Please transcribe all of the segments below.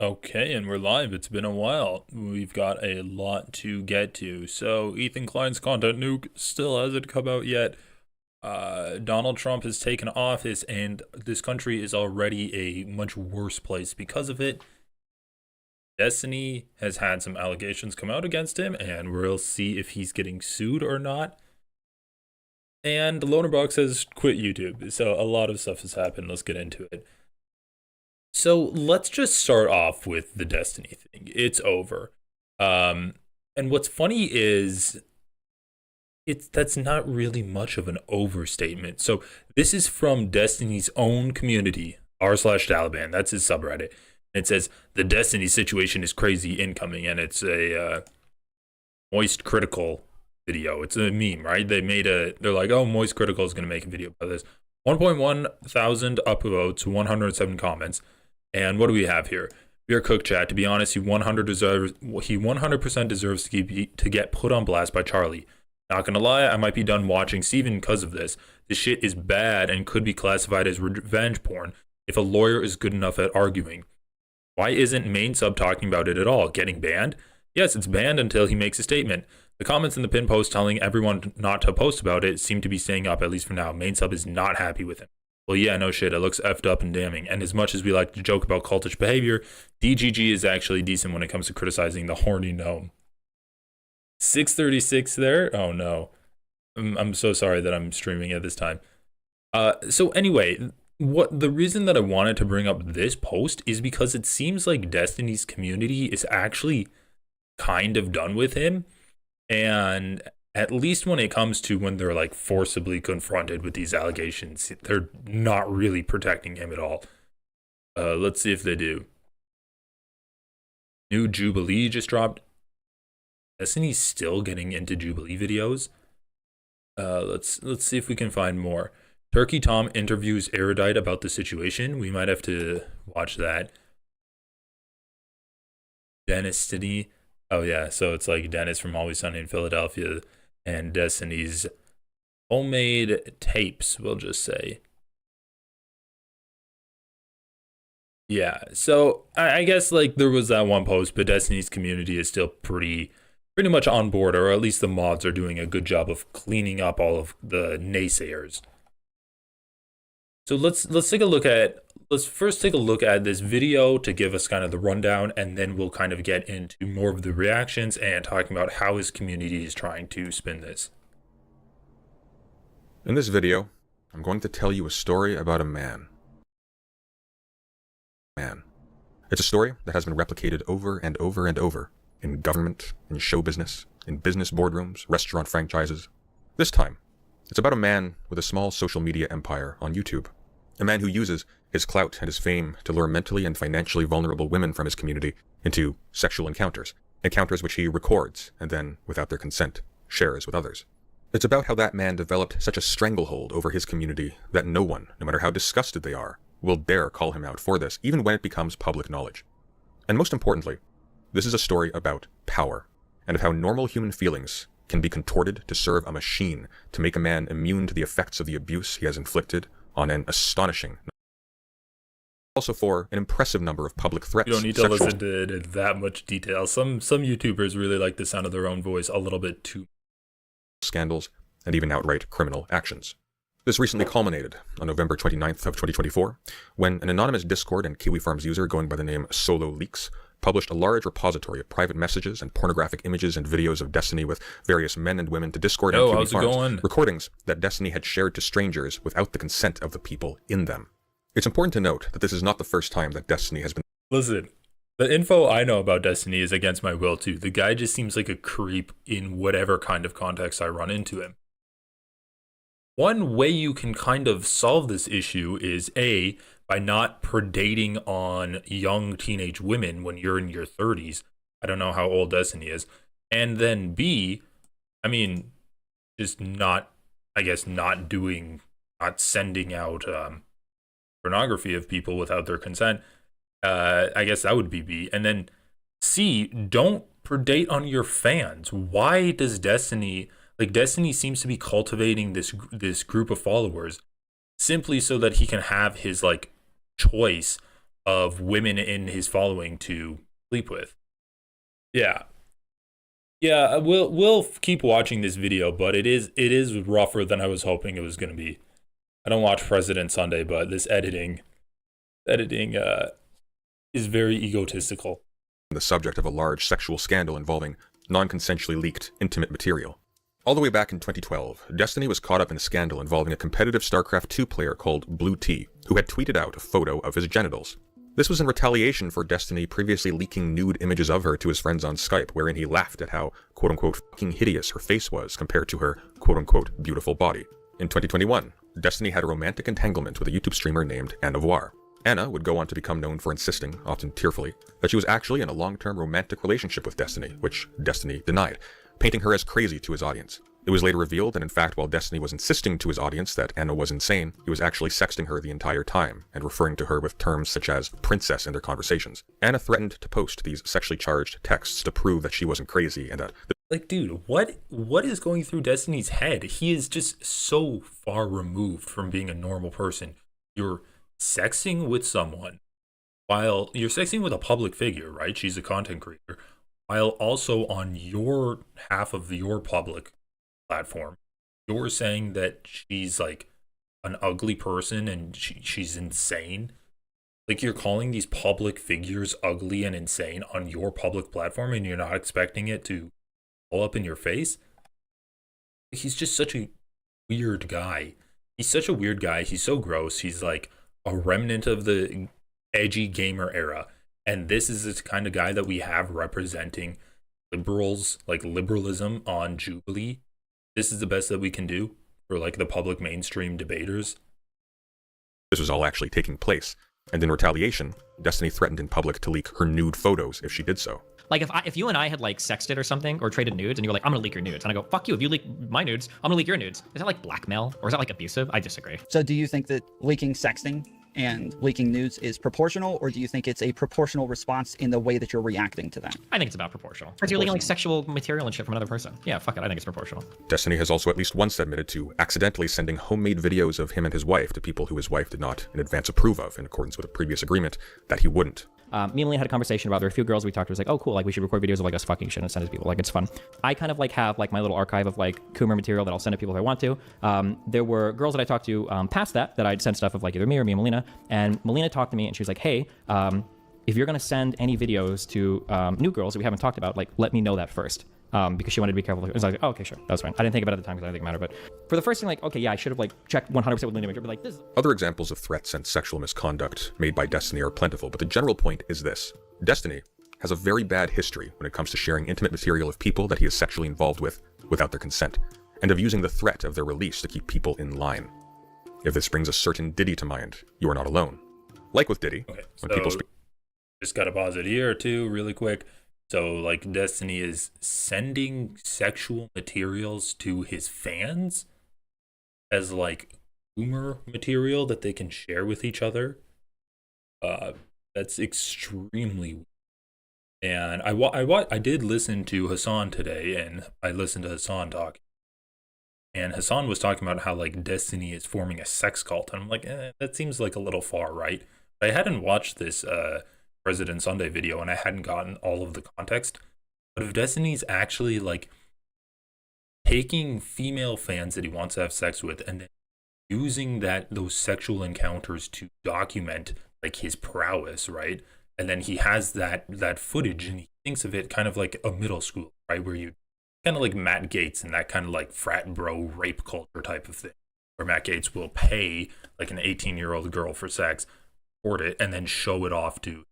Okay, and we're live. It's been a while. We've got a lot to get to. So, Ethan Klein's content nuke still hasn't come out yet. Donald Trump has taken office, and this country is already a much worse place because of it. Destiny has had some allegations come out against him, and we'll see if he's getting sued or not. And Lonerbox has quit YouTube, so a lot of stuff has happened. Let's get into it. So let's just start off with the Destiny thing. It's over. And what's funny is that's not really much of an overstatement. So this is from Destiny's own community, r/Taliban. That's his subreddit. It says the Destiny situation is crazy incoming, and it's a Moist Critical video. It's a meme, right? They're like, oh, Moist Critical is gonna make a video about this. 1.1 thousand upvotes, 107 comments. And what do we have here? We are cooked, chat. To be honest, he 100% deserves to get put on blast by Charlie. Not gonna lie, I might be done watching Steven because of this. This shit is bad and could be classified as revenge porn if a lawyer is good enough at arguing. Why isn't main sub talking about it at all? Getting banned? Yes, it's banned until he makes a statement. The comments in the pin post telling everyone not to post about it seem to be staying up, at least for now. Main sub is not happy with him. Well, yeah, no shit, it looks effed up and damning. And as much as we like to joke about cultish behavior, DGG is actually decent when it comes to criticizing the horny gnome. 636 there? Oh no. I'm so sorry that I'm streaming at this time. So anyway, the reason that I wanted to bring up this post is because it seems like Destiny's community is actually kind of done with him. And at least when it comes to when they're like forcibly confronted with these allegations, they're not really protecting him at all. Let's see if they do. New Jubilee just dropped. Destiny's still getting into Jubilee videos. Let's see if we can find more. Turkey Tom interviews Erudite about the situation. We might have to watch that. Destiny. Oh yeah, so it's like Dennis from Always Sunny in Philadelphia and Destiny's homemade tapes, we'll just say. Yeah, so I guess like there was that one post, but Destiny's community is still pretty much on board, or at least the mods are doing a good job of cleaning up all of the naysayers. So let's first take a look at this video to give us kind of the rundown, and then we'll kind of get into more of the reactions and talking about how his community is trying to spin this. In this video, I'm going to tell you a story about a man. It's a story that has been replicated over and over and over in government, in show business, in business boardrooms, restaurant franchises. This time, it's about a man with a small social media empire on YouTube. A man who uses his clout and his fame to lure mentally and financially vulnerable women from his community into sexual encounters which he records and then, without their consent, shares with others. It's about how that man developed such a stranglehold over his community that no one, no matter how disgusted they are, will dare call him out for this, even when it becomes public knowledge. And most importantly, this is a story about power, and of how normal human feelings can be contorted to serve a machine to make a man immune to the effects of the abuse he has inflicted on an astonishing, also for an impressive number of public threats. You don't need to listen to it in that much detail. Some YouTubers really like the sound of their own voice a little bit too. Scandals, and even outright criminal actions. This recently culminated on November 29th of 2024, when an anonymous Discord and Kiwi Farms user going by the name Solo Leaks published a large repository of private messages and pornographic images and videos of Destiny with various men and women to Discord and Kiwi Farms, recordings that Destiny had shared to strangers without the consent of the people in them. It's important to note that this is not the first time that Destiny has been— Listen, the info I know about Destiny is against my will too. The guy just seems like a creep in whatever kind of context I run into him. One way you can kind of solve this issue is A, by not predating on young teenage women when you're in your 30s. I don't know how old Destiny is. And then B, I mean, just not sending out pornography of people without their consent. I guess that would be B. And then C, don't predate on your fans. Why does Destiny seems to be cultivating this group of followers simply so that he can have his like choice of women in his following to sleep with. Yeah. Yeah, we'll keep watching this video, but it is rougher than I was hoping it was going to be. I don't watch President Sunday, but this editing is very egotistical. The subject of a large sexual scandal involving non-consensually leaked intimate material. All the way back in 2012, Destiny was caught up in a scandal involving a competitive StarCraft 2 player called Blue T, who had tweeted out a photo of his genitals. This was in retaliation for Destiny previously leaking nude images of her to his friends on Skype, wherein he laughed at how quote-unquote fucking hideous her face was compared to her quote-unquote beautiful body. In 2021, Destiny had a romantic entanglement with a YouTube streamer named Anna Voir. Anna would go on to become known for insisting, often tearfully, that she was actually in a long-term romantic relationship with Destiny, which Destiny denied, painting her as crazy to his audience. It was later revealed that in fact, while Destiny was insisting to his audience that Anna was insane, he was actually sexting her the entire time, and referring to her with terms such as princess in their conversations. Anna threatened to post these sexually charged texts to prove that she wasn't crazy and that like, dude, what is going through Destiny's head? He is just so far removed from being a normal person. You're sexting with someone while you're sexting with a public figure, right? She's a content creator, while also on your half of your public platform, you're saying that she's like an ugly person and she's insane. Like, you're calling these public figures ugly and insane on your public platform, and you're not expecting it to blow up in your face. He's just such a weird guy. He's such a weird guy. He's so gross. He's like a remnant of the edgy gamer era. And this is the kind of guy that we have representing liberals, like liberalism on Jubilee. This is the best that we can do for like the public mainstream debaters. this was all actually taking place. And in retaliation, Destiny threatened in public to leak her nude photos if she did so. Like if you and I had like sexted or something or traded nudes and you were like, I'm gonna leak your nudes, and I go, fuck you, if you leak my nudes, I'm gonna leak your nudes. Is that like blackmail or is that like abusive? I disagree. So do you think that leaking sexting and leaking nudes is proportional, or do you think it's a proportional response in the way that you're reacting to them? I think it's about proportional. Because you're leaking like sexual material and shit from another person. Yeah, fuck it, I think it's proportional. Destiny has also at least once admitted to accidentally sending homemade videos of him and his wife to people who his wife did not in advance approve of, in accordance with a previous agreement that he wouldn't. Me and Leah had a conversation about, there were a few girls we talked to, was like, oh cool, like we should record videos of like us fucking shit and send it to people, like it's fun. I kind of like have like my little archive of like Coomer material that I'll send to people if I want to. There were girls that I talked to past that I'd send stuff of like either me or Melina, and Melina talked to me and she was like, hey, if you're gonna send any videos to new girls that we haven't talked about, like let me know that first. Because she wanted to be careful. I was like, oh, okay, sure, that was fine. I didn't think about it at the time because I didn't think it mattered. But for the first thing, like, okay, yeah, I should have like checked 100% with Linda Major, but like this. Other examples of threats and sexual misconduct made by Destiny are plentiful, but the general point is this. Destiny has a very bad history when it comes to sharing intimate material of people that he is sexually involved with without their consent, and of using the threat of their release to keep people in line. If this brings a certain Diddy to mind, you are not alone. Like with Diddy, Okay, when people speak. Just gotta pause it here too, really quick. So, like, Destiny is sending sexual materials to his fans as, like, rumor material that they can share with each other. That's extremely weird. And I did listen to Hassan today, and I listened to Hassan talk. And Hassan was talking about how, like, Destiny is forming a sex cult. And I'm like, that seems like a little far, right? But I hadn't watched this, President Sunday video, and I hadn't gotten all of the context. But if Destiny's actually like taking female fans that he wants to have sex with and then using those sexual encounters to document like his prowess, right? And then he has that footage and he thinks of it kind of like a middle school, right? Where you kind of like Matt Gaetz and that kind of like frat bro rape culture type of thing, where Matt Gaetz will pay like an 18-year-old girl for sex, record it, and then show it off to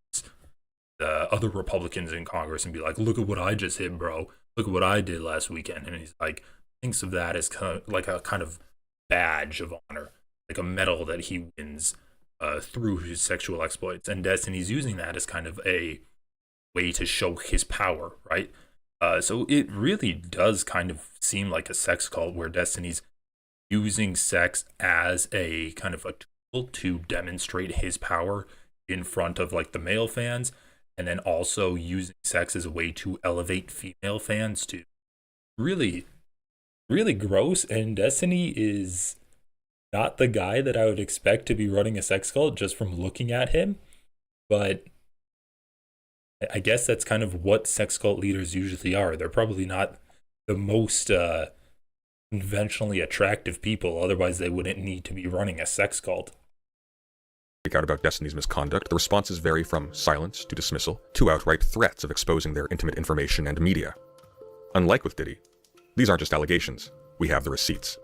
the other Republicans in Congress and be like, look at what I just hit, bro. Look at what I did last weekend. And he's like, thinks of that as kind of like a kind of badge of honor, like a medal that he wins through his sexual exploits. And Destiny's using that as kind of a way to show his power, right? So it really does kind of seem like a sex cult where Destiny's using sex as a kind of a tool to demonstrate his power in front of like the male fans, and then also using sex as a way to elevate female fans too. Really, really gross. And Destiny is not the guy that I would expect to be running a sex cult just from looking at him. But I guess that's kind of what sex cult leaders usually are. They're probably not the most conventionally attractive people, otherwise they wouldn't need to be running a sex cult. Speak out about Destiny's misconduct, the responses vary from silence to dismissal to outright threats of exposing their intimate information and media. Unlike with Diddy, these aren't just allegations, we have the receipts.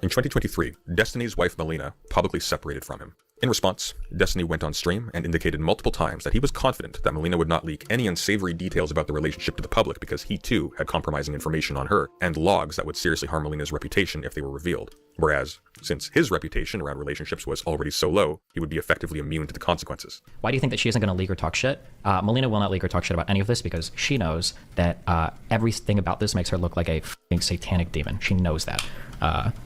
In 2023, Destiny's wife Melina publicly separated from him. In response, Destiny went on stream and indicated multiple times that he was confident that Melina would not leak any unsavory details about the relationship to the public because he too had compromising information on her and logs that would seriously harm Melina's reputation if they were revealed. Whereas, since his reputation around relationships was already so low, he would be effectively immune to the consequences. Why do you think that she isn't going to leak or talk shit? Melina will not leak or talk shit about any of this because she knows that everything about this makes her look like a f***ing satanic demon. She knows that.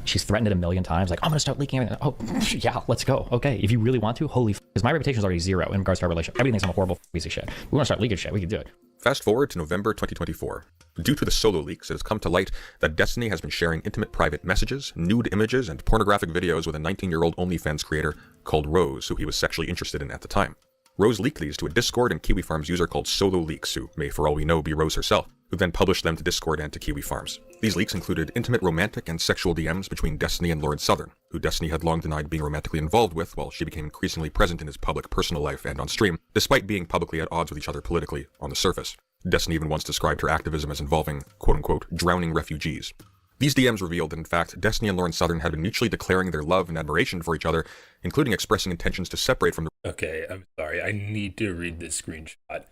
She's threatened it a million times, like, I'm gonna start leaking everything. Oh, yeah, let's go. Okay, if you really want to, holy f***, because my reputation is already zero in regards to our relationship. Everybody thinks I'm a horrible piece of shit. We want to start leaking shit, we can do it. Fast forward to November 2024. Due to the solo leaks, it has come to light that Destiny has been sharing intimate private messages, nude images, and pornographic videos with a 19-year-old OnlyFans creator called Rose, who he was sexually interested in at the time. Rose leaked these to a Discord and Kiwi Farms user called Solo Leaks, who may for all we know be Rose herself, who then published them to Discord and to Kiwi Farms. These leaks included intimate romantic and sexual DMs between Destiny and Lord Southern, who Destiny had long denied being romantically involved with while she became increasingly present in his public personal life and on stream, despite being publicly at odds with each other politically on the surface. Destiny even once described her activism as involving, quote-unquote, drowning refugees. These DMs revealed that in fact, Destiny and Lauren Southern had been mutually declaring their love and admiration for each other, including expressing intentions to separate from the— Okay, I'm sorry, I need to read this screenshot.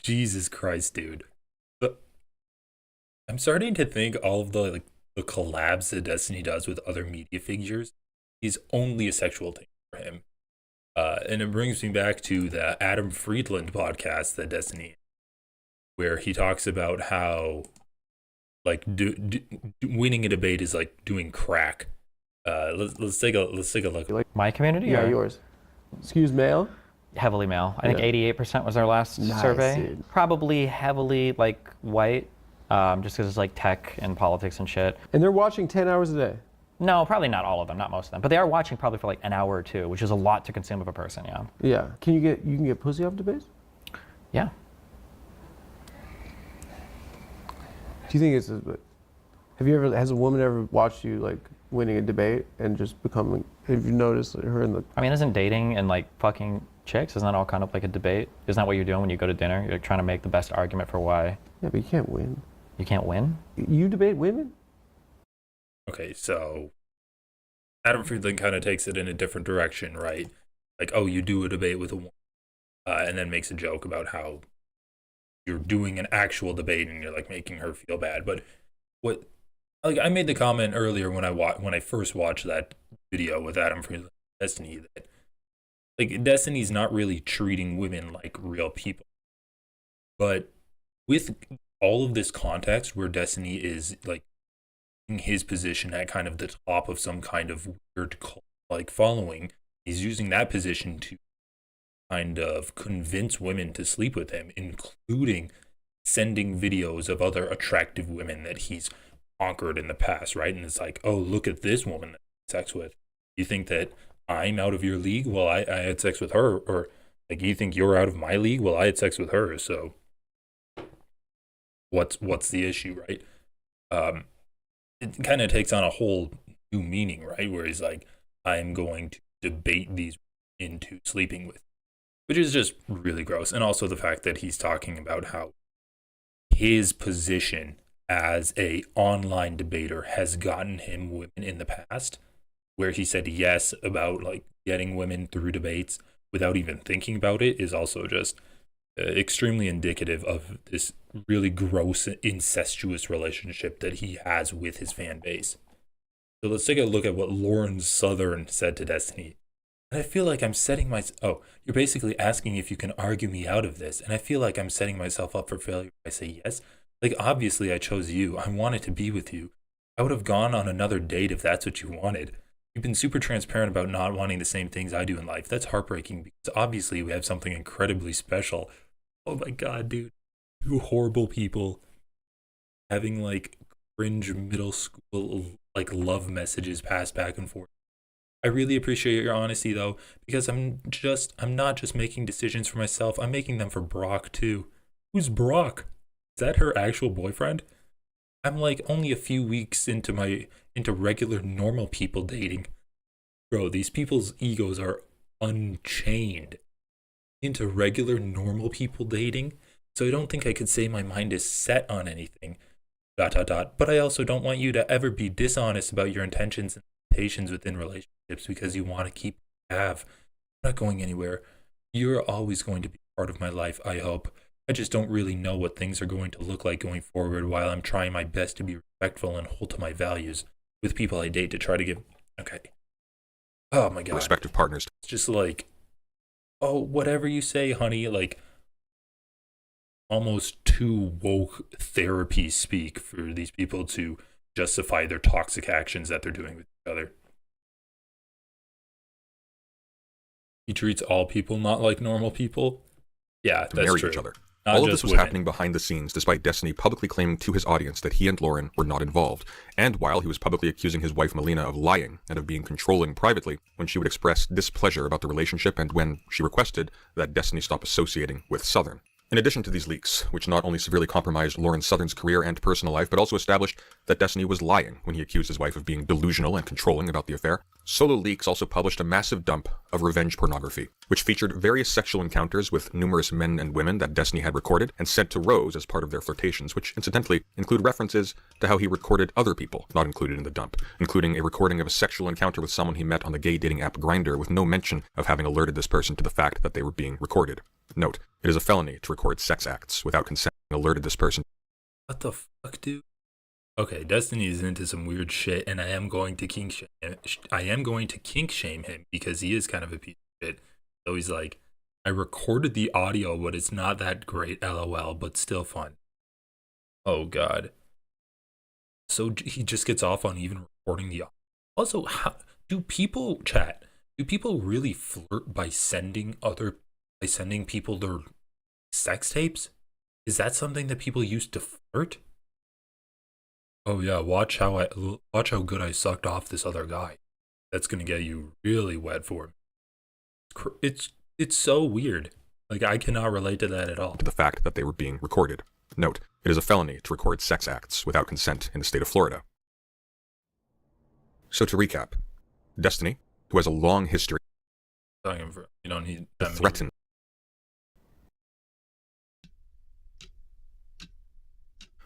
Jesus Christ, dude. I'm starting to think all of the collabs that Destiny does with other media figures is only a sexual thing for him. And it brings me back to the Adam Friedland podcast that Destiny, where he talks about how winning a debate is like doing crack. Let's take a look. My community? Yeah, or yours. Excuse male? heavily male. I think 88% was our last Nice, survey. dude. Probably heavily like white, just because it's like tech and politics and shit. And they're watching 10 hours a day. No, probably not all of them, not most of them, but they are watching probably for like an hour or two, which is a lot to consume of a person. Yeah. Yeah. You can get pussy off debates? Yeah. Do you think has a woman ever watched you like winning a debate and just becoming, have you noticed her in the... I mean, isn't dating and like fucking chicks, isn't that all kind of like a debate? Isn't that what you're doing when you go to dinner? You're like trying to make the best argument for why Yeah, but you can't win. you can't win? You debate women? Okay, so Adam Friedland kind of takes it in a different direction, right? Like, oh, you do a debate with a woman, and then makes a joke about how you're doing an actual debate and you're like making her feel bad. But what, like, I made the comment earlier when I first watched that video with Adam Friedland, Destiny, that like Destiny's not really treating women like real people. But with all of this context where Destiny is like in his position at kind of the top of some kind of weird cult like following, he's using that position to kind of convince women to sleep with him, including sending videos of other attractive women that he's conquered in the past, right? And it's like, oh, look at this woman that I had sex with. You think that I'm out of your league? Well, I had sex with her. Or like, you think you're out of my league? Well, I had sex with her. So what's the issue, right? It kind of takes on a whole new meaning, right? Where he's like, I'm going to debate these into sleeping with, which is just really gross. And also the fact that he's talking about how his position as a online debater has gotten him women in the past, where he said yes about like getting women through debates without even thinking about it, is also just extremely indicative of this really gross incestuous relationship that he has with his fan base. So let's take a look at what Lauren Southern said to Destiny. And I feel like I'm setting you're basically asking if you can argue me out of this. And I feel like I'm setting myself up for failure if I say yes. Like, obviously I chose you. I wanted to be with you. I would have gone on another date if that's what you wanted. You've been super transparent about not wanting the same things I do in life. That's heartbreaking because obviously we have something incredibly special. Oh my God, dude. You horrible people having like cringe middle school like love messages passed back and forth. I really appreciate your honesty though, because I'm not just making decisions for myself, I'm making them for Brock too. Who's Brock? Is that her actual boyfriend? I'm like only a few weeks into regular normal people dating. Bro, these people's egos are unchained. Into regular normal people dating, so I don't think I could say my mind is set on anything. ... But I also don't want you to ever be dishonest about your intentions and limitations within relationships because you want to keep have. I'm not going anywhere. You're always going to be part of my life, I hope. I just don't really know what things are going to look like going forward while I'm trying my best to be respectful and hold to my values with people I date to try to give... Okay. Oh my god. Respective partners. It's just like, oh, whatever you say, honey, like almost too woke therapy speak for these people to justify their toxic actions that they're doing with each other. He treats all people not like normal people. Yeah, to that's marry true. each other. Not All of just this was women. happening behind the scenes, despite Destiny publicly claiming to his audience that he and Lauren were not involved, and while he was publicly accusing his wife Melina of lying and of being controlling privately when she would express displeasure about the relationship and when she requested that Destiny stop associating with Southern. In addition to these leaks, which not only severely compromised Lauren Southern's career and personal life, but also established that Destiny was lying when he accused his wife of being delusional and controlling about the affair, Solo Leaks also published a massive dump of revenge pornography, which featured various sexual encounters with numerous men and women that Destiny had recorded and sent to Rose as part of their flirtations, which incidentally include references to how he recorded other people not included in the dump, including a recording of a sexual encounter with someone he met on the gay dating app Grindr with no mention of having alerted this person to the fact that they were being recorded. Note, it is a felony to record sex acts without consent and alerted this person. What the fuck, dude? Okay, Destiny is into some weird shit, and I am going to kink shame him because he is kind of a piece of shit. So he's like, I recorded the audio, but it's not that great, lol, but still fun. Oh god. So he just gets off on even recording the audio. Also, how do people really flirt by sending people their sex tapes? Is that something that people use to flirt? Oh yeah, watch how good I sucked off this other guy. That's gonna get you really wet for him. It's so weird. Like, I cannot relate to that at all. To the fact that they were being recorded. Note, it is a felony to record sex acts without consent in the state of Florida. So to recap, Destiny, who has a long history, You don't need that many- threaten.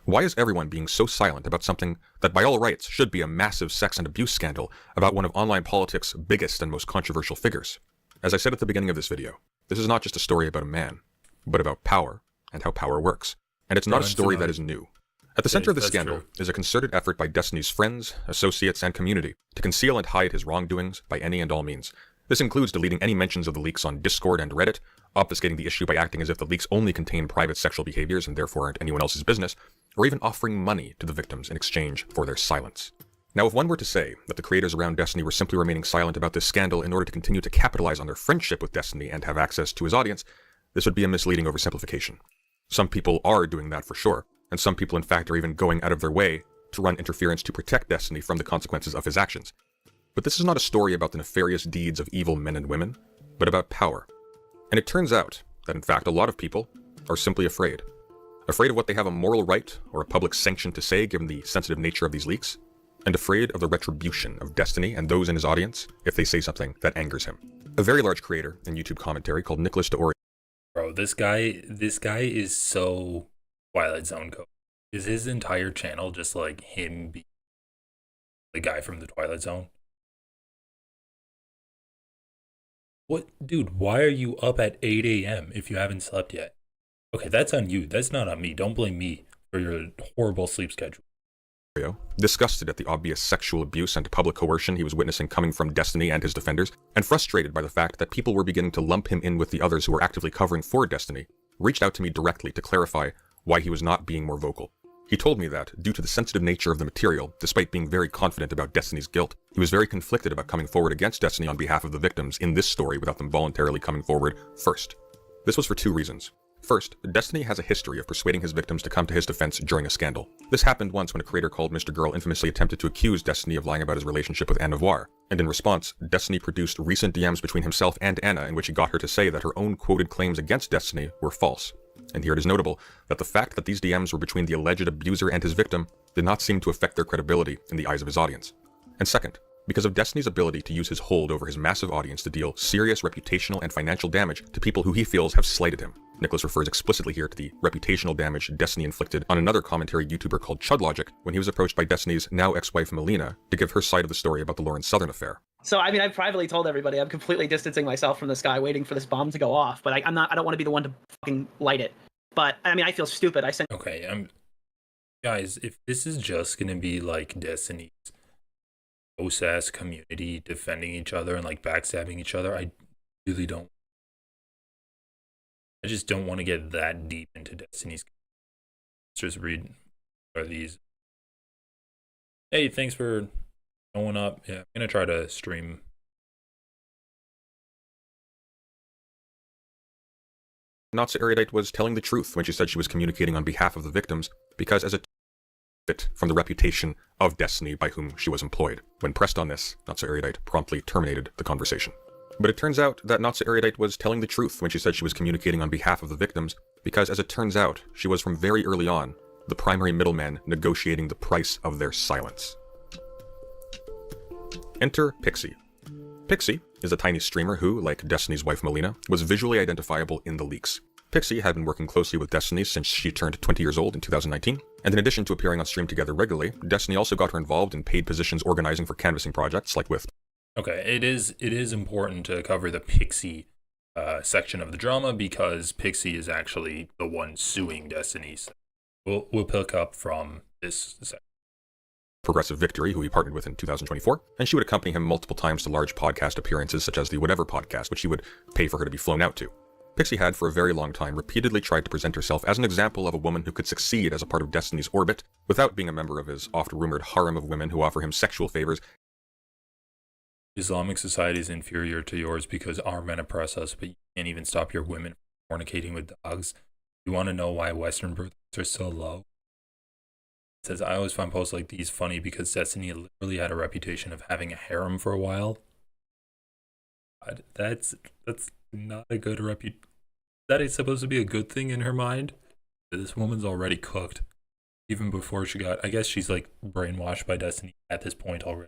Why is everyone being so silent about something that by all rights should be a massive sex and abuse scandal about one of online politics' biggest and most controversial figures? As I said at the beginning of this video, this is not just a story about a man, but about power and how power works. And it's not a story that is new. At the center of the scandal is a concerted effort by Destiny's friends, associates, and community to conceal and hide his wrongdoings by any and all means. This includes deleting any mentions of the leaks on Discord and Reddit, obfuscating the issue by acting as if the leaks only contain private sexual behaviors and therefore aren't anyone else's business, or even offering money to the victims in exchange for their silence. Now, if one were to say that the creators around Destiny were simply remaining silent about this scandal in order to continue to capitalize on their friendship with Destiny and have access to his audience, this would be a misleading oversimplification. Some people are doing that for sure, and some people in fact are even going out of their way to run interference to protect Destiny from the consequences of his actions. But this is not a story about the nefarious deeds of evil men and women, but about power. And it turns out that in fact a lot of people are simply afraid. Afraid of what they have a moral right or a public sanction to say given the sensitive nature of these leaks, and afraid of the retribution of Destiny and those in his audience if they say something that angers him. A very large creator in YouTube commentary called Nicholas DeOri. Bro, this guy is so Twilight Zone code. Is his entire channel just like him being the guy from the Twilight Zone? What, dude, why are you up at 8 a.m. if you haven't slept yet? Okay, that's on you. That's not on me. Don't blame me for your horrible sleep schedule. Disgusted at the obvious sexual abuse and public coercion he was witnessing coming from Destiny and his defenders, and frustrated by the fact that people were beginning to lump him in with the others who were actively covering for Destiny, reached out to me directly to clarify why he was not being more vocal. He told me that, due to the sensitive nature of the material, despite being very confident about Destiny's guilt, he was very conflicted about coming forward against Destiny on behalf of the victims in this story without them voluntarily coming forward first. This was for two reasons. First, Destiny has a history of persuading his victims to come to his defense during a scandal. This happened once when a creator called Mr. Girl infamously attempted to accuse Destiny of lying about his relationship with Anna Voir, and in response, Destiny produced recent DMs between himself and Anna in which he got her to say that her own quoted claims against Destiny were false. And here it is notable that the fact that these DMs were between the alleged abuser and his victim did not seem to affect their credibility in the eyes of his audience. And second, because of Destiny's ability to use his hold over his massive audience to deal serious reputational and financial damage to people who he feels have slighted him. Nicholas refers explicitly here to the reputational damage Destiny inflicted on another commentary YouTuber called ChudLogic when he was approached by Destiny's now ex-wife Melina to give her side of the story about the Lawrence Southern affair. So, I mean, I've privately told everybody I'm completely distancing myself from this guy, waiting for this bomb to go off, but I don't want to be the one to fucking light it. But, I mean, I feel stupid. Okay, guys, if this is just gonna be like Destiny's ass community defending each other and like backstabbing each other, I really don't. I just don't want to get that deep into Destiny's. Let's just read are these. Hey, thanks for showing up. Yeah, I'm gonna try to stream. Nazi Erudite was telling the truth when she said she was communicating on behalf of the victims, because as a bit from the reputation of Destiny by whom she was employed. When pressed on this, Nazi Erudite promptly terminated the conversation. But it turns out that Nazi Erudite was telling the truth when she said she was communicating on behalf of the victims, because as it turns out, she was from very early on the primary middleman negotiating the price of their silence. Enter Pixie. Pixie is a tiny streamer who, like Destiny's wife Melina, was visually identifiable in the leaks. Pixie had been working closely with Destiny since she turned 20 years old in 2019, and in addition to appearing on stream together regularly, Destiny also got her involved in paid positions organizing for canvassing projects like with... Okay, it is important to cover the Pixie section of the drama because Pixie is actually the one suing Destiny. So we'll pick up from this section. Progressive Victory, who he partnered with in 2024, and she would accompany him multiple times to large podcast appearances such as the Whatever podcast, which he would pay for her to be flown out to. Pixie had, for a very long time, repeatedly tried to present herself as an example of a woman who could succeed as a part of Destiny's orbit without being a member of his oft-rumored harem of women who offer him sexual favors. Islamic society is inferior to yours because our men oppress us, but you can't even stop your women from fornicating with dogs. You want to know why Western birth rates are so low? It says, I always find posts like these funny because Destiny literally had a reputation of having a harem for a while. God, that's not a good reputation. That is supposed to be a good thing in her mind. This woman's already cooked. Even before she got, I guess she's like brainwashed by Destiny at this point already.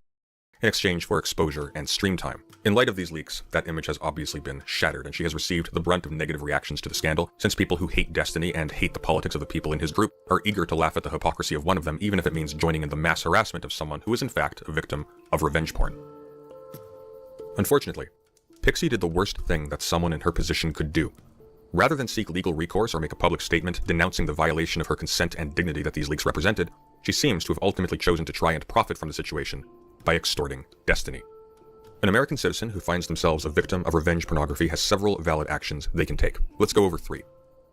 In exchange for exposure and stream time. In light of these leaks, that image has obviously been shattered, and she has received the brunt of negative reactions to the scandal, since people who hate Destiny and hate the politics of the people in his group are eager to laugh at the hypocrisy of one of them, even if it means joining in the mass harassment of someone who is in fact a victim of revenge porn. Unfortunately, Pixie did the worst thing that someone in her position could do. Rather than seek legal recourse or make a public statement denouncing the violation of her consent and dignity that these leaks represented, she seems to have ultimately chosen to try and profit from the situation by extorting Destiny. An American citizen who finds themselves a victim of revenge pornography has several valid actions they can take. Let's go over 3.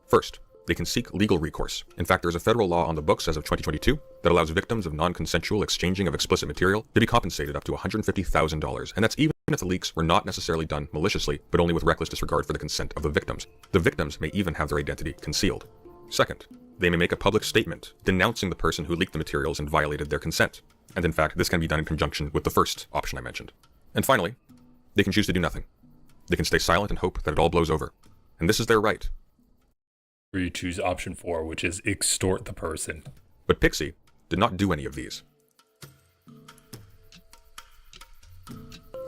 First, they can seek legal recourse. In fact, there's a federal law on the books as of 2022 that allows victims of non-consensual exchanging of explicit material to be compensated up to $150,000, and that's even if the leaks were not necessarily done maliciously, but only with reckless disregard for the consent of the victims. The victims may even have their identity concealed. Second, they may make a public statement denouncing the person who leaked the materials and violated their consent. And in fact, this can be done in conjunction with the first option I mentioned. And finally, they can choose to do nothing. They can stay silent and hope that it all blows over. And this is their right. Or you choose option 4, which is extort the person. But Pixie did not do any of these.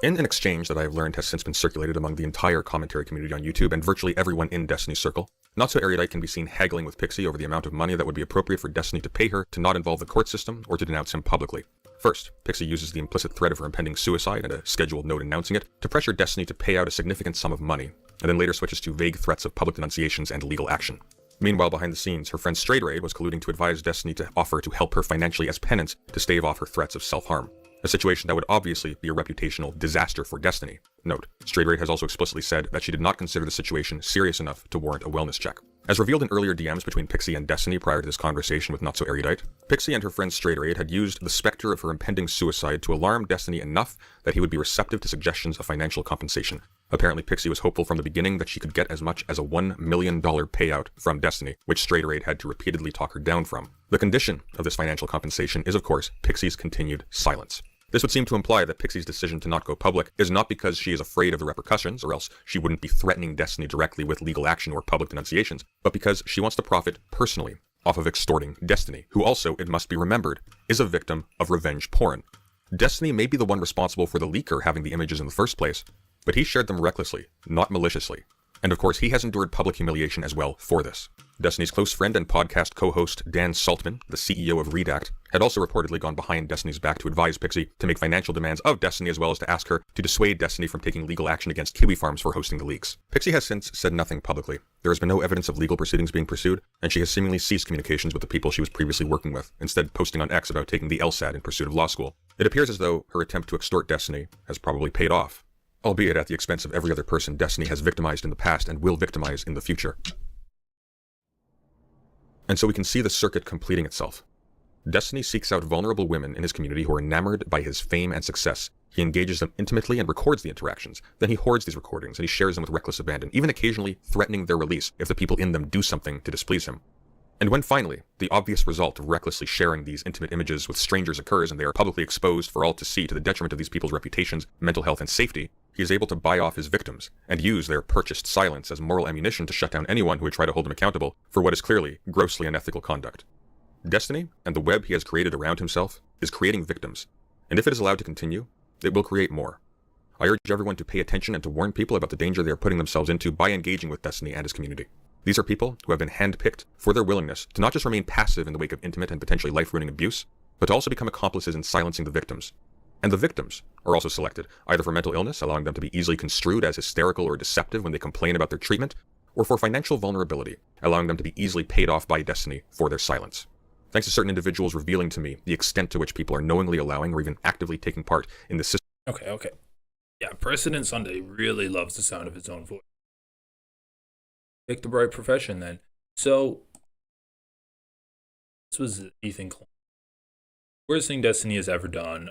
In an exchange that I have learned has since been circulated among the entire commentary community on YouTube and virtually everyone in Destiny's circle, Not So Erudite can be seen haggling with Pixie over the amount of money that would be appropriate for Destiny to pay her to not involve the court system or to denounce him publicly. First, Pixie uses the implicit threat of her impending suicide and a scheduled note announcing it to pressure Destiny to pay out a significant sum of money, and then later switches to vague threats of public denunciations and legal action. Meanwhile, behind the scenes, her friend Straight Raid was colluding to advise Destiny to offer to help her financially as penance to stave off her threats of self-harm. A situation that would obviously be a reputational disaster for Destiny. Note, Straight Raid has also explicitly said that she did not consider the situation serious enough to warrant a wellness check. As revealed in earlier DMs between Pixie and Destiny prior to this conversation with Not So Erudite, Pixie and her friend Straight Raid had used the specter of her impending suicide to alarm Destiny enough that he would be receptive to suggestions of financial compensation. Apparently, Pixie was hopeful from the beginning that she could get as much as a $1 million payout from Destiny, which Straight Raid had to repeatedly talk her down from. The condition of this financial compensation is, of course, Pixie's continued silence. This would seem to imply that Pixie's decision to not go public is not because she is afraid of the repercussions, or else she wouldn't be threatening Destiny directly with legal action or public denunciations, but because she wants to profit personally off of extorting Destiny, who also, it must be remembered, is a victim of revenge porn. Destiny may be the one responsible for the leaker having the images in the first place, but he shared them recklessly, not maliciously. And of course, he has endured public humiliation as well for this. Destiny's close friend and podcast co-host Dan Saltman, the CEO of Redact, had also reportedly gone behind Destiny's back to advise Pixie to make financial demands of Destiny, as well as to ask her to dissuade Destiny from taking legal action against Kiwi Farms for hosting the leaks. Pixie has since said nothing publicly. There has been no evidence of legal proceedings being pursued, and she has seemingly ceased communications with the people she was previously working with, instead posting on X about taking the LSAT in pursuit of law school. It appears as though her attempt to extort Destiny has probably paid off, albeit at the expense of every other person Destiny has victimized in the past and will victimize in the future. And so we can see the circuit completing itself. Destiny seeks out vulnerable women in his community who are enamored by his fame and success. He engages them intimately and records the interactions. Then he hoards these recordings and he shares them with reckless abandon, even occasionally threatening their release if the people in them do something to displease him. And when finally, the obvious result of recklessly sharing these intimate images with strangers occurs and they are publicly exposed for all to see to the detriment of these people's reputations, mental health, and safety, he is able to buy off his victims and use their purchased silence as moral ammunition to shut down anyone who would try to hold him accountable for what is clearly grossly unethical conduct. Destiny, and the web he has created around himself, is creating victims, and if it is allowed to continue, it will create more. I urge everyone to pay attention and to warn people about the danger they are putting themselves into by engaging with Destiny and his community. These are people who have been handpicked for their willingness to not just remain passive in the wake of intimate and potentially life-ruining abuse, but to also become accomplices in silencing the victims. And the victims are also selected, either for mental illness, allowing them to be easily construed as hysterical or deceptive when they complain about their treatment, or for financial vulnerability, allowing them to be easily paid off by Destiny for their silence. Thanks to certain individuals revealing to me the extent to which people are knowingly allowing or even actively taking part in the system. Okay. Yeah, President Sunday really loves the sound of his own voice. Pick the right profession then. So, this was Ethan Klein. Worst thing Destiny has ever done.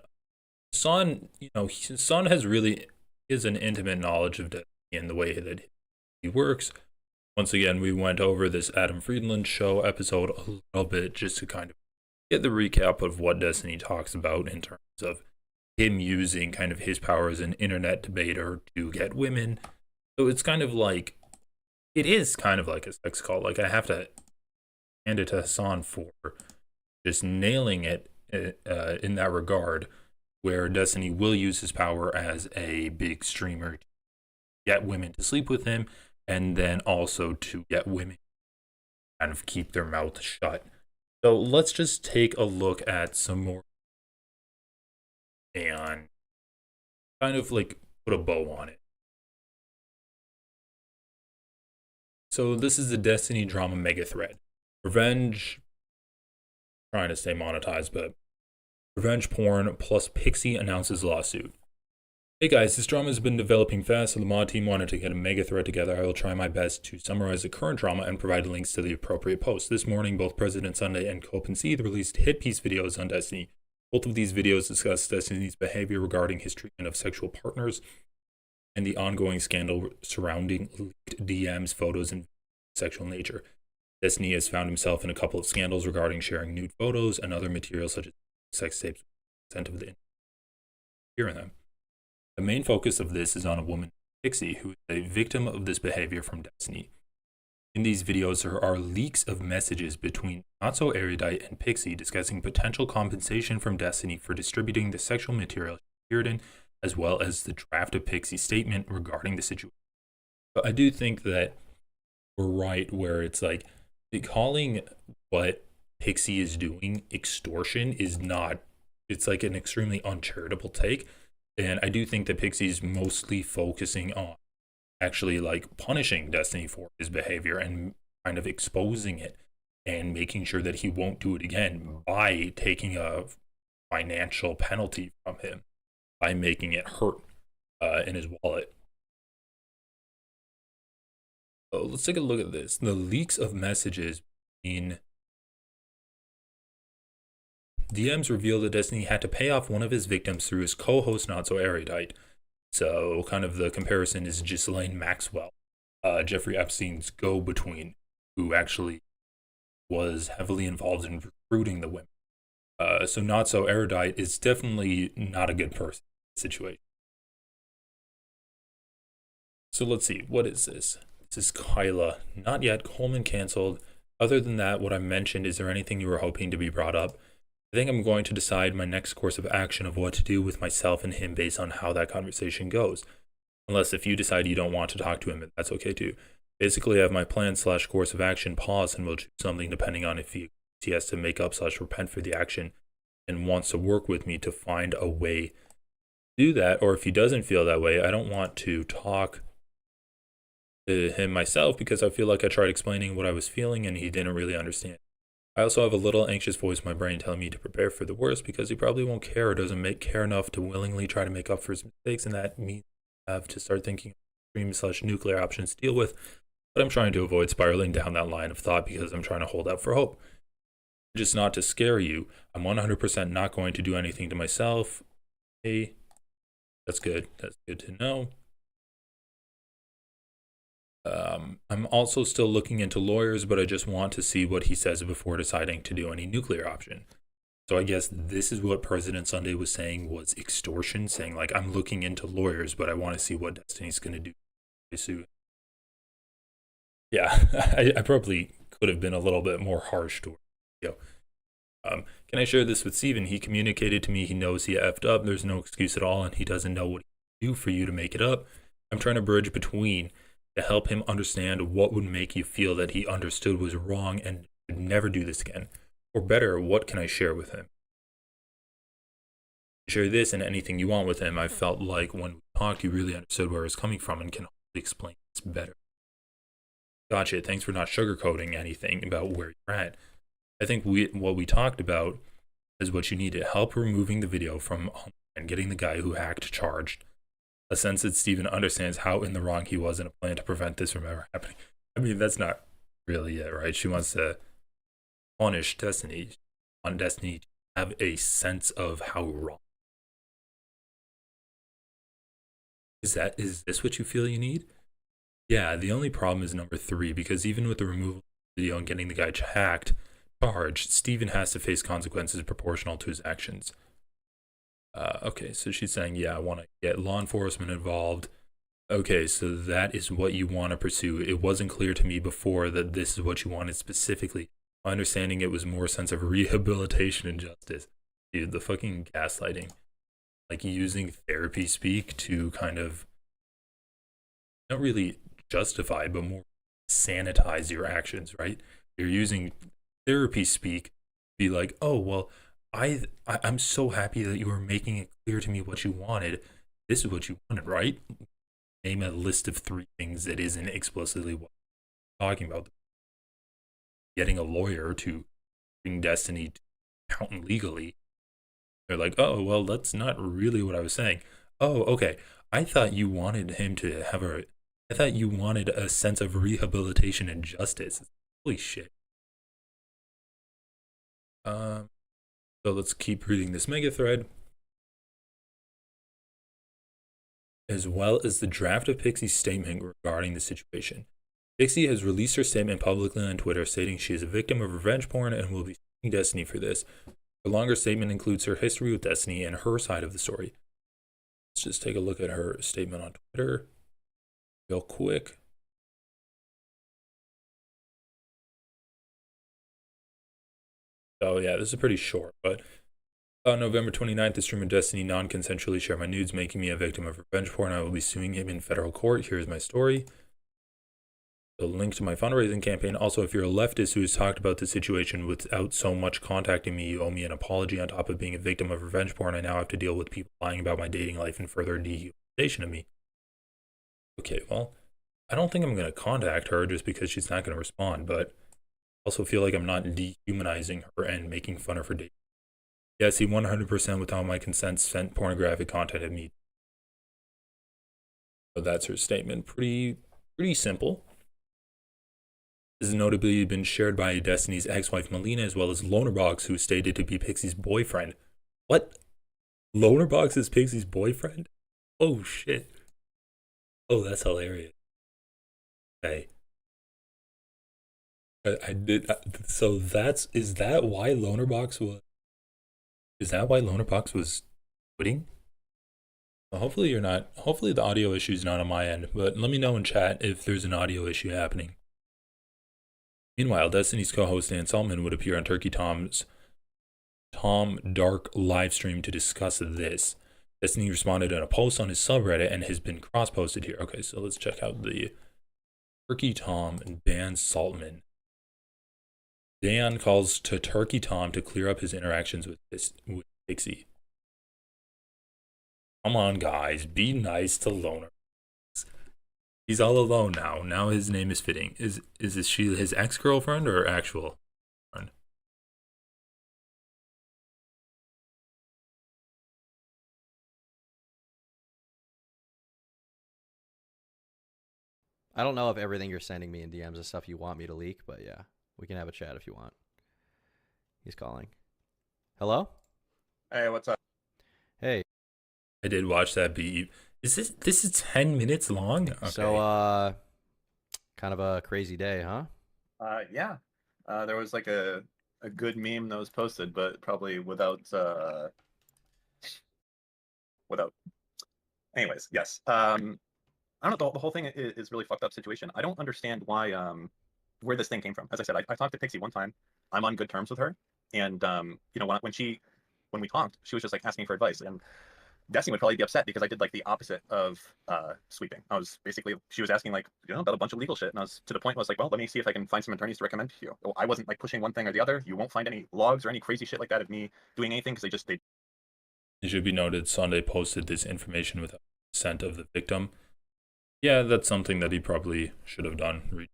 Son has really is an intimate knowledge of Destiny and the way that he works. Once again, we went over this Adam Friedland show episode a little bit just to kind of get the recap of what Destiny talks about in terms of him using kind of his power as an internet debater to get women. So it's kind of like, it is kind of like a sex cult. Like, I have to hand it to Hassan for just nailing it in that regard, where Destiny will use his power as a big streamer to get women to sleep with him, and then also to get women to kind of keep their mouth shut. So let's just take a look at some more and kind of like put a bow on it. So this is the Destiny drama mega thread. Revenge, trying to stay monetized, but revenge porn plus Pixie announces lawsuit. Hey guys, this drama has been developing fast, so the mod team wanted to get a mega thread together. I will try my best to summarize the current drama and provide links to the appropriate posts. This morning, both President Sunday and Cope and Seed released hit piece videos on Destiny. Both of these videos discuss Destiny's behavior regarding his treatment of sexual partners and the ongoing scandal surrounding leaked DMs, photos, and sexual nature. Destiny has found himself in a couple of scandals regarding sharing nude photos and other materials such as sex tapes with consent of the hearing them. The main focus of this is on a woman, Pixie, who is a victim of this behavior from Destiny. In these videos, there are leaks of messages between Not So Erudite and Pixie discussing potential compensation from Destiny for distributing the sexual material she appeared in, as well as the draft of Pixie's statement regarding the situation. But I do think that we're right where it's like, calling what Pixie is doing extortion is not, it's like an extremely uncharitable take. And I do think that Pixie's mostly focusing on actually like punishing Destiny for his behavior and kind of exposing it and making sure that he won't do it again by taking a financial penalty from him, by making it hurt in his wallet. So let's take a look at this. The leaks of messages in DMs reveal that Destiny had to pay off one of his victims through his co-host Not So Erudite. So kind of the comparison is Ghislaine Maxwell, Jeffrey Epstein's go-between, who actually was heavily involved in recruiting the women. So not so erudite is definitely not a good person situation. So let's see, what is this? This is Kyla. Not yet, Coleman canceled. Other than that, what I mentioned, is there anything you were hoping to be brought up? I think I'm going to decide my next course of action of what to do with myself and him based on how that conversation goes. Unless if you decide you don't want to talk to him, that's okay too. Basically, I have my plan / course of action paused, and we'll choose something depending on if he has to make up / repent for the action and wants to work with me to find a way to do that. Or if he doesn't feel that way, I don't want to talk to him myself because I feel like I tried explaining what I was feeling and he didn't really understand. I also have a little anxious voice in my brain telling me to prepare for the worst because he probably won't care or doesn't care enough to willingly try to make up for his mistakes, and that means I have to start thinking of extreme / nuclear options to deal with. But I'm trying to avoid spiraling down that line of thought because I'm trying to hold out for hope. Just not to scare you, I'm 100% not going to do anything to myself. Hey, that's good. That's good to know. I'm also still looking into lawyers, but I just want to see what he says before deciding to do any nuclear option. So I guess this is what President Sunday was saying was extortion, saying like, I'm looking into lawyers, but I want to see what Destiny's going to do. Yeah, I probably could have been a little bit more harsh to her. Can I share this with Steven? He communicated to me he knows he effed up. There's no excuse at all, and he doesn't know what to do for you to make it up. I'm trying to bridge between to help him understand what would make you feel that he understood was wrong and would never do this again. Or better, what can I share with him? Share this and anything you want with him. I felt like when we talked, you really understood where I was coming from and can explain this better. Gotcha. Thanks for not sugarcoating anything about where you're at. I think what we talked about is what you need to help removing the video from and getting the guy who hacked charged. A sense that Steven understands how in the wrong he was in a plan to prevent this from ever happening. I mean, that's not really it, right? She wants to punish Destiny, on Destiny to have a sense of how wrong. Is this what you feel you need? Yeah, the only problem is number 3, because even with the removal of the video and getting the guy hacked, charged, Steven has to face consequences proportional to his actions. Okay, so she's saying, yeah, I want to get law enforcement involved. Okay, so that is what you want to pursue. It wasn't clear to me before that this is what you wanted specifically. My understanding, it was more sense of rehabilitation and justice. Dude, the fucking gaslighting. Like using therapy speak to kind of, not really justify, but more sanitize your actions, right? You're using therapy speak to be like, oh, well, I'm so happy that you were making it clear to me what you wanted. This is what you wanted, right? Name a list of 3 things that isn't explicitly what you're talking about. Getting a lawyer to bring Destiny to account legally. They're like, oh, well, that's not really what I was saying. Oh, okay. I thought you wanted him to have I thought you wanted a sense of rehabilitation and justice. Holy shit. So let's keep reading this mega thread, as well as the draft of Pixie's statement regarding the situation. Pixie has released her statement publicly on Twitter, stating she is a victim of revenge porn and will be suing Destiny for this. Her longer statement includes her history with Destiny and her side of the story. Let's just take a look at her statement on Twitter real quick. Oh yeah, this is pretty short, but on November 29th, the streamer Destiny non-consensually shared my nudes, making me a victim of revenge porn. I will be suing him in federal court. Here's my story. The link to my fundraising campaign. Also, if you're a leftist who has talked about the situation without so much contacting me, you owe me an apology. On top of being a victim of revenge porn, I now have to deal with people lying about my dating life and further dehumanization of me. Okay, well, I don't think I'm going to contact her just because she's not going to respond, but I also feel like I'm not dehumanizing her and making fun of her dating. Yes, he 100% without my consent sent pornographic content at me. So that's her statement. Pretty simple. This has notably been shared by Destiny's ex-wife Melina, as well as Lonerbox, who is stated to be Pixie's boyfriend. What? Lonerbox is Pixie's boyfriend? Oh shit. Oh, that's hilarious. Okay. I did. So is that why Lonerbox was quitting? Well, hopefully you're not. Hopefully the audio issue is not on my end. But let me know in chat if there's an audio issue happening. Meanwhile, Destiny's co-host Dan Saltman would appear on Turkey Tom's Tom Dark live stream to discuss this. Destiny responded in a post on his subreddit and has been cross-posted here. Okay, so let's check out the Turkey Tom and Dan Saltman. Dan calls to Turkey Tom to clear up his interactions with Pixie. Come on, guys, be nice to Loner. He's all alone now. Now his name is fitting. Is she his ex-girlfriend or actual friend? I don't know if everything you're sending me in DMs is stuff you want me to leak, but yeah, we can have a chat if you want. He's calling. Hello? Hey, what's up? Hey. I did watch that beat. This is 10 minutes long? Okay. So, kind of a crazy day, huh? Yeah. There was like a good meme that was posted, but probably without. Anyways, yes. I don't know. The whole thing is really fucked up situation. I don't understand why where this thing came from. As I said, I talked to Pixie one time. I'm on good terms with her, and you know, when we talked, she was just like asking for advice, and Destiny would probably be upset because I did like the opposite of sweeping. I was basically, she was asking like, you know, about a bunch of legal shit, and I was to the point where I was like, well, let me see if I can find some attorneys to recommend to you. Well, I wasn't like pushing one thing or the other. You won't find any logs or any crazy shit like that of me doing anything because they. It should be noted, Sunday posted this information without consent of the victim. Yeah, that's something that he probably should have done. Reached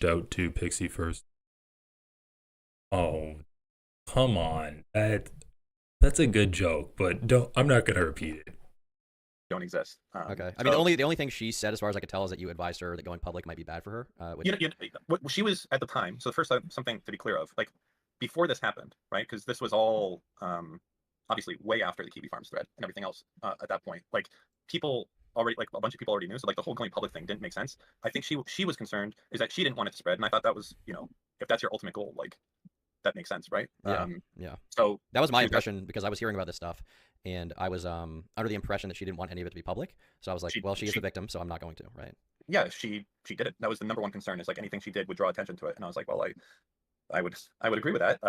out to Pixie first. Oh, come on. That's a good joke, but I'm not gonna repeat it. Don't exist. Okay. I mean, the only thing she said, as far as I could tell, is that you advised her that going public might be bad for her. She was at the time. So the first something to be clear of, like before this happened, right? Because this was all obviously way after the Kiwi Farms thread and everything else at that point. Like people already, like a bunch of people already knew. So like the whole going public thing didn't make sense. I think she was concerned is that she didn't want it to spread, and I thought that was, you know, if that's your ultimate goal, like that makes sense, right? Yeah. Yeah. So that was my impression because I was hearing about this stuff, and I was under the impression that she didn't want any of it to be public. So I was like, well, she is the victim, so I'm not going to, right? Yeah, she did it. That was the number one concern, is like anything she did would draw attention to it, and I was like, well, I would agree with that.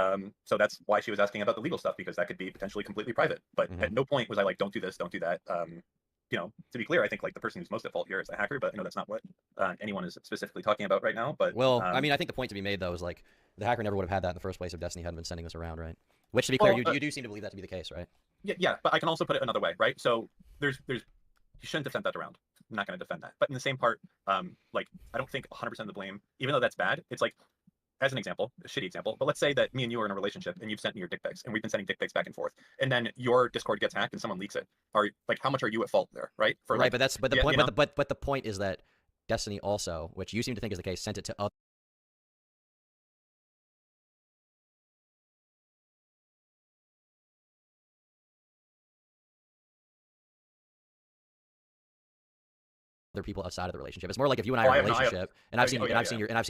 So that's why she was asking about the legal stuff, because that could be potentially completely private. But at no point was I like, don't do this, don't do that. You know, to be clear, I think like the person who's most at fault here is the hacker, but you know, that's not what anyone is specifically talking about right now. But well, I mean, I think the point to be made though is like the hacker never would have had that in the first place if Destiny hadn't been sending this around, right? Which, to be clear, you do seem to believe that to be the case, right? Yeah, but I can also put it another way, right? So there's you shouldn't have sent that around. I'm not going to defend that. But in the same part, like I don't think 100% of the blame, even though that's bad, it's like, as an example, a shitty example, but let's say that me and you are in a relationship and you've sent me your dick pics and we've been sending dick pics back and forth, and then your Discord gets hacked and someone leaks it. Are like, how much are you at fault there, right? For right, like, but the point, but the point is that Destiny also, which you seem to think is the case, sent it to other people outside of the relationship. It's more like if you and I are in a relationship, and I've seen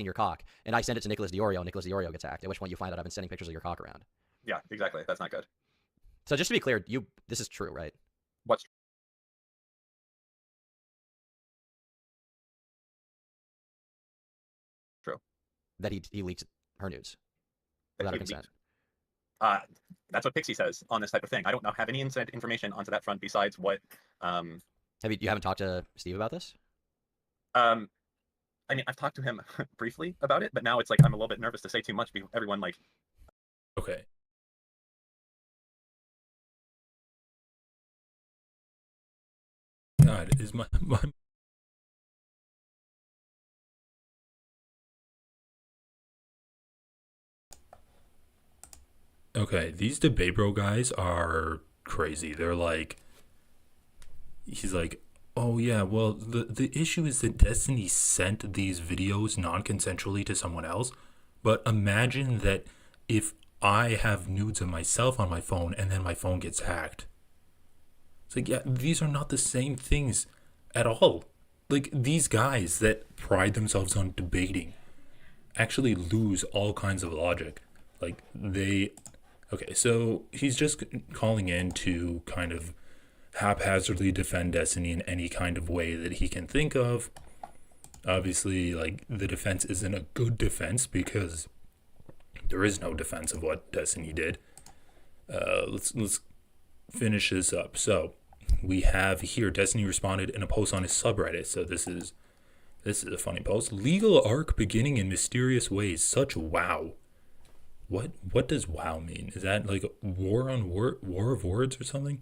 your cock, and I send it to Nicholas Diorio, and Nicholas Diorio gets hacked. At which point you find out I've been sending pictures of your cock around. Yeah, exactly. That's not good. So just to be clear, this is true, right? What's true? That he leaks her nudes without her consent. That's what Pixie says on this type of thing. I don't have any inside information onto that front besides what. You haven't talked to Steve about this? I mean, I've talked to him briefly about it, but now it's like I'm a little bit nervous to say too much because everyone like. Okay. God, is my Okay, these debate bro guys are crazy. They're like, he's like, oh yeah, well the issue is that Destiny sent these videos non-consensually to someone else, but imagine that if I have nudes of myself on my phone and then my phone gets hacked. It's like, yeah, these are not the same things at all. Like, these guys that pride themselves on debating actually lose all kinds of logic. Like, okay, so he's just calling in to kind of haphazardly defend Destiny in any kind of way that he can think of. Obviously, like, the defense isn't a good defense because there is no defense of what Destiny did. Let's finish this up. So we have here Destiny responded in a post on his subreddit. So this is a funny post. Legal arc beginning in mysterious ways. Such wow. What does wow mean? Is that like war of words or something?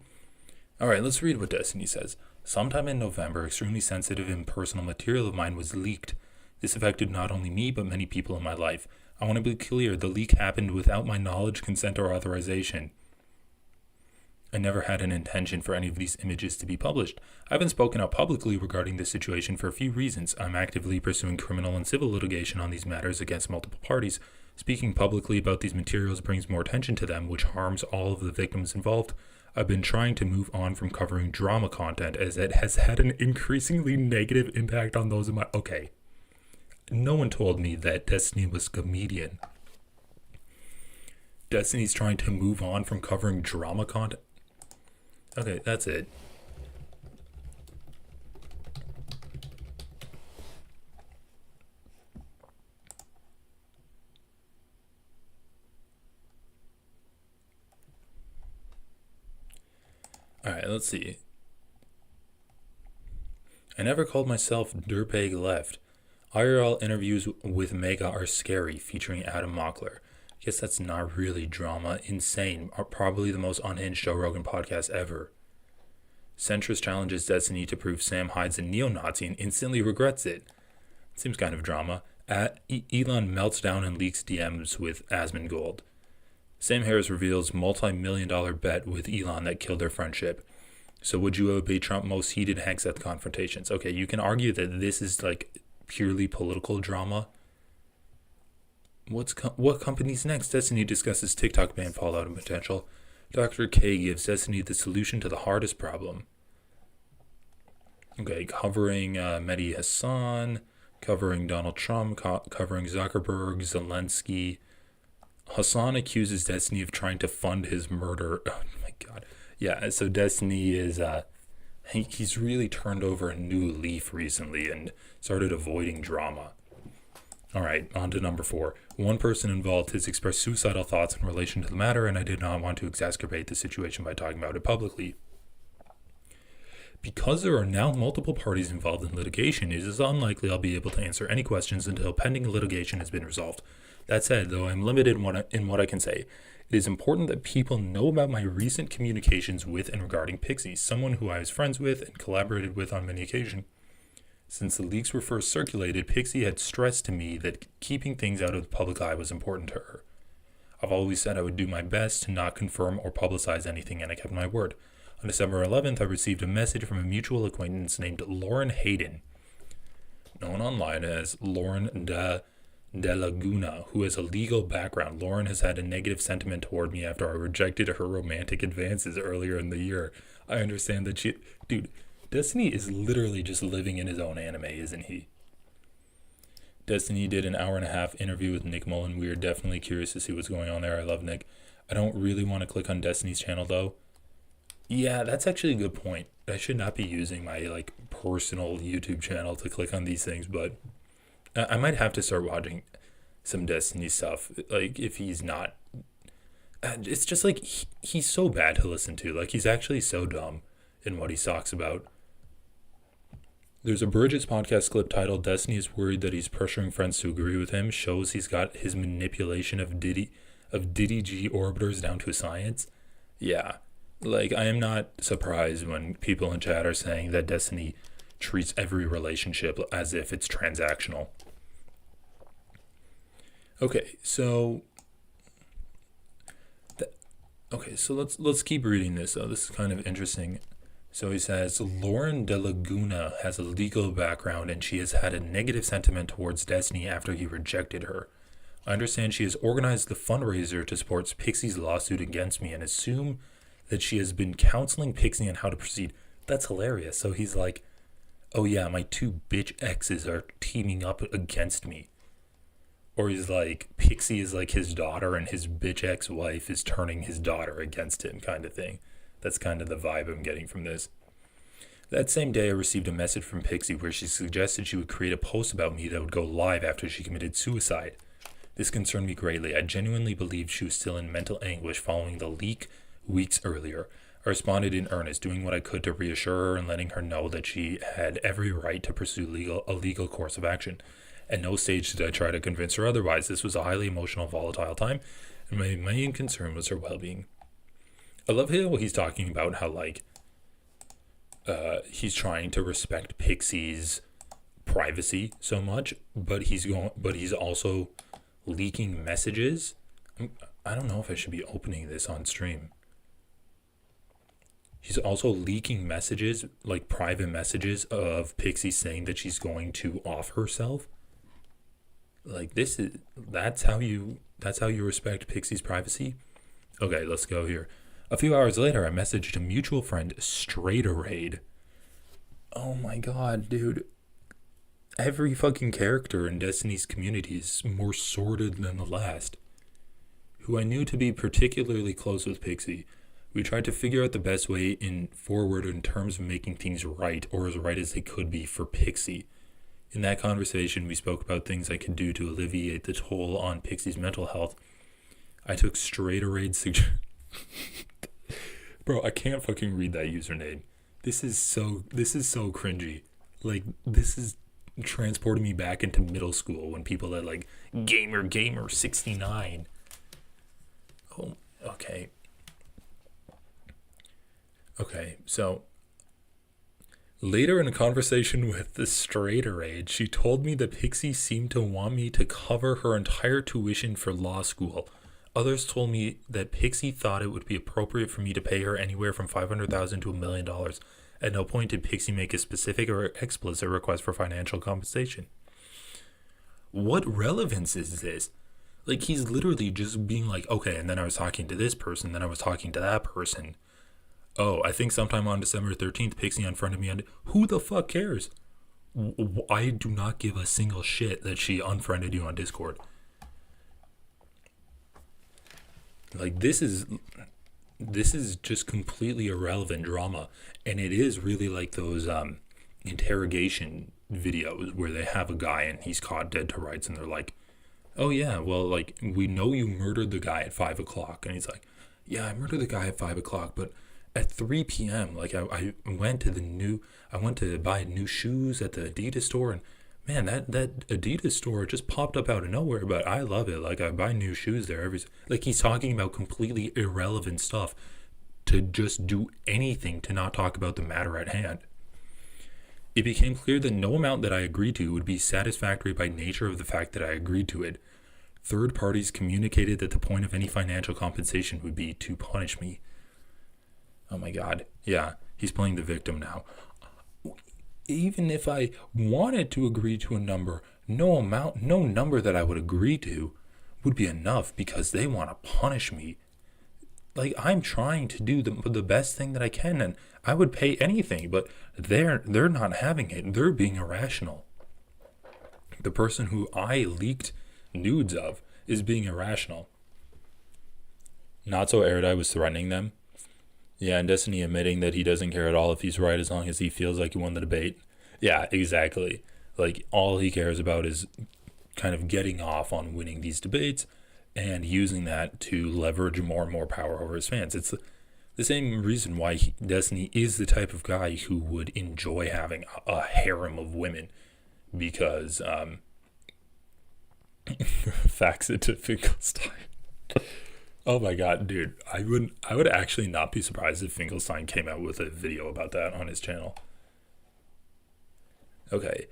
All right, let's read what Destiny says. Sometime in November, extremely sensitive and personal material of mine was leaked. This affected not only me, but many people in my life. I want to be clear, the leak happened without my knowledge, consent, or authorization. I never had an intention for any of these images to be published. I haven't spoken out publicly regarding this situation for a few reasons. I'm actively pursuing criminal and civil litigation on these matters against multiple parties. Speaking publicly about these materials brings more attention to them, which harms all of the victims involved. I've been trying to move on from covering drama content as it has had an increasingly negative impact on those in my... Okay. No one told me that Destiny was a comedian. Destiny's trying to move on from covering drama content. Okay, that's it. Alright, let's see. I never called myself Dirtbag Left. IRL interviews with Mega are scary, featuring Adam Mockler. Guess that's not really drama. Insane. Probably the most unhinged Joe Rogan podcast ever. Centrist challenges Destiny to prove Sam Hyde's a neo-Nazi and instantly regrets it. Seems kind of drama. Elon melts down and leaks DMs with Asmongold. Sam Harris reveals multi-million-dollar bet with Elon that killed their friendship. So would you obey Trump most heated Hegseth confrontations? Okay, you can argue that this is like purely political drama. What company's next? Destiny discusses TikTok ban fallout and potential. Dr. K gives Destiny the solution to the hardest problem. Okay, covering Mehdi Hassan, covering Donald Trump, covering Zuckerberg, Zelensky. Hassan accuses Destiny of trying to fund his murder. Oh my god. Yeah, so Destiny is, he's really turned over a new leaf recently and started avoiding drama. Alright, on to number 4. One person involved has expressed suicidal thoughts in relation to the matter, and I did not want to exacerbate the situation by talking about it publicly. Because there are now multiple parties involved in litigation, it is unlikely I'll be able to answer any questions until pending litigation has been resolved. That said, though I'm limited in what I can say, it is important that people know about my recent communications with and regarding Pixie, someone who I was friends with and collaborated with on many occasions. Since the leaks were first circulated, Pixie had stressed to me that keeping things out of the public eye was important to her. I've always said I would do my best to not confirm or publicize anything, and I kept my word. On December 11th, I received a message from a mutual acquaintance named Lauren Hayden, known online as Lauren de Laguna, who has a legal background. Lauren has had a negative sentiment toward me after I rejected her romantic advances earlier in the year. I understand that Dude, Destiny is literally just living in his own anime, isn't he? Destiny did an 1.5-hour interview with Nick Mullen. We are definitely curious to see what's going on there. I love Nick. I don't really want to click on Destiny's channel, though. Yeah, that's actually a good point. I should not be using my, personal YouTube channel to click on these things, but I might have to start watching some Destiny stuff. If he's not... It's just, he's so bad to listen to. He's actually so dumb in what he talks about. There's a Bridget's podcast clip titled "Destiny is worried that he's pressuring friends to agree with him," shows he's got his manipulation of Diddy G orbiters down to a science. Yeah, I am not surprised when people in chat are saying that Destiny treats every relationship as if it's transactional. Okay, so let's keep reading this. This is kind of interesting. So he says, Lauren De Laguna has a legal background and she has had a negative sentiment towards Destiny after he rejected her. I understand she has organized the fundraiser to support Pixie's lawsuit against me and assume that she has been counseling Pixie on how to proceed. That's hilarious. So he's like, oh yeah, my 2 bitch exes are teaming up against me. Or he's like, Pixie is like his daughter and his bitch ex-wife is turning his daughter against him, kind of thing. That's kind of the vibe I'm getting from this. That same day, I received a message from Pixie where she suggested she would create a post about me that would go live after she committed suicide. This concerned me greatly. I genuinely believed she was still in mental anguish following the leak weeks earlier. I responded in earnest, doing what I could to reassure her and letting her know that she had every right to pursue a legal course of action. At no stage did I try to convince her otherwise. This was a highly emotional, volatile time, and my main concern was her well-being. I love how he's talking about how, like, he's trying to respect Pixie's privacy so much, but he's also leaking messages. I don't know if I should be opening this on stream. He's also leaking messages, like private messages of Pixie saying that she's going to off herself. Like, that's how you respect Pixie's privacy? Okay, let's go here. A few hours later, I messaged a mutual friend, Straighterade. Oh my god, dude. Every fucking character in Destiny's community is more sordid than the last. Who I knew to be particularly close with Pixie. We tried to figure out the best way forward in terms of making things right, or as right as they could be for Pixie. In that conversation, we spoke about things I could do to alleviate the toll on Pixie's mental health. I took Straighterade's suggestion. Bro, I can't fucking read that username. This is so cringy. Like, this is transporting me back into middle school when people are like, gamer 69. Oh, okay. Okay, so later in a conversation with the Straighterade, she told me that Pixie seemed to want me to cover her entire tuition for law school. Others told me that Pixie thought it would be appropriate for me to pay her anywhere from $500,000 to $1 million. At no point did Pixie make a specific or explicit request for financial compensation. What relevance is this? Like, he's literally just being like, okay, and then I was talking to this person, then I was talking to that person. Oh, I think sometime on December 13th, Pixie unfriended me on... Who the fuck cares? I do not give a single shit that she unfriended you on Discord. Like, this is just completely irrelevant drama. And it is really like those interrogation videos where they have a guy and he's caught dead to rights and they're like, oh yeah, well, like, we know you murdered the guy at 5 o'clock. And he's like, yeah, I murdered the guy at 5 o'clock, but at 3 p.m., like, I went to buy new shoes at the Adidas store, and man, that Adidas store just popped up out of nowhere, but I love it. Like, I buy new shoes there like, he's talking about completely irrelevant stuff to just do anything to not talk about the matter at hand. It became clear that no amount that I agreed to would be satisfactory by nature of the fact that I agreed to it. Third parties communicated that the point of any financial compensation would be to punish me. Oh my god. Yeah, he's playing the victim now. Even if I wanted to agree to a number, no number that I would agree to would be enough because they want to punish me. Like, I'm trying to do the best thing that I can, and I would pay anything, but they're not having it. They're being irrational. The person who I leaked nudes of is being irrational. Not So Erudite was threatening them. Yeah, and Destiny admitting that he doesn't care at all if he's right as long as he feels like he won the debate. Yeah, exactly. Like, all he cares about is kind of getting off on winning these debates and using that to leverage more and more power over his fans. It's the same reason why Destiny is the type of guy who would enjoy having a harem of women, because fax it to Finkelstein. Oh my god, dude. I would actually not be surprised if Finkelstein came out with a video about that on his channel. Okay.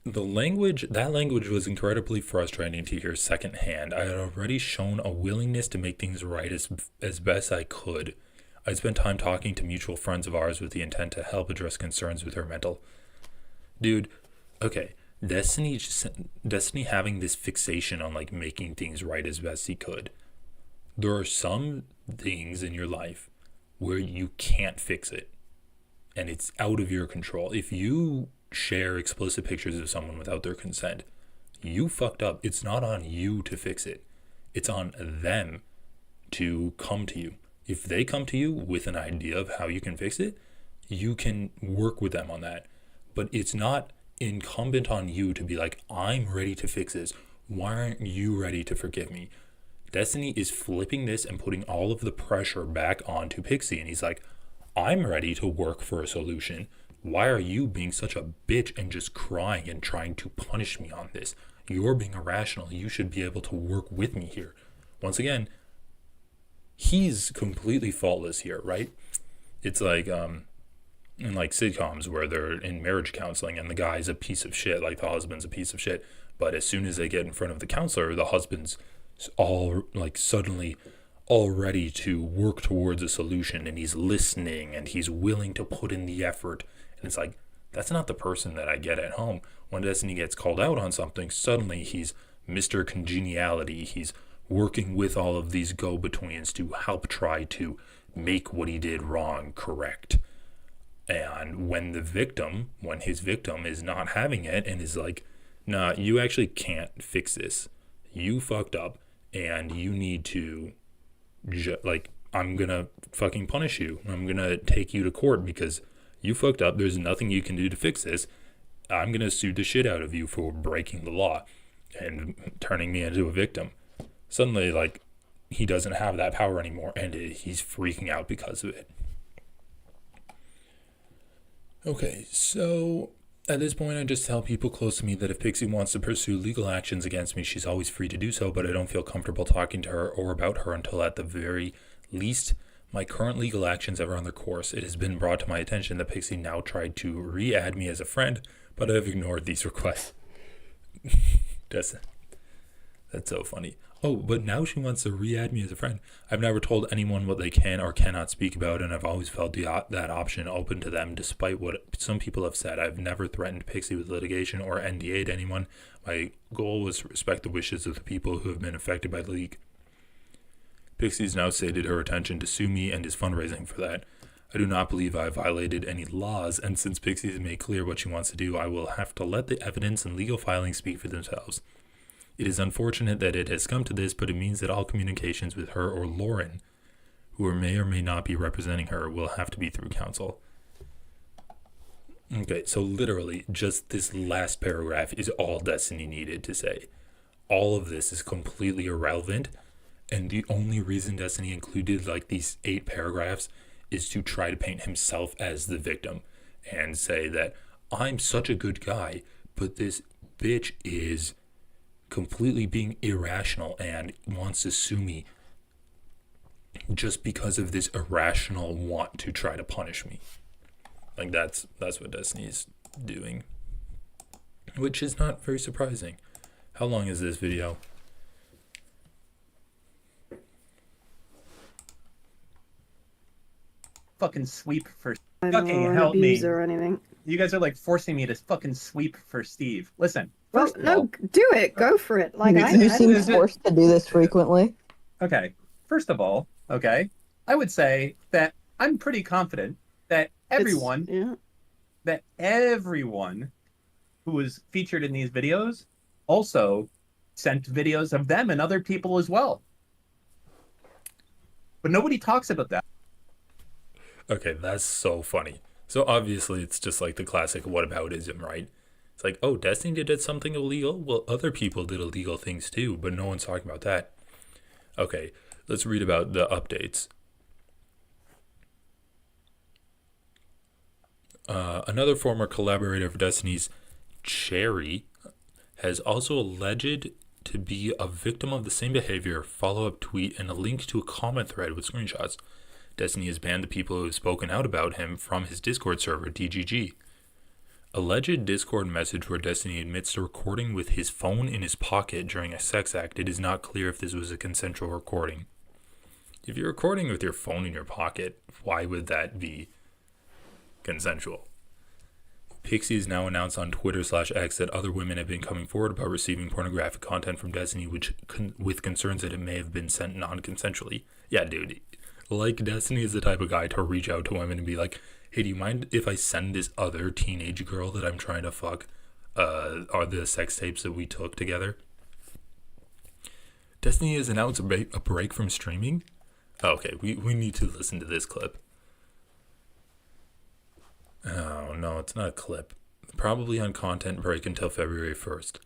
That language was incredibly frustrating to hear secondhand. I had already shown a willingness to make things right as best I could. I spent time talking to mutual friends of ours with the intent to help address concerns with her mental. Dude, okay. Destiny having this fixation on, like, making things right as best he could. there are some things in your life where you can't fix it, and it's out of your control. If you share explicit pictures of someone without their consent, you fucked up. It's not on you to fix it. It's on them to come to you. If they come to you with an idea of how you can fix it, you can work with them on that. But it's not incumbent on you to be like, I'm ready to fix this. Why aren't you ready to forgive me? Destiny is flipping this and putting all of the pressure back onto Pixie. And he's like, I'm ready to work for a solution. Why are you being such a bitch and just crying and trying to punish me on this? You're being irrational. You should be able to work with me here. Once again, he's completely faultless here, right? It's like in like sitcoms where they're in marriage counseling and the guy's a piece of shit, like the husband's a piece of shit. But as soon as they get in front of the counselor, the husband's all like suddenly all ready to work towards a solution, and he's listening and he's willing to put in the effort. And it's like, that's not the person that I get at home. When Destiny gets called out on something, suddenly he's Mr. Congeniality. He's working with all of these go-betweens to help try to make what he did wrong correct. And when his victim is not having it and is like, nah, you actually can't fix this. You fucked up and you need to, I'm gonna fucking punish you. I'm gonna take you to court because you fucked up. There's nothing you can do to fix this. I'm gonna sue the shit out of you for breaking the law and turning me into a victim. Suddenly, like, he doesn't have that power anymore, and he's freaking out because of it. Okay, so at this point, I just tell people close to me that if Pixie wants to pursue legal actions against me, she's always free to do so, but I don't feel comfortable talking to her or about her until at the very least my current legal actions have run their course. It has been brought to my attention that Pixie now tried to re-add me as a friend, but I've ignored these requests. That's so funny. Oh, but now she wants to re-add me as a friend. I've never told anyone what they can or cannot speak about, and I've always felt that option open to them, despite what some people have said. I've never threatened Pixie with litigation or NDA'd anyone. My goal was to respect the wishes of the people who have been affected by the leak. Pixie's now stated her intention to sue me and is fundraising for that. I do not believe I have violated any laws, and since Pixie has made clear what she wants to do, I will have to let the evidence and legal filings speak for themselves. It is unfortunate that it has come to this, but it means that all communications with her or Lauren, who may or may not be representing her, will have to be through counsel. Okay, so literally, just this last paragraph is all Destiny needed to say. All of this is completely irrelevant, and the only reason Destiny included like these 8 paragraphs is to try to paint himself as the victim and say that I'm such a good guy, but this bitch is completely being irrational and wants to sue me just because of this irrational want to try to punish me. Like that's what Destiny's doing, which is not very surprising. How long is this video? Fucking sweep for I don't fucking know, help me abuse or anything. You guys are like forcing me to fucking sweep for Steve. Listen. Well, First of no, all, do it. Go for it. Like You seem forced to do this frequently. okay. First of all, okay, I would say that I'm pretty confident that everyone who was featured in these videos also sent videos of them and other people as well. But nobody talks about that. Okay, that's so funny. So obviously it's just like the classic whataboutism, right? It's like, oh, Destiny did something illegal? Well, other people did illegal things too, but no one's talking about that. Okay, let's read about the updates. Another former collaborator of Destiny's, Cherry, has also alleged to be a victim of the same behavior, follow-up tweet, and a link to a comment thread with screenshots. Destiny has banned the people who have spoken out about him from his Discord server, DGG. Alleged Discord message where Destiny admits to recording with his phone in his pocket during a sex act. It is not clear if this was a consensual recording. If you're recording with your phone in your pocket, why would that be consensual? Pixie has now announced on Twitter/X that other women have been coming forward about receiving pornographic content from Destiny, with concerns that it may have been sent non-consensually. Yeah, dude. Like, Destiny is the type of guy to reach out to women and be like, hey, do you mind if I send this other teenage girl that I'm trying to fuck are the sex tapes that we took together? Destiny has announced a break from streaming? Oh, okay, we need to listen to this clip. Oh, no, it's not a clip. Probably on content break until February 1st.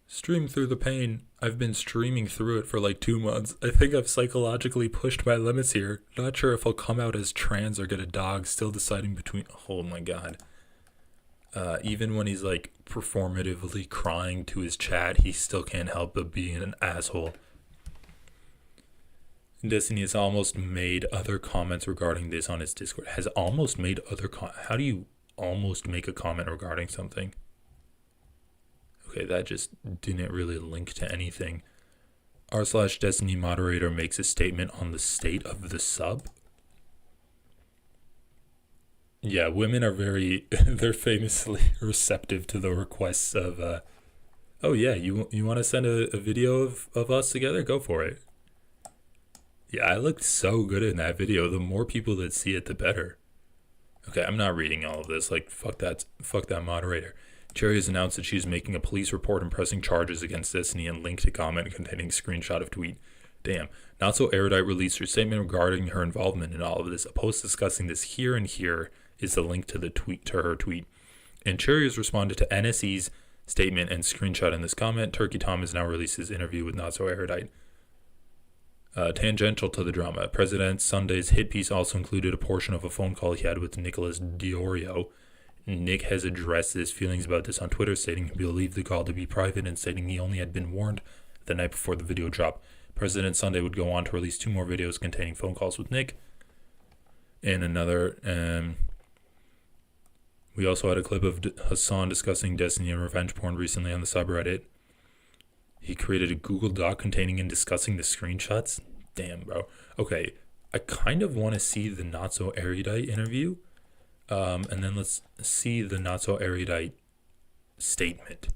Stream through the pain. I've been streaming through it for like 2 months. I think I've psychologically pushed my limits here. Not sure if I'll come out as trans or get a dog. Still deciding between... Oh my god. Even when he's like performatively crying to his chat, he still can't help but being an asshole. Destiny has almost made other comments regarding this on its Discord. Has almost made other how do you almost make a comment regarding something? Okay, that just didn't really link to anything. r/Destiny moderator makes a statement on the state of the sub. Yeah, women are they're famously receptive to the requests of, oh yeah, you want to send a video of us together? Go for it. Yeah, I looked so good in that video. The more people that see it, the better. Okay, I'm not reading all of this. Like, fuck that moderator. Cherry has announced that she's making a police report and pressing charges against Destiny and linked a comment containing a screenshot of tweet. Damn. Not So Erudite released her statement regarding her involvement in all of this. A post discussing this here is the link to her tweet. And Cherry has responded to NSE's statement and screenshot in this comment. Turkey Tom has now released his interview with Not So Erudite. Tangential to the drama, President Sunday's hit piece also included a portion of a phone call he had with Nicholas Diorio. Nick has addressed his feelings about this on Twitter, stating he believed the call to be private and stating he only had been warned the night before the video drop. President Sunday would go on to release 2 more videos containing phone calls with Nick. And another, we also had a clip of Hassan discussing Destiny and revenge porn recently on the subreddit. He created a Google Doc containing and discussing the screenshots. Damn, bro. Okay, I kind of want to see the Not So Erudite interview. And then let's see the Not So Erudite statement.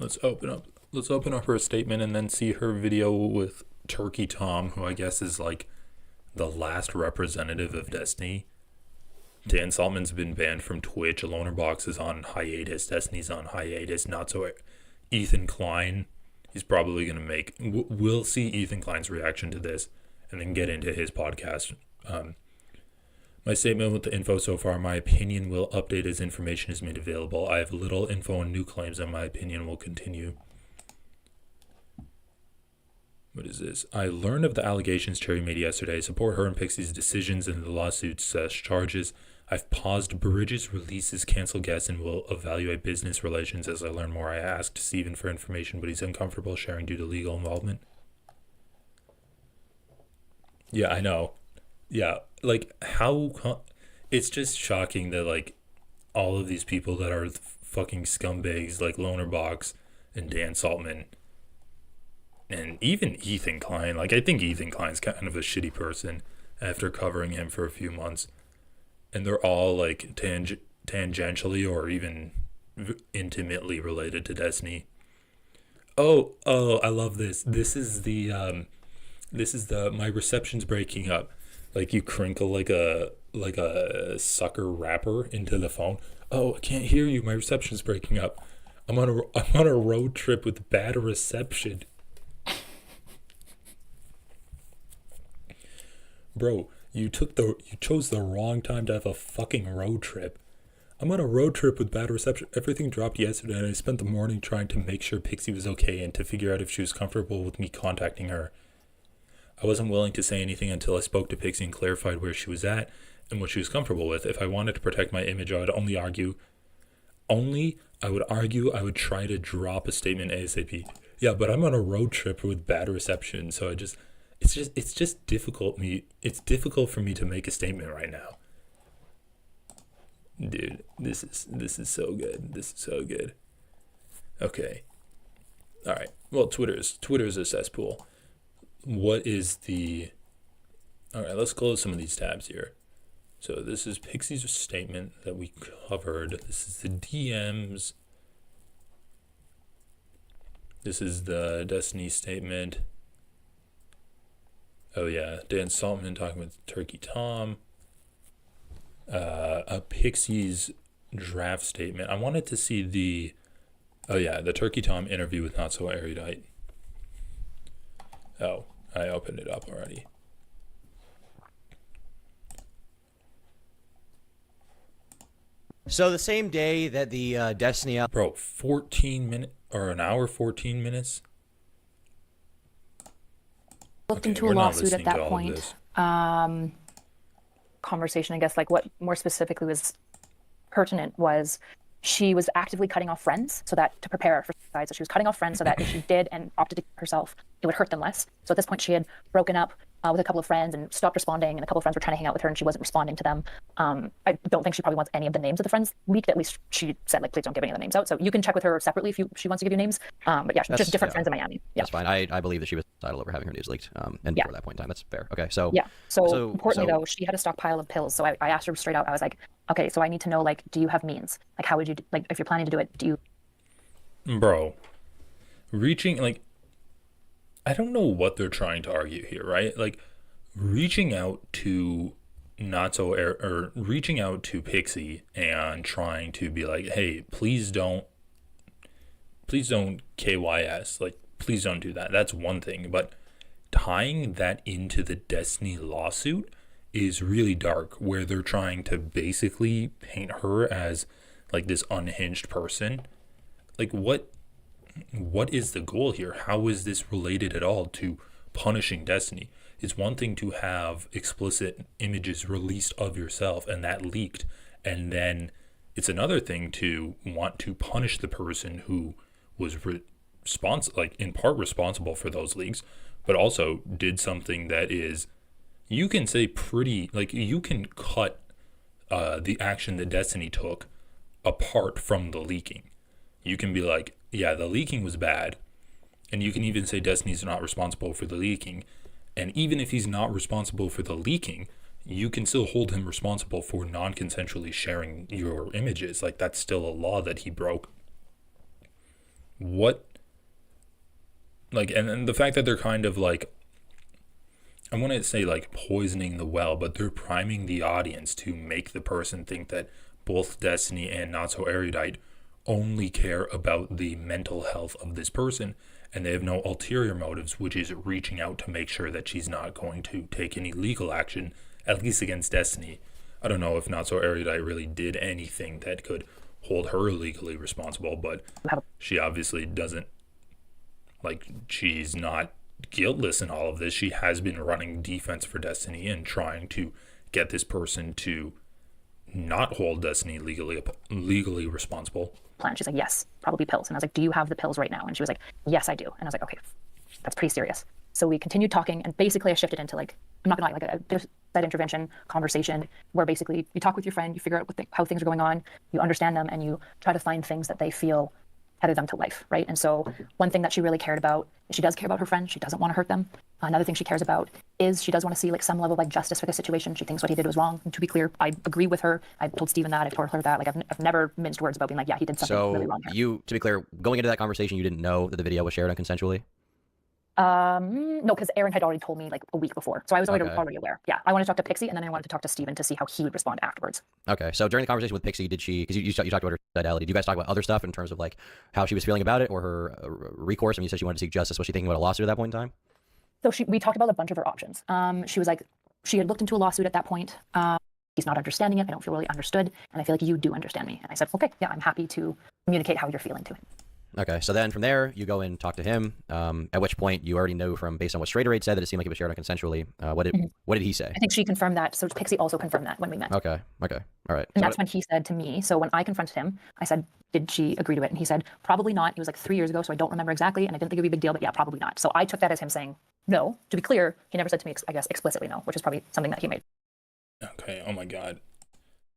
Let's open up her statement and then see her video with Turkey Tom, who I guess is like the last representative of Destiny. Dan Saltman's been banned from Twitch. Lonerbox is on hiatus. Destiny's on hiatus. Not so. Ethan Klein, he's probably going to make... We'll see Ethan Klein's reaction to this and then get into his podcast. My statement with the info so far, my opinion will update as information is made available. I have little info on new claims and my opinion will continue. What is this? I learned of the allegations Cherry made yesterday. I support her and Pixie's decisions in the lawsuits charges. I've paused Bridges releases, cancel guests, and will evaluate business relations as I learn more. I asked Steven for information, but he's uncomfortable sharing due to legal involvement. Yeah, I know. Yeah, like, how... It's just shocking that, like, all of these people that are fucking scumbags, like Lonerbox and Dan Saltman, and even Ethan Klein. Like, I think Ethan Klein's kind of a shitty person after covering him for a few months. And they're all, like, tangentially or even intimately related to Destiny. Oh, I love this. This is the, my reception's breaking up. Like, you crinkle like a sucker rapper into the phone. Oh, I can't hear you. My reception's breaking up. I'm on a road trip with bad reception. Bro, you chose the wrong time to have a fucking road trip. I'm on a road trip with bad reception. Everything dropped yesterday and I spent the morning trying to make sure Pixie was okay and to figure out if she was comfortable with me contacting her. I wasn't willing to say anything until I spoke to Pixie and clarified where she was at and what she was comfortable with. If I wanted to protect my image, I would I would try to drop a statement ASAP. Yeah, but I'm on a road trip with bad reception, so it's just difficult for me to make a statement right now. Dude, this is so good. This is so good. Okay. All right. Well, Twitter's a cesspool. What is the All right, let's close some of these tabs here. So this is Pixie's statement that we covered. This is the DMs. This is the Destiny statement. Oh yeah, Dan Saltman talking with Turkey Tom. A Pixie's draft statement. I wanted to see the Turkey Tom interview with Not So Erudite. Oh, I opened it up already. So the same day that the Destiny out. Bro, 14 minutes or an hour, 14 minutes. Looked into a lawsuit at that point. Conversation, I guess, like what more specifically was pertinent was she was actively cutting off friends so that to prepare for suicide. So she was cutting off friends so that if she did and opted to kill herself, it would hurt them less. So at this point, she had broken up with a couple of friends and stopped responding, and a couple of friends were trying to hang out with her and she wasn't responding to them. I don't think she probably wants any of the names of the friends leaked. At least she said, like, please don't give any of the names out. So you can check with her separately if she wants to give you names. But yeah, just different friends in Miami. Yeah. That's fine. I believe that she was suicidal over having her news leaked. And before that point in time, that's fair. Okay, so yeah. So importantly though, she had a stockpile of pills. So I asked her straight out. I was like, okay, so I need to know, like, do you have means? Like, how would you like if you're planning to do it? Do you? Bro, reaching, like, I don't know what they're trying to argue here, right? Like, reaching out to reaching out to Pixie and trying to be like, hey, please don't KYS, like, please don't do that. That's one thing, but tying that into the Destiny lawsuit is really dark, where they're trying to basically paint her as like this unhinged person. Like, what is the goal here? How is this related at all to punishing Destiny? It's one thing to have explicit images released of yourself and that leaked, and then it's another thing to want to punish the person who was in part responsible for those leaks, but also did something that is, you can say pretty, like, you can cut the action that Destiny took apart from the leaking. You can be like, yeah, the leaking was bad, and you can even say Destiny's not responsible for the leaking. And even if he's not responsible for the leaking, you can still hold him responsible for non-consensually sharing your images. Like, that's still a law that he broke. What? Like, and the fact that they're kind of like, I want to say like poisoning the well, but they're priming the audience to make the person think that both Destiny and Not So Erudite only care about the mental health of this person, and they have no ulterior motives, which is reaching out to make sure that she's not going to take any legal action, at least against Destiny. I don't know if Not So Erudite really did anything that could hold her legally responsible, but she obviously doesn't, like, she's not guiltless in all of this. She has been running defense for Destiny and trying to get this person to not hold Destiny legally responsible. Plan. She's like, yes, probably pills. And I was like, do you have the pills right now? And she was like, yes, I do. And I was like, okay, that's pretty serious. So we continued talking, and basically I shifted into, like, I'm not gonna lie, like a side intervention conversation where basically you talk with your friend, you figure out how things are going on, you understand them, and you try to find things that they feel tether them to life, right? And so one thing that she really cared about, she does care about her friends. She doesn't want to hurt them. Another thing she cares about is she does want to see, like, some level of, like, justice for the situation. She thinks what he did was wrong. And to be clear, I agree with her. I told Steven that. I told her that. Like, I've never minced words about being like, yeah, he did something really wrong here. You, to be clear, going into that conversation, you didn't know that the video was shared unconsensually? No, because Aaron had already told me, like, a week before. So I was already aware. Yeah, I wanted to talk to Pixie, and then I wanted to talk to Steven to see how he would respond afterwards. Okay, so during the conversation with Pixie, did she, because you talked about her fidelity, did you guys talk about other stuff in terms of, like, how she was feeling about it, or her recourse? I mean, you said she wanted to seek justice. Was she thinking about a lawsuit at that point in time? So we talked about a bunch of her options. She was like, she had looked into a lawsuit at that point. He's not understanding it. I don't feel really understood. And I feel like you do understand me. And I said, okay, yeah, I'm happy to communicate how you're feeling to him. Okay, so then from there, you go and talk to him, at which point you already know from, based on what Straight Rate said, that it seemed like it was shared unconsensually. What did he say? I think she confirmed that. So Pixie also confirmed that when we met. Okay, all right. And that's when he said to me, so when I confronted him, I said, did she agree to it? And he said, probably not. It was like 3 years ago, so I don't remember exactly, and I didn't think it would be a big deal, but yeah, probably not. So I took that as him saying no. To be clear, he never said to me, I guess, explicitly no, which is probably something that he made. Okay, oh my God.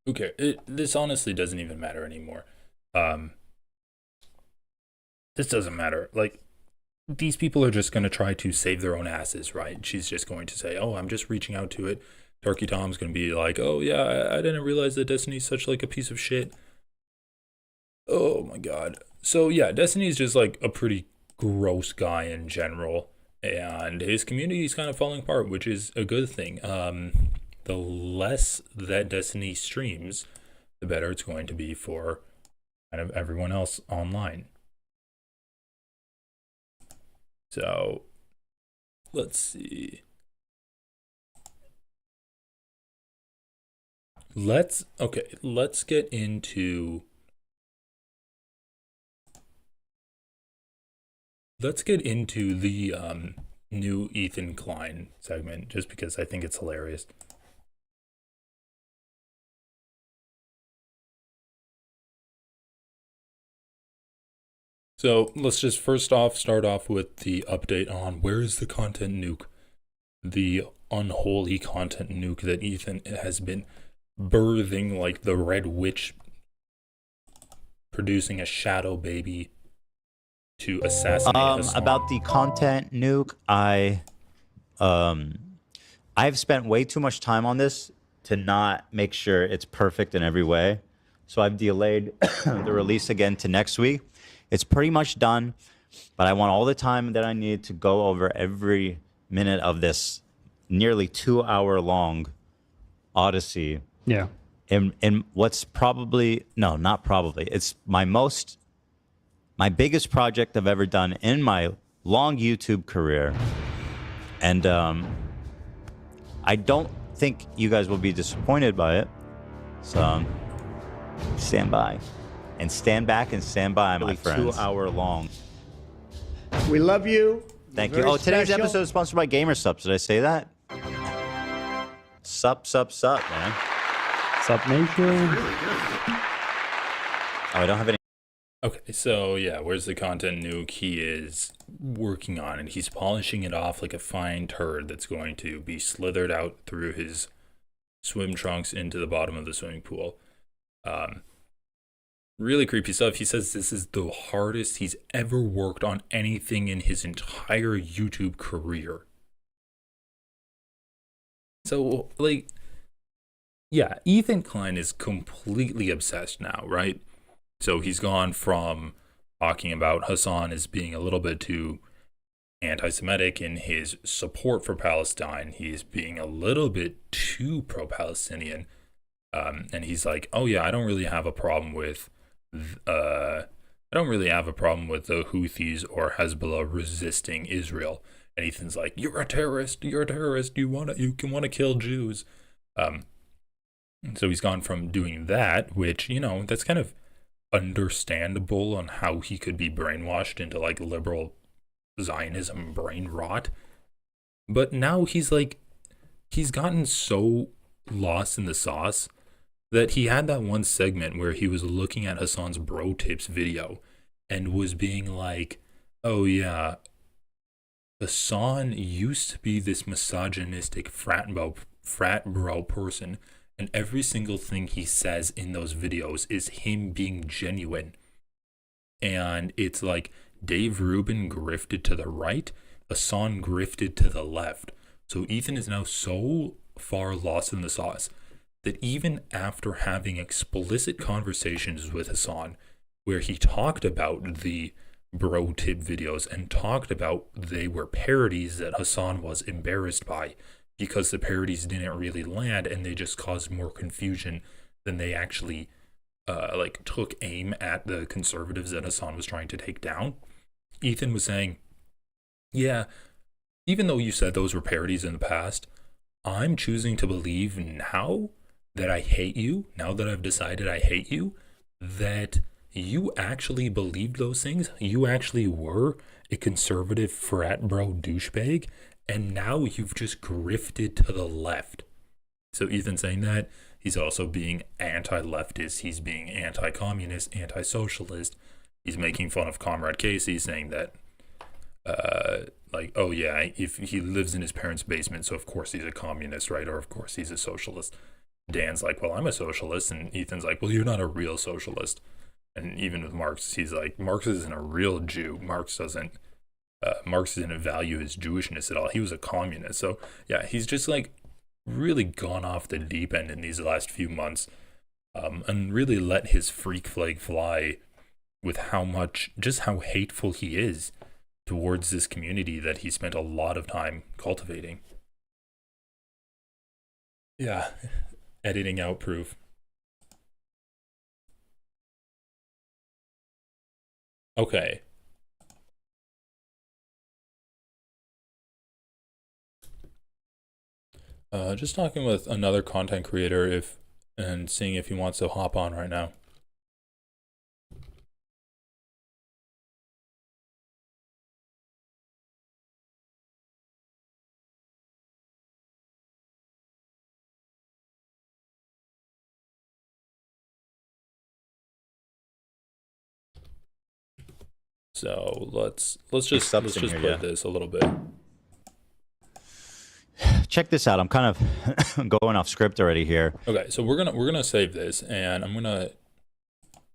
Who cares? This honestly doesn't even matter anymore. This doesn't matter. Like, these people are just going to try to save their own asses, right? She's just going to say, oh, I'm just reaching out to it. Darky Tom's going to be like, oh yeah, I didn't realize that Destiny's such like a piece of shit. Oh my god. So yeah, Destiny's just like a pretty gross guy in general, and his community is kind of falling apart, which is a good thing. The less that Destiny streams, the better it's going to be for kind of everyone else online. So let's see. Let's get into the new Ethan Klein segment, just because I think it's hilarious. So let's just start off with the update on where is the content nuke, the unholy content nuke that Ethan has been birthing like the Red Witch, producing a shadow baby to assassinate Hassan. About the content nuke, I've spent way too much time on this to not make sure it's perfect in every way. So I've delayed the release again to next week. It's pretty much done, but I want all the time that I need to go over every minute of this nearly 2-hour long odyssey. Yeah. In what's probably, no, not probably, it's my biggest project I've ever done in my long YouTube career. And I don't think you guys will be disappointed by it. So stand by. And stand back and stand by, my friends. 2-hour long. We love you. Thank you. Oh, today's episode is sponsored by GamerSups. Did I say that? Sup, man. Sup, nation. Oh, I don't have any. Okay, so yeah, where's the content nuke he is working on? And he's polishing it off like a fine turd that's going to be slithered out through his swim trunks into the bottom of the swimming pool. Really creepy stuff. He says this is the hardest he's ever worked on anything in his entire YouTube career. So, like, yeah, Ethan Klein is completely obsessed now, right? So he's gone from talking about Hassan as being a little bit too anti-Semitic in his support for Palestine. He's being a little bit too pro-Palestinian. And he's like, oh yeah, I don't really have a problem with the Houthis or Hezbollah resisting Israel. And Ethan's like, you're a terrorist, you can want to kill Jews. So he's gone from doing that, which, you know, that's kind of understandable on how he could be brainwashed into like liberal Zionism brain rot. But now he's gotten so lost in the sauce that he had that one segment where he was looking at Hassan's bro tips video and was being like, oh yeah, Hassan used to be this misogynistic frat bro person, and every single thing he says in those videos is him being genuine. And it's like Dave Rubin grifted to the right, Hassan grifted to the left. So Ethan is now so far lost in the sauce that even after having explicit conversations with Hassan, where he talked about the bro tip videos and talked about they were parodies that Hassan was embarrassed by because the parodies didn't really land and they just caused more confusion than they actually took aim at the conservatives that Hassan was trying to take down. Ethan was saying, yeah, even though you said those were parodies in the past, I'm choosing to believe now that I hate you, now that I've decided I hate you, that you actually believed those things. You actually were a conservative frat bro douchebag, and now you've just grifted to the left. So Ethan's saying that. He's also being anti-leftist. He's being anti-communist, anti-socialist. He's making fun of Comrade Casey, saying that, oh yeah, if he lives in his parents' basement, so of course he's a communist, right? Or of course he's a socialist. Dan's like, well, I'm a socialist. And Ethan's like, well, you're not a real socialist. And even with Marx, he's like, Marx isn't a real Jew. Marx doesn't Marx didn't value his Jewishness at all. He was a communist. So yeah, he's just like really gone off the deep end in these last few months, and really let his freak flag fly with how hateful he is towards this community that he spent a lot of time cultivating. Yeah, editing out proof. Okay. Just talking with another content creator and seeing if he wants to hop on right now. So let's just here, play yeah. this a little bit. Check this out. I'm kind of going off script already here. Okay, so we're gonna save this, and I'm gonna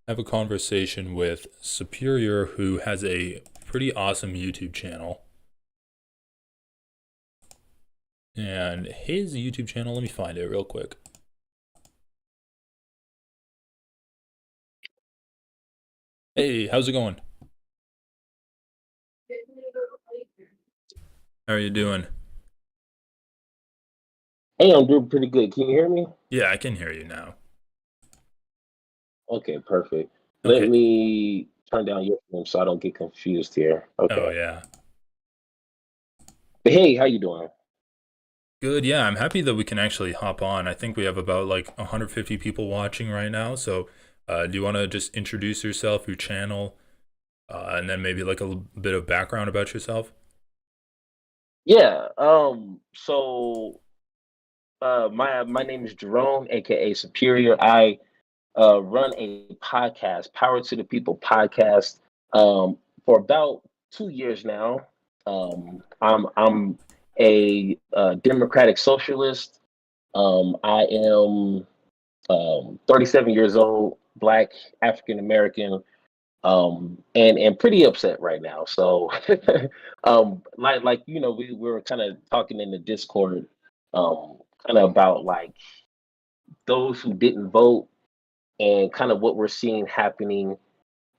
have a conversation with Superior, who has a pretty awesome YouTube channel. And his YouTube channel, let me find it real quick. Hey, how's it going? How are you doing? Hey, I'm doing pretty good. Can you hear me? Yeah, I can hear you now. Okay, perfect. Okay. Let me turn down your volume so I don't get confused here. Okay. Oh, yeah. Hey, how you doing? Good, yeah. I'm happy that we can actually hop on. I think we have about like 150 people watching right now. So do you want to just introduce yourself, your channel, and then maybe like a bit of background about yourself? Yeah. My name is Jerome, aka Superior. I run a podcast, Power to the People podcast, for about 2 years now. I'm a democratic socialist. I am 37 years old, Black, African American, and pretty upset right now. So, like we were kind of talking in the Discord, kind of about like those who didn't vote and kind of what we're seeing happening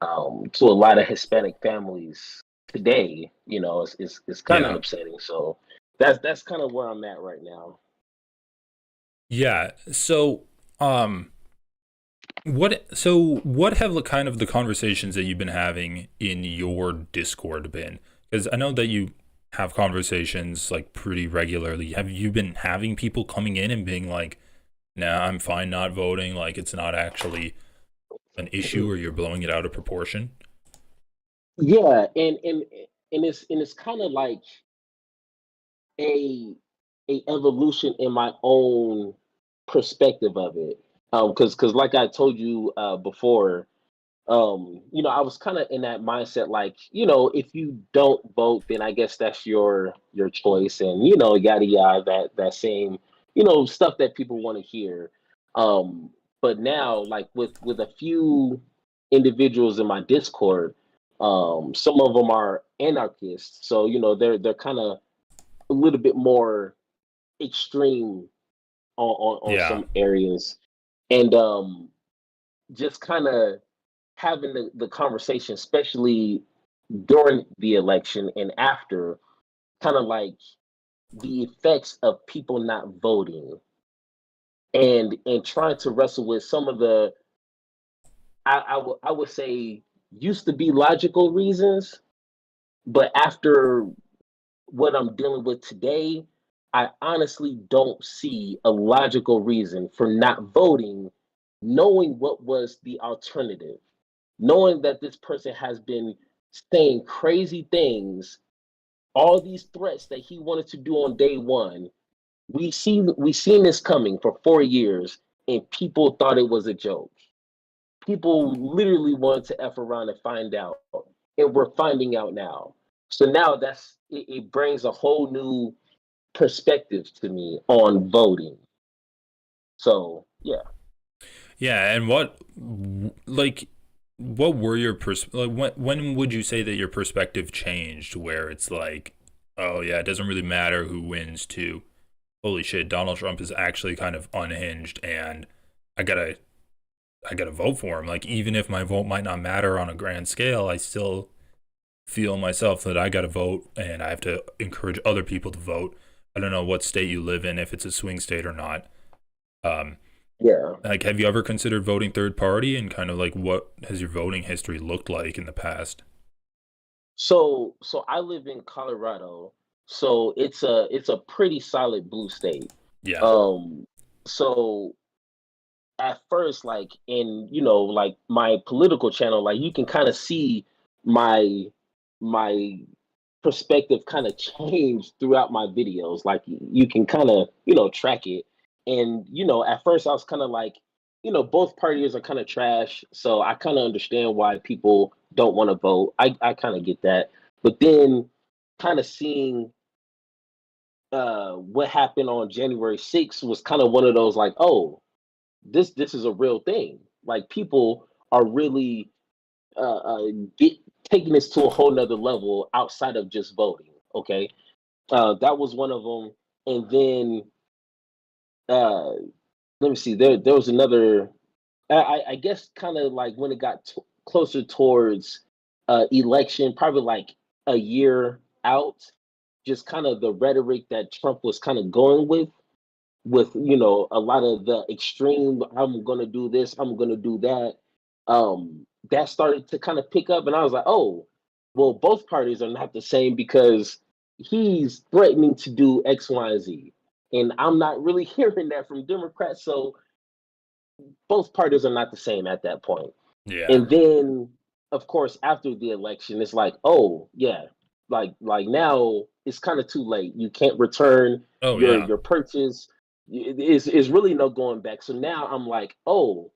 to a lot of Hispanic families today. It's kind of Yeah. upsetting. So that's kind of where I'm at right now. Yeah. So, what have kind of the conversations that you've been having in your Discord been? Because I know that you have conversations like pretty regularly. Have you been having people coming in and being like, "Nah, I'm fine not voting. Like it's not actually an issue, or you're blowing it out of proportion"? Yeah, and it's kind of like a evolution in my own perspective of it. Because like I told you before, I was kind of in that mindset, like, if you don't vote, then I guess that's your choice, and yada yada, that same, stuff that people want to hear. But now, like with a few individuals in my Discord, some of them are anarchists, so they're kind of a little bit more extreme on Yeah. some areas, and just kind of having the conversation, especially during the election and after, kind of like the effects of people not voting, and trying to wrestle with some of the I would say used to be logical reasons, but after what I'm dealing with today, I honestly don't see a logical reason for not voting, knowing what was the alternative, knowing that this person has been saying crazy things, all these threats that he wanted to do on day one. We seen this coming for 4 years, and people thought it was a joke. People literally wanted to F around and find out, and we're finding out now. So now it brings a whole new perspective to me on voting. So yeah. Yeah, and what, like, what were your when would you say that your perspective changed, where it's like, oh yeah, it doesn't really matter who wins, to holy shit, Donald Trump is actually kind of unhinged, and I gotta vote for him. Like, even if my vote might not matter on a grand scale, I still feel myself that I gotta vote, and I have to encourage other people to vote. I don't know what state you live in, if it's a swing state or not. Yeah. Like, have you ever considered voting third party, and kind of like what has your voting history looked like in the past? So I live in Colorado, so it's a pretty solid blue state. Yeah. So at first, like, in, like, my political channel, like, you can kind of see my perspective kind of change throughout my videos. Like, you can kind of, track it. And, at first I was kind of like, both parties are kind of trash. So I kind of understand why people don't want to vote. I kind of get that. But then kind of seeing what happened on January 6th was kind of one of those, like, oh, this is a real thing. Like, people are really get taking this to a whole nother level outside of just voting. Okay, that was one of them. And then uh, let me see. There was another. I guess kind of like when it got closer towards election, probably like a year out. Just kind of the rhetoric that Trump was kind of going with a lot of the extreme, I'm gonna do this, I'm gonna do that. That started to kind of pick up, and I was like, oh, well, both parties are not the same, because he's threatening to do X, Y, and Z, and I'm not really hearing that from Democrats. So both parties are not the same at that point. Yeah. And then, of course, after the election, it's like, oh yeah, like now it's kind of too late. You can't return your purchase. Is really no going back. So now I'm like, oh,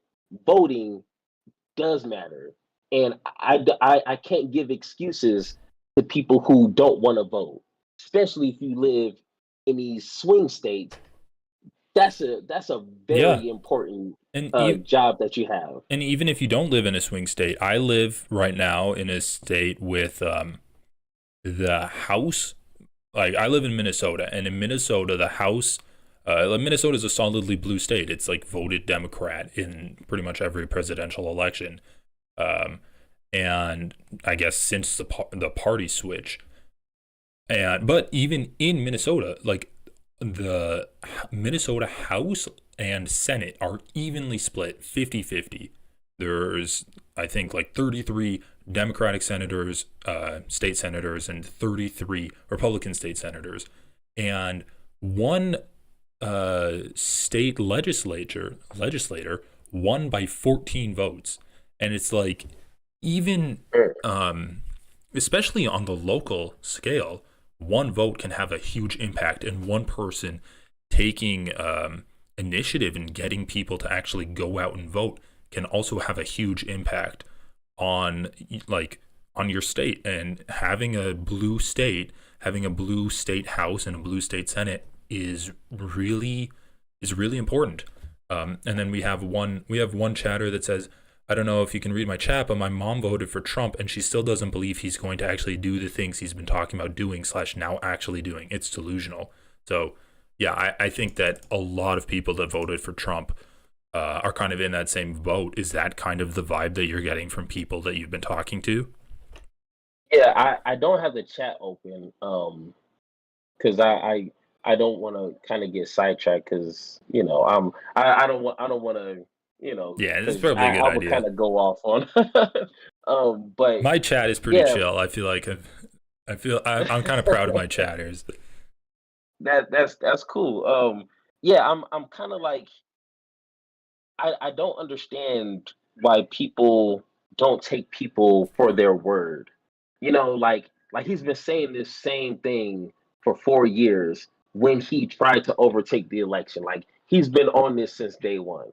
voting does matter, and I can't give excuses to people who don't want to vote, especially if you live in these swing states. That's a very important job that you have. And even if you don't live in a swing state, I live right now in a state with the House. Like, I live in Minnesota, and in Minnesota, the House. Minnesota is a solidly blue state. It's like voted Democrat in pretty much every presidential election, and I guess since the party switch. But even in Minnesota, like, the Minnesota House and Senate are evenly split 50-50. There's, I think, like 33 Democratic senators, state senators, and 33 Republican state senators, and one state legislator won by 14 votes. And it's like, even especially on the local scale, one vote can have a huge impact, and one person taking initiative and getting people to actually go out and vote can also have a huge impact on your state. And having a blue state house and a blue state senate is really important. And then we have one chatter that says, I don't know if you can read my chat, but my mom voted for Trump, and she still doesn't believe he's going to actually do the things he's been talking about doing / now actually doing. It's delusional. So yeah, I think that a lot of people that voted for Trump are kind of in that same boat. Is that kind of the vibe that you're getting from people that you've been talking to? Yeah, I don't have the chat open, because I don't want to kind of get sidetracked, because I don't want to, yeah, it's probably a good I would idea. kind of go off on but my chat is pretty chill. I feel like I'm kind of proud of my chatters. That's cool. Yeah, I'm kind of like, I don't understand why people don't take people for their word. Like he's been saying this same thing for 4 years when he tried to overtake the election. Like, he's been on this since day one.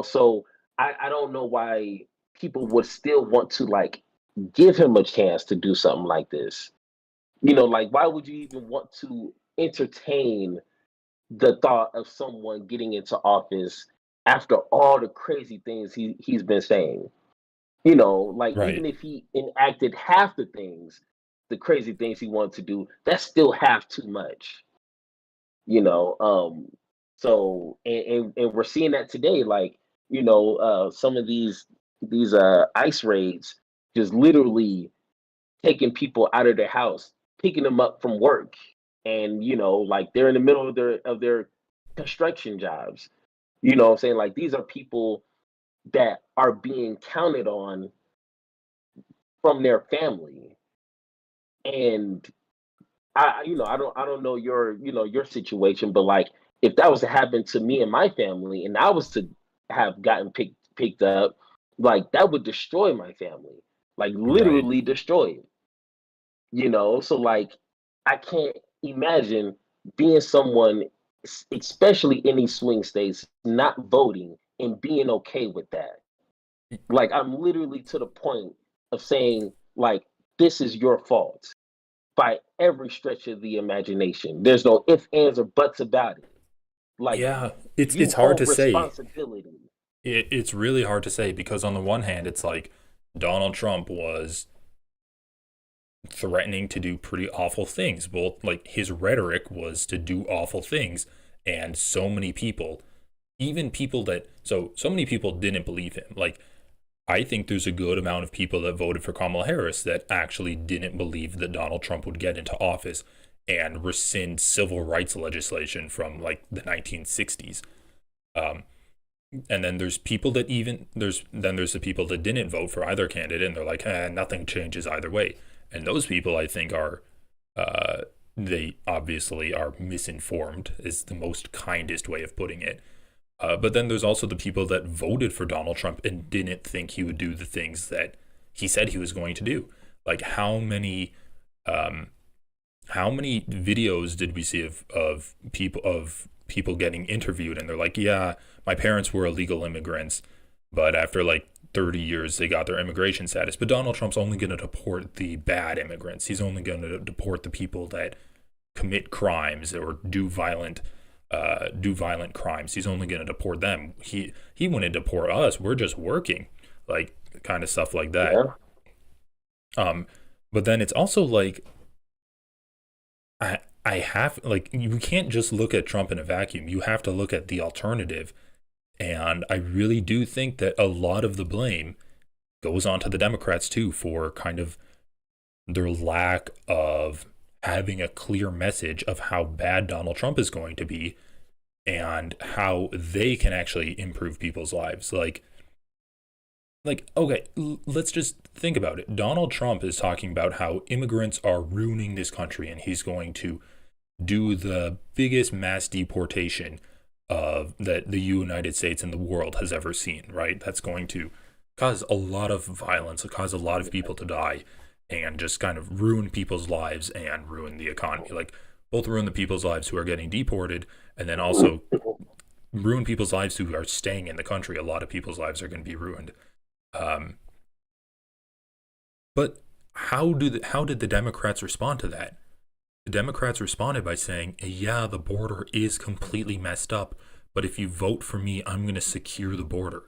So I don't know why people would still want to, like, give him a chance to do something like this. Like, why would you even want to entertain the thought of someone getting into office after all the crazy things he's been saying? You know, like Right. even if he enacted half the things, the crazy things he wanted to do, that's still half too much. You know, so and we're seeing that today, like, some of these ICE raids just literally taking people out of their house, picking them up from work, and like they're in the middle of their construction jobs. You know what I'm saying? Like these are people that are being counted on from their family. And I don't know your situation, but like if that was to happen to me and my family and I was to have gotten picked up, like that would destroy my family. Like Right. literally destroy it. So like I can't imagine being someone, especially in these swing states, not voting and being okay with that. Like I'm literally to the point of saying like this is your fault by every stretch of the imagination. There's no ifs, ands, or buts about it. Like Yeah, it's you hard to hold say. responsibility. It's really hard to say because on the one hand, it's like Donald Trump was threatening to do pretty awful things. Both like his rhetoric was to do awful things, and so many people, even people that so many people didn't believe him. Like I think there's a good amount of people that voted for Kamala Harris that actually didn't believe that Donald Trump would get into office and rescind civil rights legislation from like the 1960s. Um, and then there's people that there's the people that didn't vote for either candidate and they're like, nothing changes either way. And those people I think are they obviously are misinformed is the most kindest way of putting it. But then there's also the people that voted for Donald Trump and didn't think he would do the things that he said he was going to do. Like how many videos did we see of people getting interviewed and they're like, yeah, my parents were illegal immigrants, but after like 30 years they got their immigration status. But Donald Trump's only going to deport the bad immigrants. He's only going to deport the people that commit crimes or do violent crimes. He's only going to deport them. He wouldn't deport us. We're just working, like kind of stuff like that. Yeah. But then it's also like I have like you can't just look at Trump in a vacuum. You have to look at the alternative. And I really do think that a lot of the blame goes on to the Democrats too for kind of their lack of having a clear message of how bad Donald Trump is going to be and how they can actually improve people's lives. Like okay, let's just think about it. Donald Trump is talking about how immigrants are ruining this country and he's going to do the biggest mass deportation that the United States and the world has ever seen, right? That's going to cause a lot of violence, cause a lot of people to die, and just kind of ruin people's lives and ruin the economy. Like both ruin the people's lives who are getting deported, and then also ruin people's lives who are staying in the country. A lot of people's lives are going to be ruined. But how did the Democrats respond to that? The Democrats responded by saying, yeah, the border is completely messed up, but if you vote for me, I'm going to secure the border.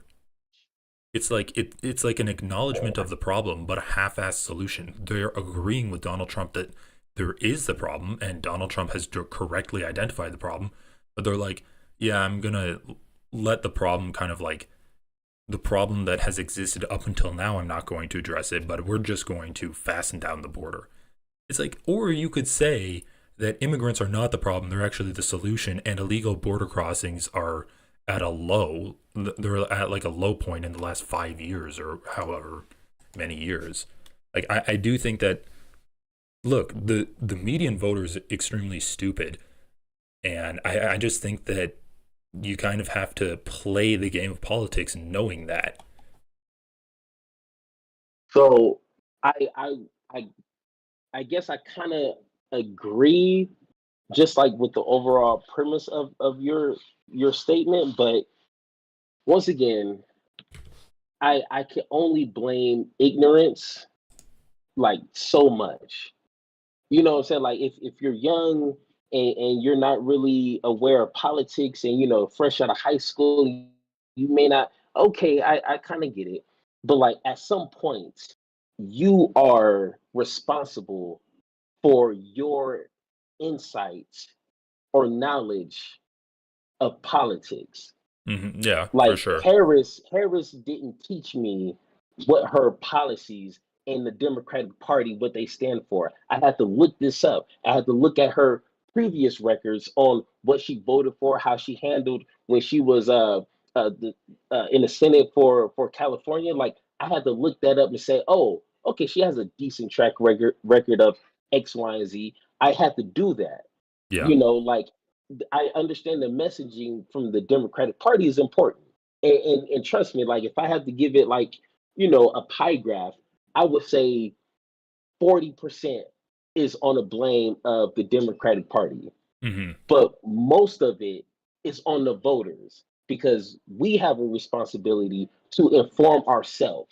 It's like it's like an acknowledgement of the problem, but a half-assed solution. They're agreeing with Donald Trump that there is the problem, and Donald Trump has correctly identified the problem, but they're like, yeah, I'm going to let the problem kind of like the problem that has existed up until now, I'm not going to address it, but we're just going to fasten down the border. It's like, or you could say that immigrants are not the problem, they're actually the solution, and illegal border crossings are at a low, they're at like a low point in the last 5 years or however many years. Like, I do think that, look, the median voter is extremely stupid, and I just think that you kind of have to play the game of politics knowing that. So I guess I kind of agree, just like with the overall premise of your statement. But once again, I can only blame ignorance like so much. You know what I'm saying? Like if you're young and you're not really aware of politics and fresh out of high school, you may not. Okay, I kind of get it. but like at some point, you are responsible for your insights or knowledge of politics. Yeah, Like for sure. Harris didn't teach me what her policies and the Democratic Party, what they stand for. I had to look this up. I had to look at her previous records on what she voted for, how she handled when she was in the Senate for California. Like I had to look that up and say, oh, okay, she has a decent track record of X, Y, and Z. I had to do that. Yeah. You know, like I understand the messaging from the Democratic Party is important. And trust me, like if I had to give it like, you know, a pie graph, I would say 40% is on the blame of the Democratic Party. But most of it is on the voters because we have a responsibility to inform ourselves.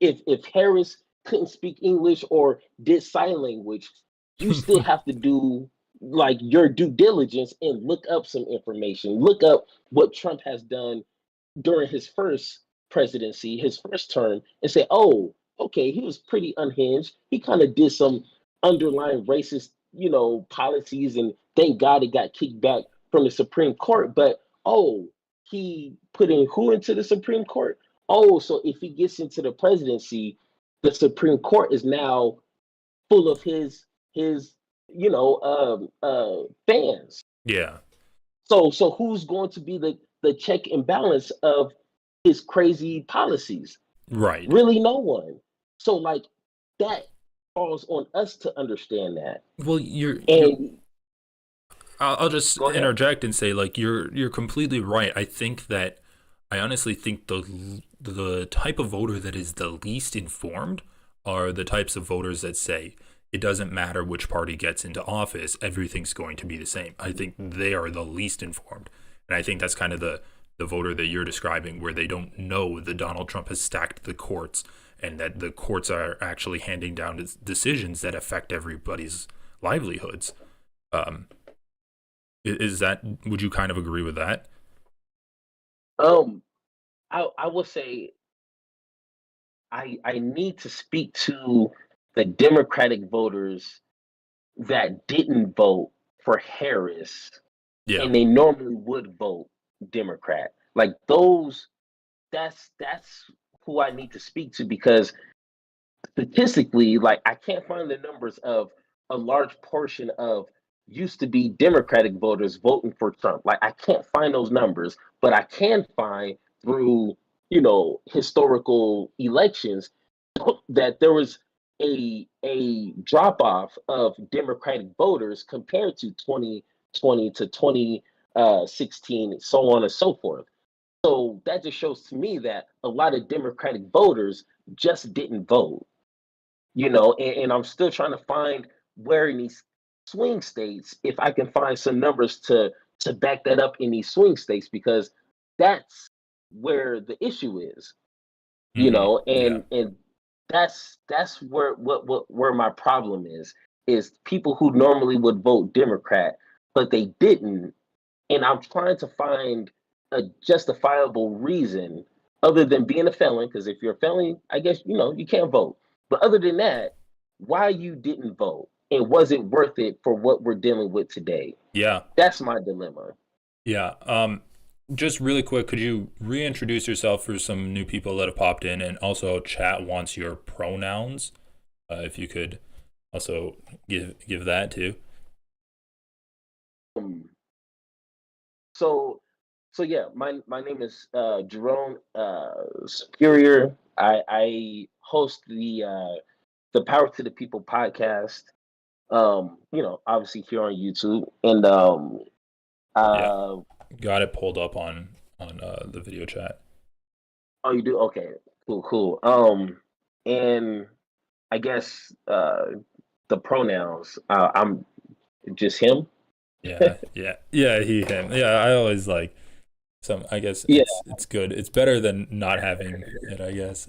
If Harris couldn't speak English or did sign language, you still have to do like your due diligence and look up some information. Look up what Trump has done during his first presidency, his first term, and say, oh, okay, he was pretty unhinged. He kind of did some underlying racist, you know, policies, and thank God it got kicked back from the Supreme Court. But oh, he put in who into the Supreme Court? Oh, so if he gets into the presidency, the Supreme Court is now full of his fans. Yeah. So who's going to be the check and balance of his crazy policies? Right. Really, no one. So like that falls on us to understand that. Well, I'll just interject and say, like, you're completely right. I honestly think the type of voter that is the least informed are the types of voters that say it doesn't matter which party gets into office, everything's going to be the same. I think they are the least informed. And I think that's kind of the voter that you're describing, where they don't know that Donald Trump has stacked the courts and that the courts are actually handing down decisions that affect everybody's livelihoods. Would you kind of agree with that? I will say I need to speak to the Democratic voters that didn't vote for Harris, and they normally would vote Democrat. Like those, that's who I need to speak to, because statistically, like I can't find the numbers of a large portion of used to be Democratic voters voting for Trump. Like I can't find those numbers, but I can find through, you know, historical elections that there was a drop off of Democratic voters compared to 2020 to 2016, so on and so forth. So that just shows to me that a lot of Democratic voters just didn't vote, you know, and I'm still trying to find where in these swing states, if I can find some numbers to back that up in these swing states, because that's where the issue is, you know, and that's where my problem is people who normally would vote Democrat, but they didn't. And I'm trying to find a justifiable reason other than being a felon, because if you're a felon, I guess, you know, you can't vote. But other than that, why you didn't vote, and was it worth it for what we're dealing with today? Yeah. That's my dilemma. Yeah. Just really quick, could you reintroduce yourself for some new people that have popped in, and also chat wants your pronouns, if you could also give that too. So yeah, my name is Jerome Superior. I host the Power to the People podcast. You know, obviously here on YouTube, and got it pulled up on the video chat. Oh, you do? Okay, cool. And I guess the pronouns. I'm just him. Yeah, he, him. Yeah, I always like some. I guess it's good. It's better than not having it, I guess.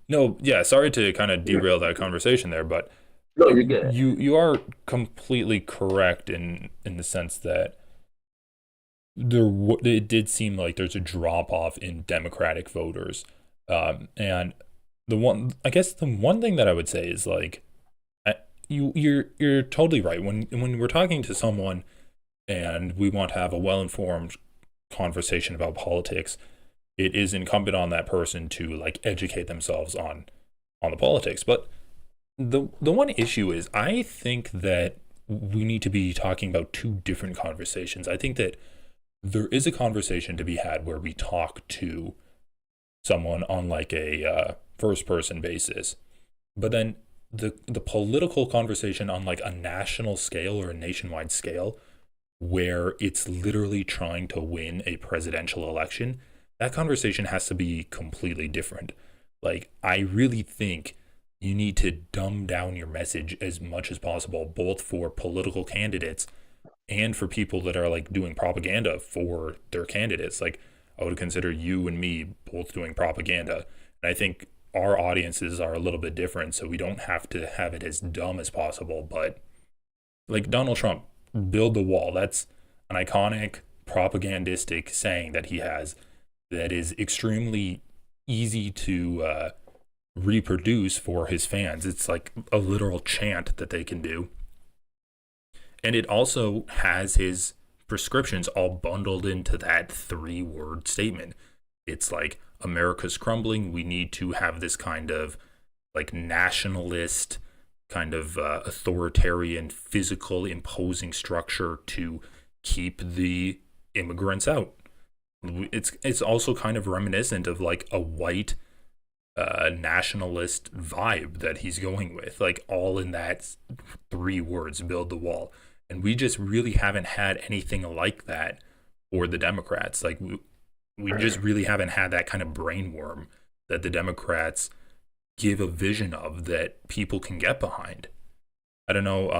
No, yeah. Sorry to kind of derail that conversation there, but no, you're good. You are completely correct in the sense that it did seem like there's a drop off in Democratic voters And I guess the one thing that I would say is like, you're totally right. When we're talking to someone and we want to have a well-informed conversation about politics, it is incumbent on that person to like educate themselves on the politics. But the one issue is, I think that we need to be talking about two different conversations. I think that there is a conversation to be had where we talk to someone on like a first person basis, but then the political conversation on like a national scale or a nationwide scale, where it's literally trying to win a presidential election, that conversation has to be completely different. Like, I really think you need to dumb down your message as much as possible, both for political candidates and for people that are like doing propaganda for their candidates. Like, I would consider you and me both doing propaganda, and I think our audiences are a little bit different, so we don't have to have it as dumb as possible. But like Donald Trump, build the wall. That's an iconic propagandistic saying that he has that is extremely easy to reproduce for his fans. It's like a literal chant that they can do. And it also has his prescriptions all bundled into that 3-word statement. It's like, America's crumbling. We need to have this kind of like nationalist, kind of authoritarian, physical, imposing structure to keep the immigrants out. It's also kind of reminiscent of like a white nationalist vibe that he's going with, like all in that 3 words, build the wall. And we just really haven't had anything like that for the Democrats. Like we just really haven't had that kind of brainworm that the Democrats give a vision of that people can get behind. I don't know.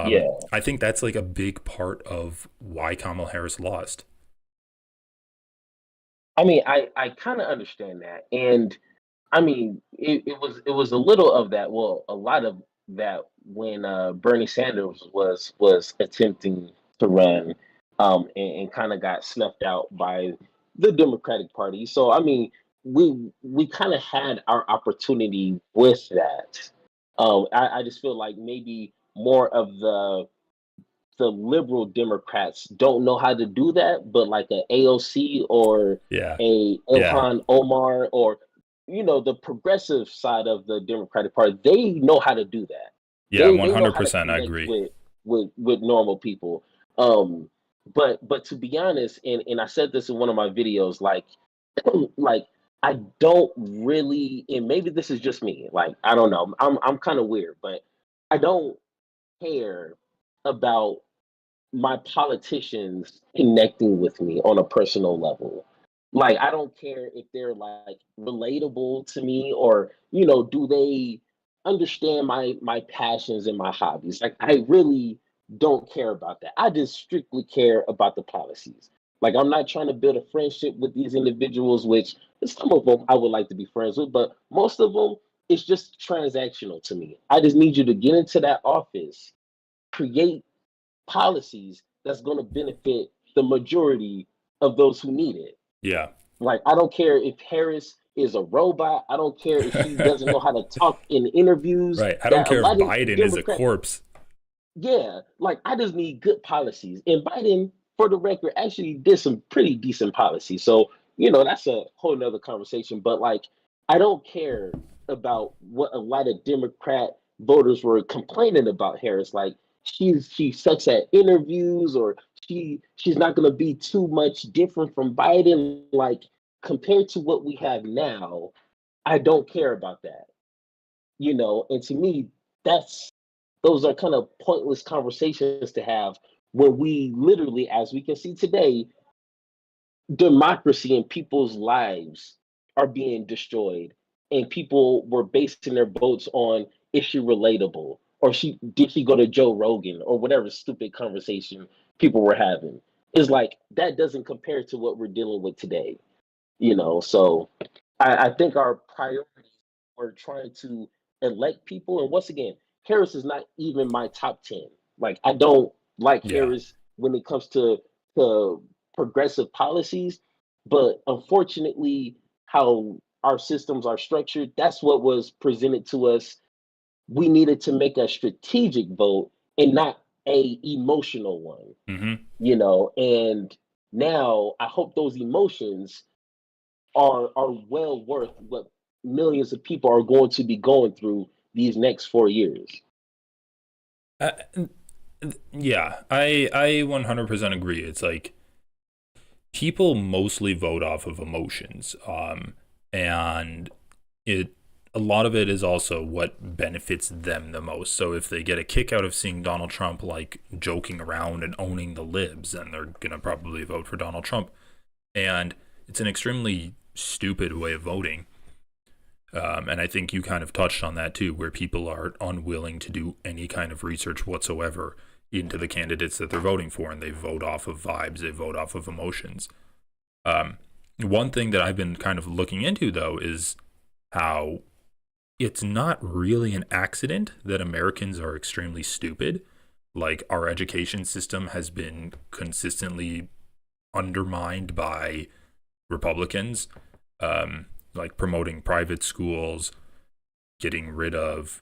I think that's like a big part of why Kamala Harris lost. I mean, I kind of understand that, and I mean, it was a little of that. Well, a lot of that when Bernie Sanders was attempting to run, and kind of got snuffed out by the Democratic Party. So I mean, we kind of had our opportunity with that. I just feel like maybe more of the liberal Democrats don't know how to do that, but like a AOC or a Ilhan Omar, or the progressive side of the Democratic Party, they know how to do that. Yeah, They 100%. I agree. With normal people. But to be honest, and I said this in one of my videos, like like I don't really, and maybe this is just me, like I don't know, I'm kind of weird, but I don't care about my politicians connecting with me on a personal level. Like, I don't care if they're like relatable to me, or do they understand my passions and my hobbies. Like, I really don't care about that. I just strictly care about the policies. Like, I'm not trying to build a friendship with these individuals, which some of them I would like to be friends with, but most of them, it's just transactional to me. I just need you to get into that office, create policies that's going to benefit the majority of those who need it. Yeah. Like, I don't care if Harris is a robot. I don't care if she doesn't know how to talk in interviews. Right. I don't care if Biden is a corpse. Yeah. Like, I just need good policies. And Biden, for the record, actually did some pretty decent policies. So, that's a whole nother conversation. But like, I don't care about what a lot of Democrat voters were complaining about Harris. Like, she sucks at interviews, or she's not going to be too much different from Biden. Like, compared to what we have now, I don't care about that. And to me, those are kind of pointless conversations to have when we literally, as we can see today, democracy and people's lives are being destroyed, and people were basing their votes on, is she relatable, or did she go to Joe Rogan, or whatever stupid conversation people were having. Is like, that doesn't compare to what we're dealing with today. So I think our priorities were trying to elect people, and once again, Harris is not even my top 10. Like, I don't like Harris when it comes to progressive policies, but unfortunately, how our systems are structured. That's what was presented to us. We needed to make a strategic vote and not a emotional one, you know. And now I hope those emotions are well worth what millions of people are going to be going through these next 4 years. Yeah, I 100% agree. It's like people mostly vote off of emotions, and a lot of it is also what benefits them the most. So if they get a kick out of seeing Donald Trump like joking around and owning the libs, then they're gonna probably vote for Donald Trump. And it's an extremely stupid way of voting. And I think you kind of touched on that too, where people are unwilling to do any kind of research whatsoever into the candidates that they're voting for, and they vote off of vibes, they vote off of emotions. One thing that I've been kind of looking into, though, is how it's not really an accident that Americans are extremely stupid. Like, our education system has been consistently undermined by Republicans, like promoting private schools, getting rid of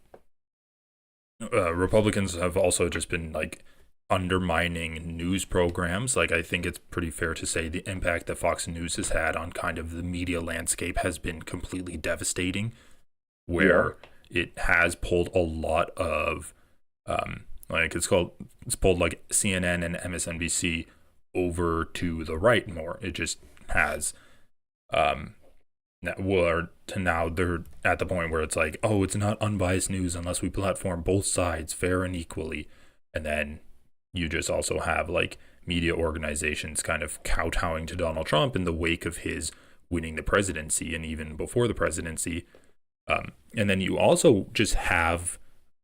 Republicans have also just been like undermining news programs. Like, I think it's pretty fair to say the impact that Fox News has had on kind of the media landscape has been completely devastating, where it has pulled a lot of like it's pulled like CNN and MSNBC over to the right more. It just has now they're at the point where it's like, oh, it's not unbiased news unless we platform both sides fair and equally. And then you just also have like media organizations kind of kowtowing to Donald Trump in the wake of his winning the presidency and even before the presidency. And then you also just have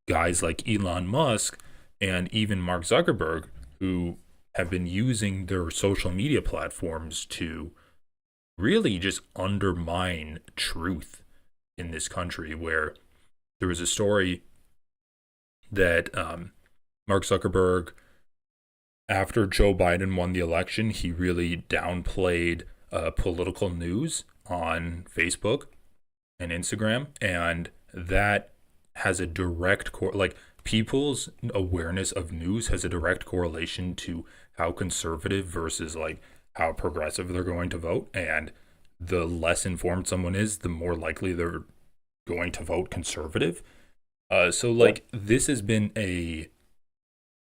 guys like Elon Musk and even Mark Zuckerberg who have been using their social media platforms to really just undermine truth in this country, where there was a story that Mark Zuckerberg, after Joe Biden won the election, he really downplayed political news on Facebook and Instagram, and that has a direct like people's awareness of news has a direct correlation to how conservative versus like how progressive they're going to vote. And the less informed someone is, the more likely they're going to vote conservative. So like this has been a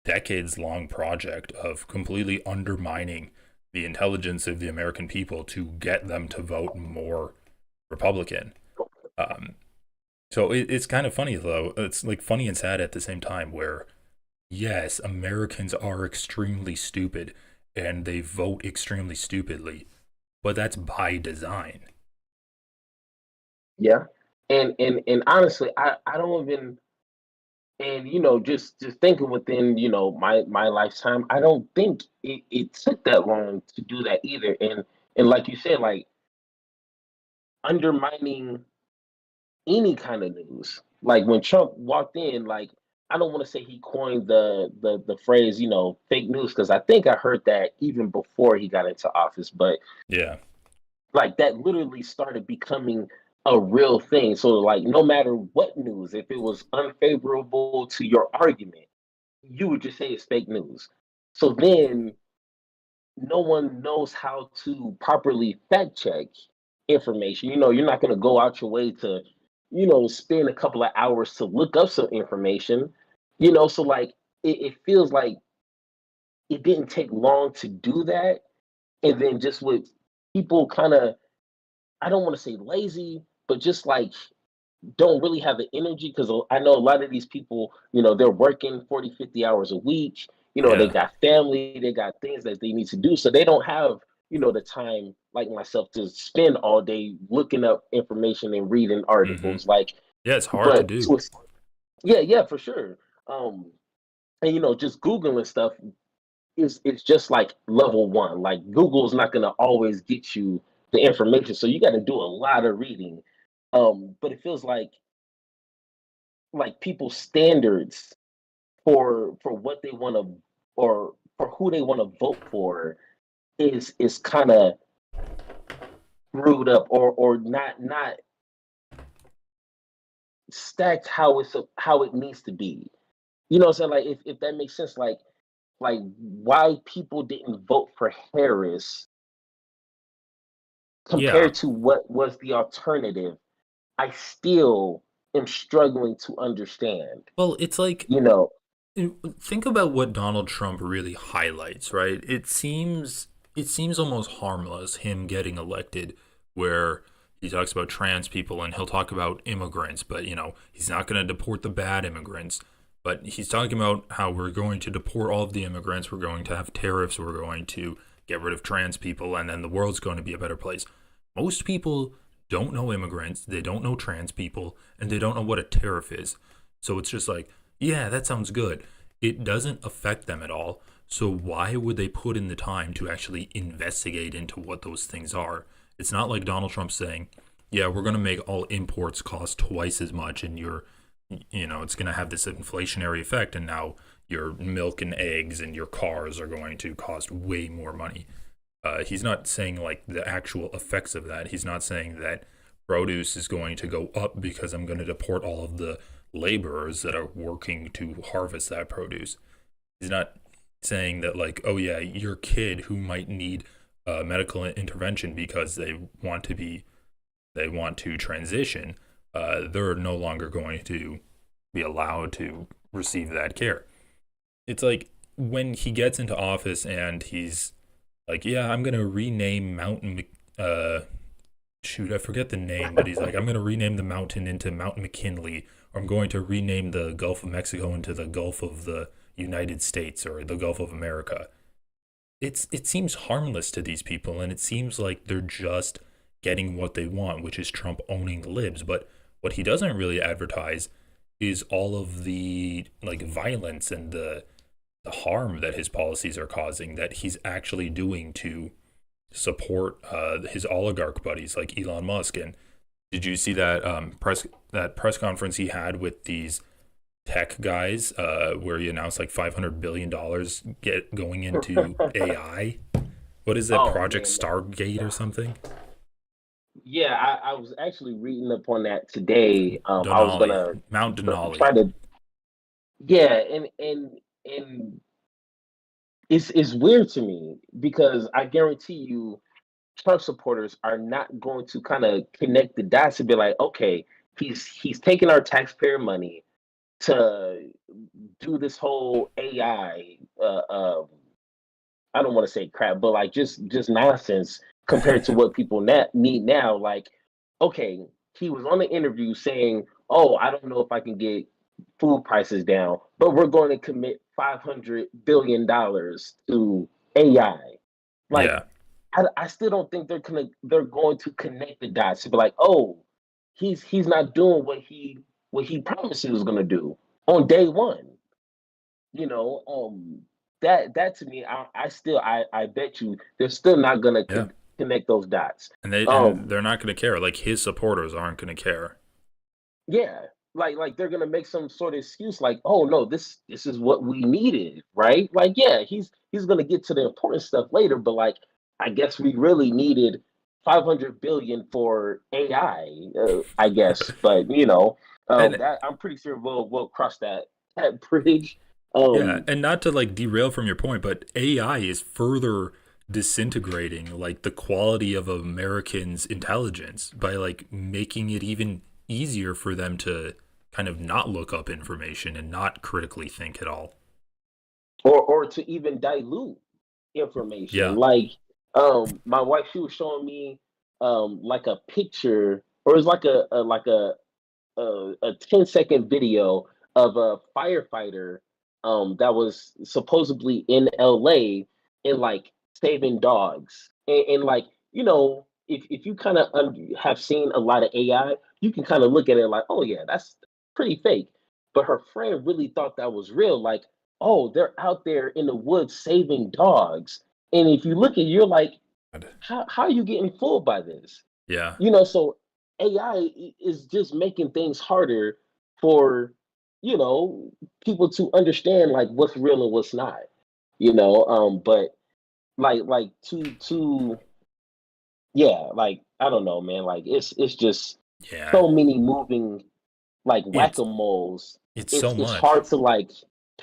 decades-long project of completely undermining the intelligence of the American people to get them to vote more Republican. So it's kind of funny, though. It's like funny and sad at the same time, where yes, Americans are extremely stupid and they vote extremely stupidly, but that's by design. Yeah. And honestly, I don't even, and you know, just thinking within, you know, my lifetime, I don't think it took that long to do that either. And like you said, like undermining any kind of news. Like when Trump walked in, like I don't want to say he coined the phrase, you know, fake news, because I think I heard that even before he got into office. But yeah, like that literally started becoming a real thing. So like no matter what news, if it was unfavorable to your argument, you would just say it's fake news. So then no one knows how to properly fact check information. You know, you're not going to go out your way to, you know, spend a couple of hours to look up some information, you know. So like it feels like it didn't take long to do that. And then just with people kind of, I don't want to say lazy, but just like don't really have the energy, because I know a lot of these people, you know, they're working 40, 50 hours a week. You know, they got family, they got things that they need to do. So they don't have, you know, the time like myself to spend all day looking up information and reading articles. Like, yeah, it's hard to do. Yeah, for sure. And you know, just Googling stuff is just like level one. Like Google's not gonna always get you the information. So you gotta do a lot of reading. But it feels like people's standards for what they want to, or for who they want to vote for is kind of screwed up, or not stacked how it needs to be. You know what I'm saying? Like if that makes sense, like why people didn't vote for Harris compared to what was the alternative, I still am struggling to understand. Well, it's like, you know, think about what Donald Trump really highlights, right? It seems almost harmless, him getting elected, where he talks about trans people and he'll talk about immigrants, but he's not going to deport the bad immigrants. But he's talking about how we're going to deport all of the immigrants, we're going to have tariffs, we're going to get rid of trans people, and then the world's going to be a better place. Most people don't know immigrants, they don't know trans people, and they don't know what a tariff is. So it's just like, yeah, that sounds good. It doesn't affect them at all. So why would they put in the time to actually investigate into what those things are? It's not like Donald Trump saying, yeah, we're going to make all imports cost twice as much, and it's going to have this inflationary effect, and now your milk and eggs and your cars are going to cost way more money. He's not saying like the actual effects of that. He's not saying that produce is going to go up because I'm going to deport all of the laborers that are working to harvest that produce. He's not saying that like, oh yeah, your kid who might need medical intervention because they want to transition, they're no longer going to be allowed to receive that care. It's like when he gets into office and he's like, yeah, I'm going to rename Mountain, I forget the name, but he's like, I'm going to rename the mountain into Mount McKinley, or I'm going to rename the Gulf of Mexico into the Gulf of the United States, or the Gulf of America. It seems harmless to these people, and it seems like they're just getting what they want, which is Trump owning the libs. But what he doesn't really advertise is all of the like violence and the harm that his policies are causing, that he's actually doing to support his oligarch buddies like Elon Musk. And did you see that press conference he had with these tech guys where he announced like $500 billion going into AI? What is that, Project Stargate or something? Yeah, I was actually reading up on that today. I was gonna Mount Denali. Try to, yeah, and it's weird to me because I guarantee you, Trump supporters are not going to kind of connect the dots and be like, okay, he's taking our taxpayer money to do this whole AI. I don't want to say crap, but like just nonsense compared to what people need now. Like, okay, he was on the interview saying, "Oh, I don't know if I can get food prices down, but we're going to commit $500 billion to AI." Like, yeah. I still don't think they're going to connect the dots to be like, "Oh, he's not doing what he promised he was going to do on day one." That to me, I bet you they're still not gonna connect those dots, and they're not gonna care. Like his supporters aren't gonna care. Yeah, like they're gonna make some sort of excuse, like, oh no, this is what we needed, right? Like, yeah, he's gonna get to the important stuff later, but like, I guess we really needed 500 billion for AI, I guess, but that I'm pretty sure we'll cross that bridge. Yeah, and not to like derail from your point, but AI is further disintegrating like the quality of Americans' intelligence by like making it even easier for them to kind of not look up information and not critically think at all, or to even dilute information. Yeah. Like my wife, she was showing me like a picture, or it was like a 10-second video of a firefighter that was supposedly in LA and like saving dogs. And like, if you kind of have seen a lot of AI, you can kind of look at it like, oh yeah, that's pretty fake. But her friend really thought that was real. Like, oh, they're out there in the woods saving dogs. And if you look at it, you're like, how are you getting fooled by this? Yeah. So AI is just making things harder for people to understand like what's real and what's not, but like to yeah, like I don't know, man, like it's just so many moving like It's whack-a-moles. it's so It's much. hard to like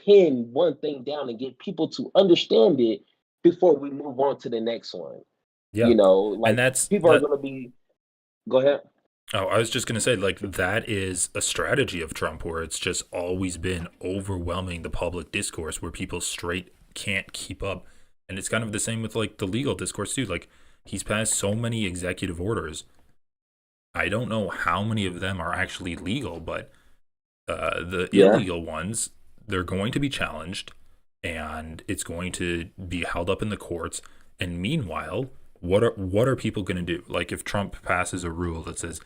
pin one thing down and get people to understand it before we move on to the next one. Yeah. You know, And like that's people are that gonna be. Go ahead. Oh, I was just gonna say, like, that is a strategy of Trump where it's just always been overwhelming the public discourse where people straight can't keep up. And it's kind of the same with like the legal discourse too. Like, he's passed so many executive orders. I don't know how many of them are actually legal, but the Yeah. illegal ones, they're going to be challenged and it's going to be held up in the courts. And meanwhile, what are people going to do? Like, if Trump passes a rule that says,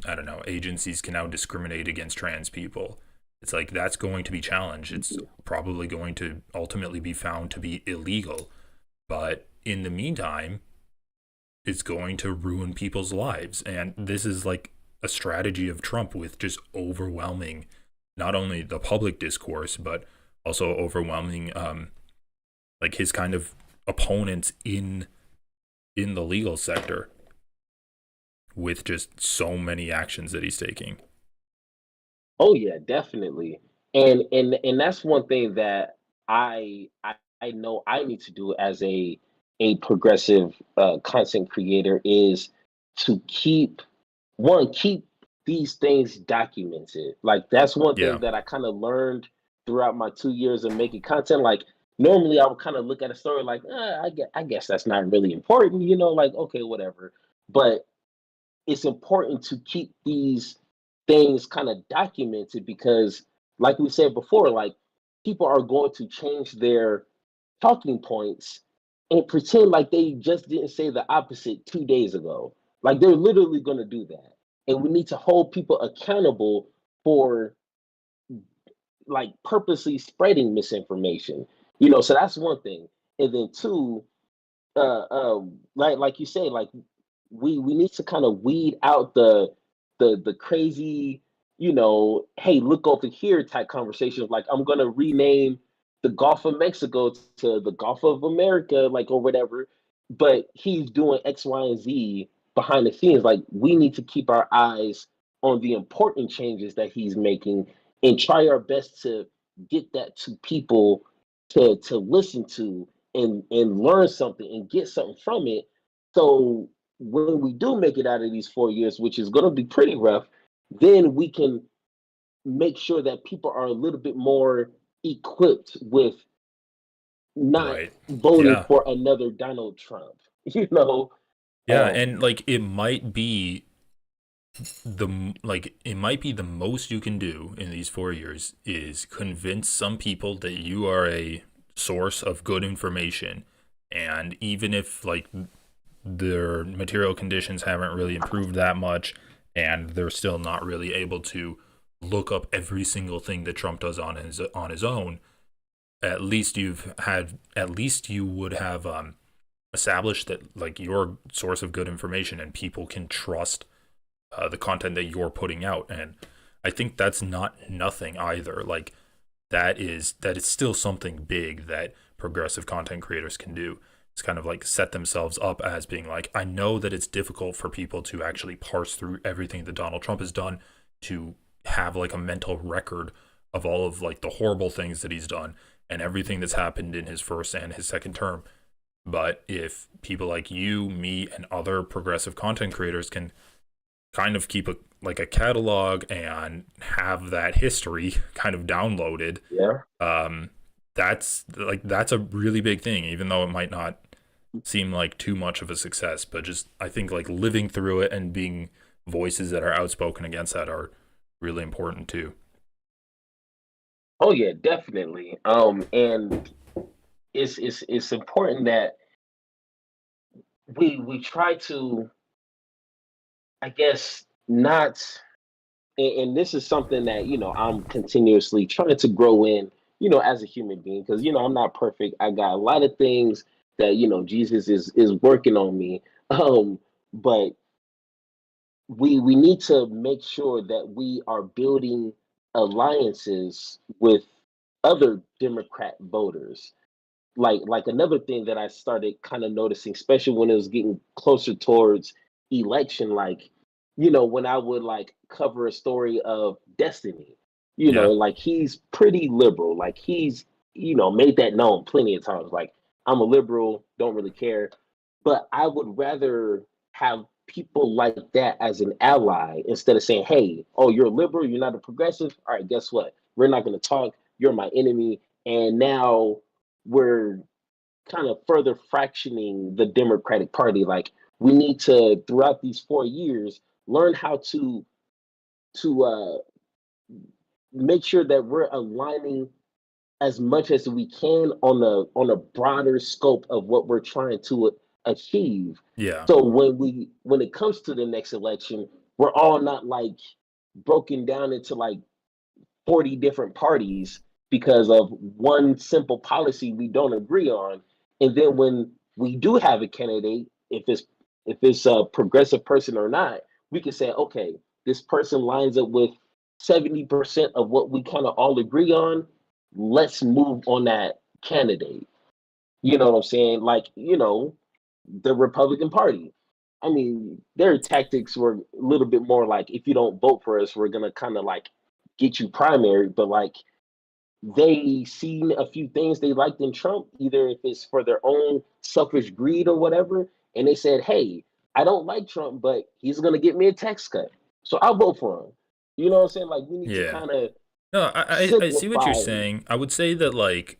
I don't know, agencies can now discriminate against trans people, it's like that's going to be challenged. It's probably going to ultimately be found to be illegal. But in the meantime, it's going to ruin people's lives. And this is like a strategy of Trump with just overwhelming not only the public discourse, but also overwhelming like his kind of opponents in the legal sector with just so many actions that he's taking. Oh yeah, definitely. And that's one thing that I know I need to do as a progressive content creator is to keep these things documented. Like that's one Yeah. thing that I kind of learned throughout my 2 years of making content. Like normally I would kind of look at a story like, I guess that's not really important, you know, like okay, whatever. But it's important to keep these things kind of documented because like we said before, like people are going to change their talking points and pretend like they just didn't say the opposite 2 days ago. Like they're literally going to do that. And we need to hold people accountable for like purposely spreading misinformation. You know, so that's one thing. And then two, like you say, like we need to kind of weed out the crazy, you know, hey, look over here type conversations. Like I'm gonna rename the Gulf of Mexico to the Gulf of America, like or whatever. But he's doing X, Y, and Z behind the scenes. Like we need to keep our eyes on the important changes that he's making and try our best to get that to people to listen to and learn something and get something from it. So when we do make it out of these 4 years, which is going to be pretty rough, then we can make sure that people are a little bit more equipped with not Right. voting Yeah. for another Donald Trump. You know. Yeah, and like it might be the most you can do in these 4 years is convince some people that you are a source of good information, and even if like their material conditions haven't really improved that much and they're still not really able to look up every single thing that Trump does on his own, at least you would have established that like your source of good information and people can trust the content that you're putting out. And I think that's not nothing either. Like that is still something big that progressive content creators can do. It's kind of like set themselves up as being like, I know that it's difficult for people to actually parse through everything that Donald Trump has done, to have like a mental record of all of like the horrible things that he's done and everything that's happened in his first and his second term. But if people like you, me, and other progressive content creators can kind of keep a catalog and have that history kind of downloaded, that's a really big thing, even though it might not seem like too much of a success. But just I think like living through it and being voices that are outspoken against that are really important too. Oh yeah, definitely. And it's important that we try to, I guess, not. And this is something that you know I'm continuously trying to grow in, you know, as a human being, because you know I'm not perfect. I got a lot of things that you know Jesus is working on me. But we need to make sure that we are building alliances with other Democrat voters. Like another thing that I started kind of noticing, especially when it was getting closer towards election, like when I would like cover a story of Destiny, Yeah. like he's pretty liberal. Like he's, made that known plenty of times. Like, I'm a liberal, don't really care. But I would rather have people like that as an ally instead of saying, hey, oh, you're a liberal, you're not a progressive. All right, guess what? We're not going to talk. You're my enemy. And now we're kind of further fractioning the Democratic Party. Like, we need to, throughout these 4 years, learn how to make sure that we're aligning as much as we can on a broader scope of what we're trying to achieve. Yeah. So when it comes to the next election, we're all not like broken down into like 40 different parties because of one simple policy we don't agree on. And then when we do have a candidate, if it's a progressive person or not, we can say, okay, this person lines up with 70% of what we kind of all agree on. Let's move on that candidate. You know what I'm saying? Like, the Republican Party. I mean, their tactics were a little bit more like, if you don't vote for us, we're gonna kind of like get you primary. But like, they seen a few things they liked in Trump, either if it's for their own selfish greed or whatever, and they said, hey, I don't like Trump, but he's gonna get me a tax cut, so I'll vote for him. You know what I'm saying? Like, we need to Yeah. kind of No, I see what you're saying. I would say that, like,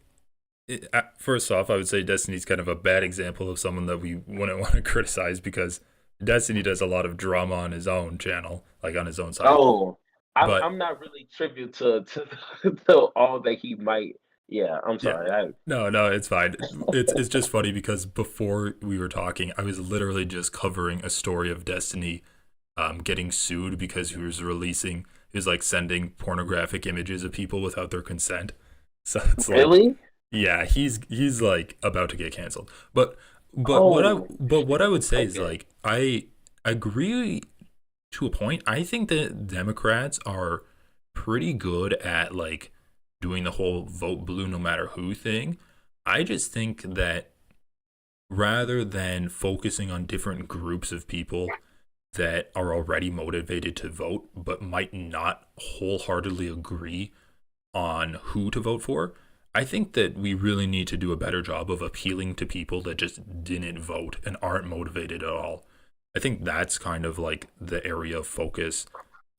first off, I would say Destiny's kind of a bad example of someone that we wouldn't want to criticize, because Destiny does a lot of drama on his own channel, like on his own side. Oh, But I'm not really tribute to all that he might. Yeah, I'm sorry. no, it's fine. It's just funny because before we were talking, I was literally just covering a story of Destiny getting sued because he was like sending pornographic images of people without their consent. So it's like, Really? yeah, he's like about to get canceled. But Oh, what I would say is, okay. like, I agree to a point. I think that Democrats are pretty good at, like, doing the whole vote blue no matter who thing. I just think that rather than focusing on different groups of people that are already motivated to vote but might not wholeheartedly agree on who to vote for, I think that we really need to do a better job of appealing to people that just didn't vote and aren't motivated at all. I think that's kind of like the area of focus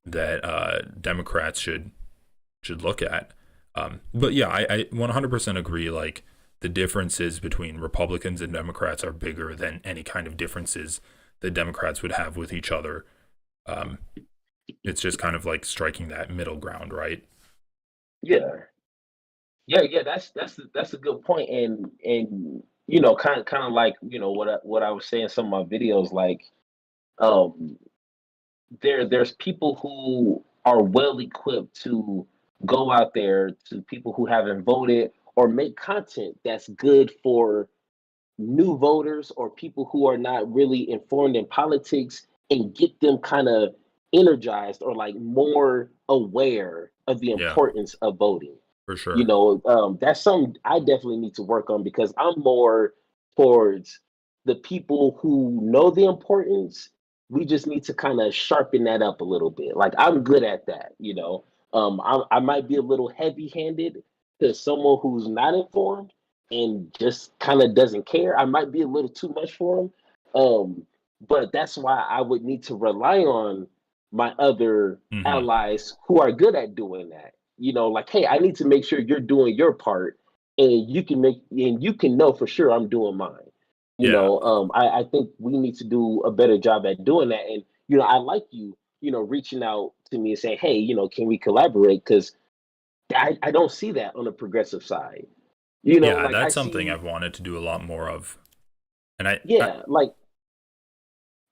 that Democrats should look at. But yeah, I 100% agree. Like, the differences between Republicans and Democrats are bigger than any kind of differences that Democrats would have with each other. It's just kind of like striking that middle ground, right? Yeah, yeah. That's a good point. And kind of like what I was saying in some of my videos. Like, um, there's people who are well equipped to go out there to people who haven't voted or make content that's good for new voters or people who are not really informed in politics, and get them kind of energized or like more aware of the Yeah, importance of voting. for sure. That's something I definitely need to work on, because I'm more towards the people who know the importance. We just need to kind of sharpen that up a little bit. Like, I'm good at that. I might be a little heavy handed to someone who's not informed and just kind of doesn't care. I might be a little too much for them. But that's why I would need to rely on my other Hmm. allies who are good at doing that. Like, hey, I need to make sure you're doing your part, and you can know for sure I'm doing mine. Yeah, I think we need to do a better job at doing that. And I like reaching out to me and saying, hey, can we collaborate? Because I don't see that on the progressive side. yeah, Like, I that's something see, I've wanted to do a lot more of. And yeah, like,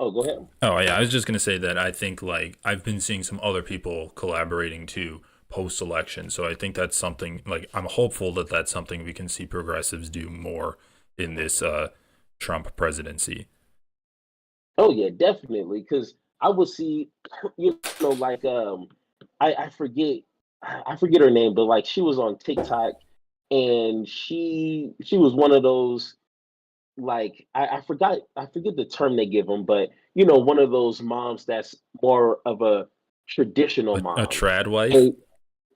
oh, go ahead. oh yeah, I was just gonna say that I think, like, I've been seeing some other people collaborating too post election. So I think that's something, like, I'm hopeful that that's something we can see progressives do more in this Trump presidency. Oh yeah, definitely. Because I would see, like, I forget, I forget her name, but like, she was on TikTok, and she was one of those, like, I forget the term they give them, but one of those moms that's more of a traditional mom. A trad wife? And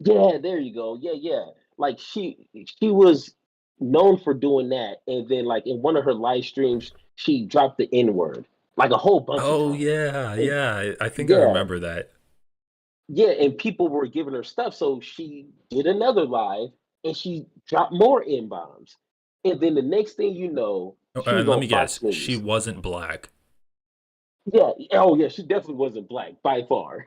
yeah, there you go. Yeah, yeah. Like she was known for doing that, and then like in one of her live streams, she dropped the N word like a whole bunch of Oh times. yeah, And yeah. I think I yeah, remember that. yeah, and people were giving her stuff, so she did another live, and she dropped more N bombs, and then the next thing you know, Oh, she was and let on me Fox guess, she News. wasn't black. Yeah, oh yeah, she definitely wasn't black by far.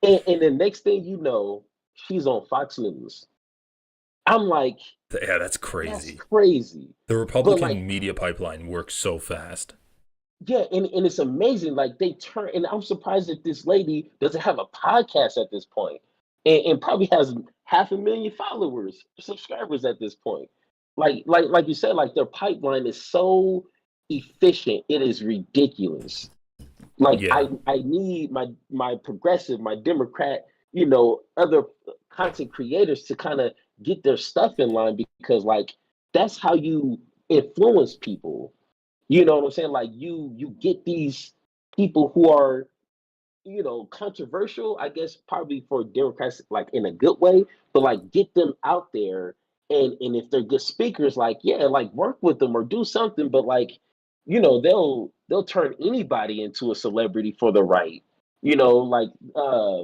And the next thing you know, she's on Fox News. I'm like, Yeah, that's that's crazy. crazy. The But like, Republican media pipeline works so fast. yeah, and it's amazing. Like they turn, and I'm surprised that this lady doesn't have a podcast at this point, and probably has 500,000 followers, subscribers at this point. Like you said, like their pipeline is so efficient, it is ridiculous. Like Yeah. I need my progressive, my Democrat, other content creators to kind of get their stuff in line, because like that's how you influence people. You know what I'm saying? Like you get these people who are, controversial, I guess probably for Democrats, like in a good way, but like get them out there, and if they're good speakers, like yeah, like work with them or do something, but like, they'll turn anybody into a celebrity for the right. Like uh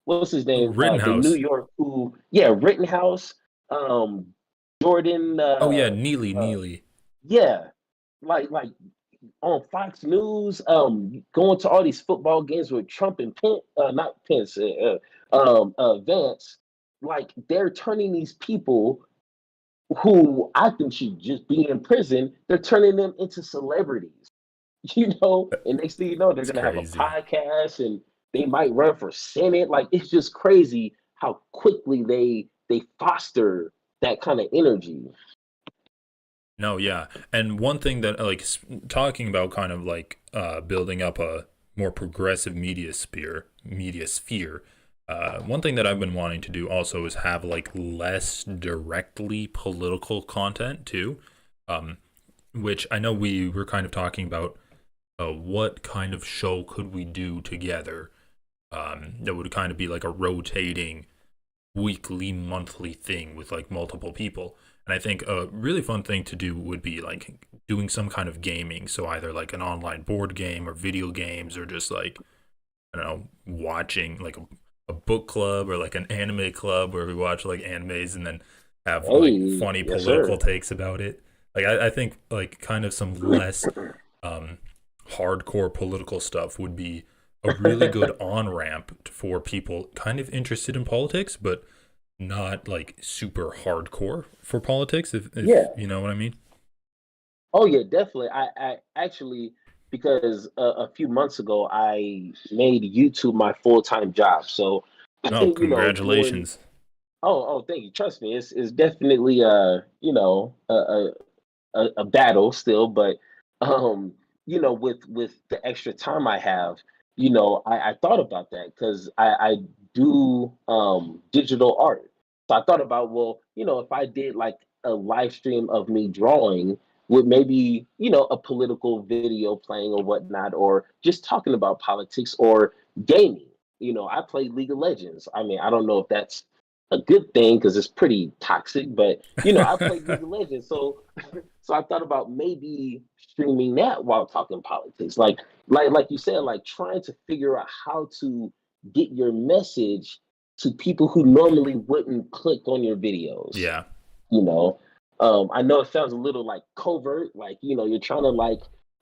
what's his name? The New Rittenhouse. York who yeah, Rittenhouse, um Jordan Oh yeah, Neely. yeah, like on Fox News, going to all these football games with Trump and not Pence, Vance. Like they're turning these people who I think should just be in prison. They're turning them into celebrities, And next thing you know, they're It's gonna have a crazy. podcast, and they might run for Senate. Like it's just crazy how quickly they foster that kind of energy. No, yeah. And one thing that like talking about kind of like building up a more progressive media sphere. One thing that I've been wanting to do also is have like less directly political content too. Um, which I know we were kind of talking about what kind of show could we do together that would kind of be like a rotating weekly, monthly thing with like multiple people. And I think a really fun thing to do would be like doing some kind of gaming. So either like an online board game or video games, or just like, I don't know, watching like a book club or like an anime club where we watch like animes and then have like Hey, funny yes, political sir. takes about it. Like I think like kind of some less um, hardcore political stuff would be a really good on ramp for people kind of interested in politics, but not like super hardcore for politics, if Yeah. you know what I mean. Oh yeah, definitely. I actually, because a few months ago I made YouTube my full-time job. So, Oh, doing congratulations. oh, thank you. Trust me, it's definitely a battle still, but with the extra time I have, I thought about that because I do digital art. So I thought about, well, if I did like a live stream of me drawing with maybe, a political video playing or whatnot, or just talking about politics or gaming. I play League of Legends. I mean, I don't know if that's a good thing because it's pretty toxic, but I play League of Legends. So I thought about maybe streaming that while talking politics. Like you said, like trying to figure out how to get your message to people who normally wouldn't click on your videos. Yeah. You know, I know it sounds a little like covert, like you're trying to like,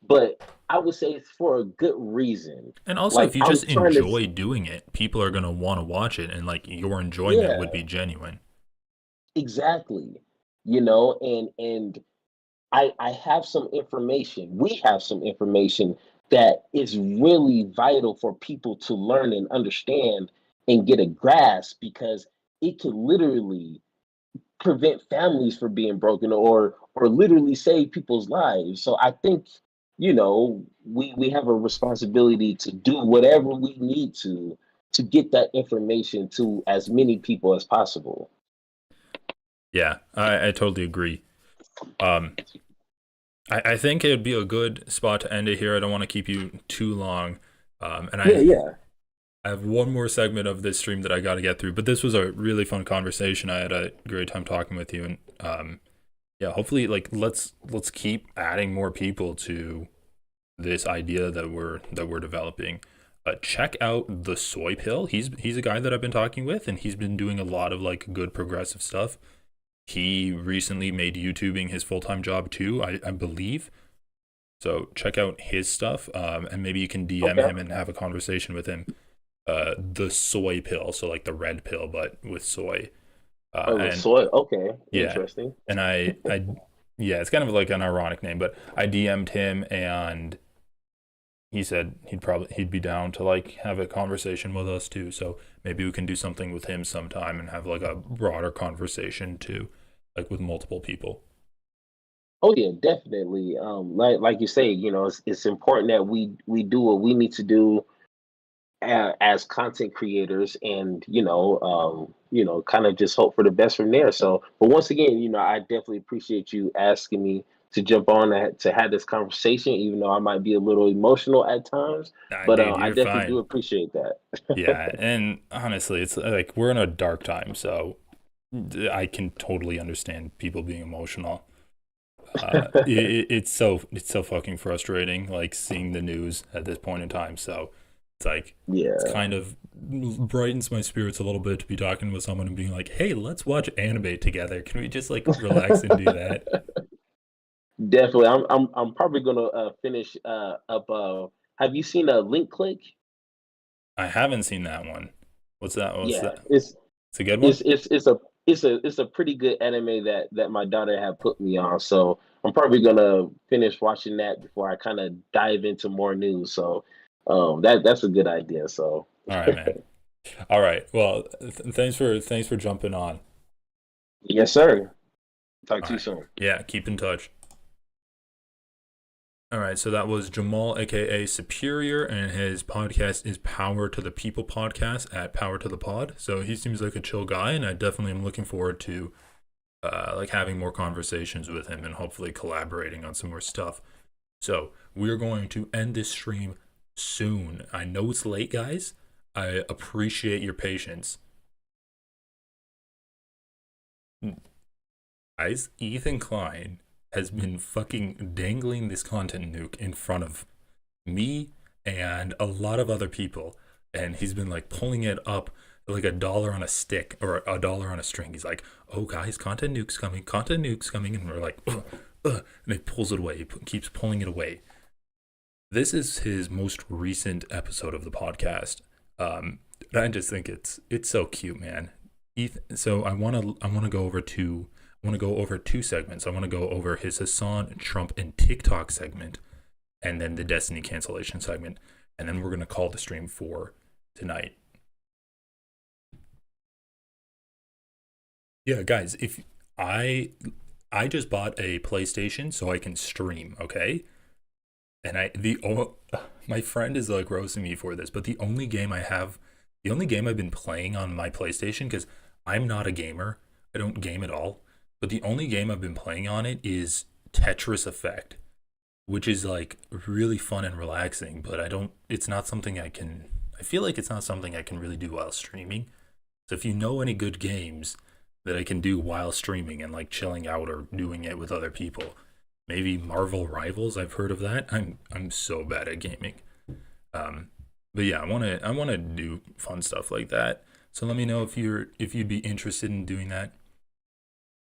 but I would say it's for a good reason. And also, Like if you I'm just trying to, enjoy doing it, people are going to want to watch it, and like your enjoyment would yeah, be genuine. exactly. And I have some information. We have some information that is really vital for people to learn and understand and get a grasp, because it could literally prevent families from being broken, or literally save people's lives. So I think, we have a responsibility to do whatever we need to get that information to as many people as possible. Yeah, I totally agree. Um, I think it would be a good spot to end it here. I don't want to keep you too long. And I have one more segment of this stream that I got to get through, but this was a really fun conversation. I had a great time talking with you, and yeah, hopefully, like let's keep adding more people to this idea that we're developing. Check out the soy pill. He's a guy that I've been talking with, and he's been doing a lot of like good progressive stuff. He recently made YouTubing his full-time job too, I believe. So check out his stuff, and maybe you can DM him and have a conversation with him. The soy pill, so like the red pill, but with soy. Soy. Okay, yeah, interesting. And yeah, it's kind of like an ironic name, but I DM'd him and he said he'd be down to like have a conversation with us too. So maybe we can do something with him sometime and have like a broader conversation too, like with multiple people. Oh yeah, definitely. Like you say, you know, it's important that we do what we need to do as content creators, and kind of just hope for the best from there. So, but once again, you know, I definitely appreciate you asking me to jump on to have this conversation, even though I might be a little emotional at times. But Dude, I you're definitely fine. do appreciate that. Yeah, and honestly, it's like we're in a dark time, so I can totally understand people being emotional. It's so fucking frustrating, like seeing the news at this point in time. So it's like it's kind of brightens my spirits a little bit to be talking with someone and being like, "Hey, let's watch anime together. Can we just like relax and do that?" Definitely, I'm probably gonna finish up. Have you seen a Link Click? I haven't seen that one. What's that? It's a good one. It's a pretty good anime that my daughter had put me on. So I'm probably gonna finish watching that before I kind of dive into more news. So that's a good idea. So all right, man. All right. Well, thanks for jumping on. Yes, sir. Talk to you soon. Yeah, keep in touch. All right, so that was Jamal, aka Superior, and his podcast is Power to the People podcast at Power to the Pod. So he seems like a chill guy, and I definitely am looking forward to like having more conversations with him and hopefully collaborating on some more stuff. So we're going to end this stream soon. I know it's late, guys. I appreciate your patience. Guys, Ethan Klein has been fucking dangling this content nuke in front of me and a lot of other people, and he's been like pulling it up like $1 on a stick or $1 on a string. He's like, "Oh guys, content nuke's coming," and we're like, and he pulls it away. He keeps pulling it away. This is his most recent episode of the podcast. I just think it's so cute, man. Ethan, so I want to go over two segments. I want to go over his Hassan, Trump, and TikTok segment, and then the Destiny cancellation segment, and then we're going to call the stream for tonight. Yeah, guys, if I just bought a PlayStation so I can stream, okay? And my friend is like roasting me for this, but the only game I've been playing on my PlayStation, because I'm not a gamer, I don't game at all, but the only game I've been playing on it is Tetris Effect, which is like really fun and relaxing, but I feel like it's not something I can really do while streaming. So if you know any good games that I can do while streaming and like chilling out or doing it with other people, maybe Marvel Rivals, I've heard of that. I'm so bad at gaming. But yeah, I want to do fun stuff like that. So let me know if you'd be interested in doing that.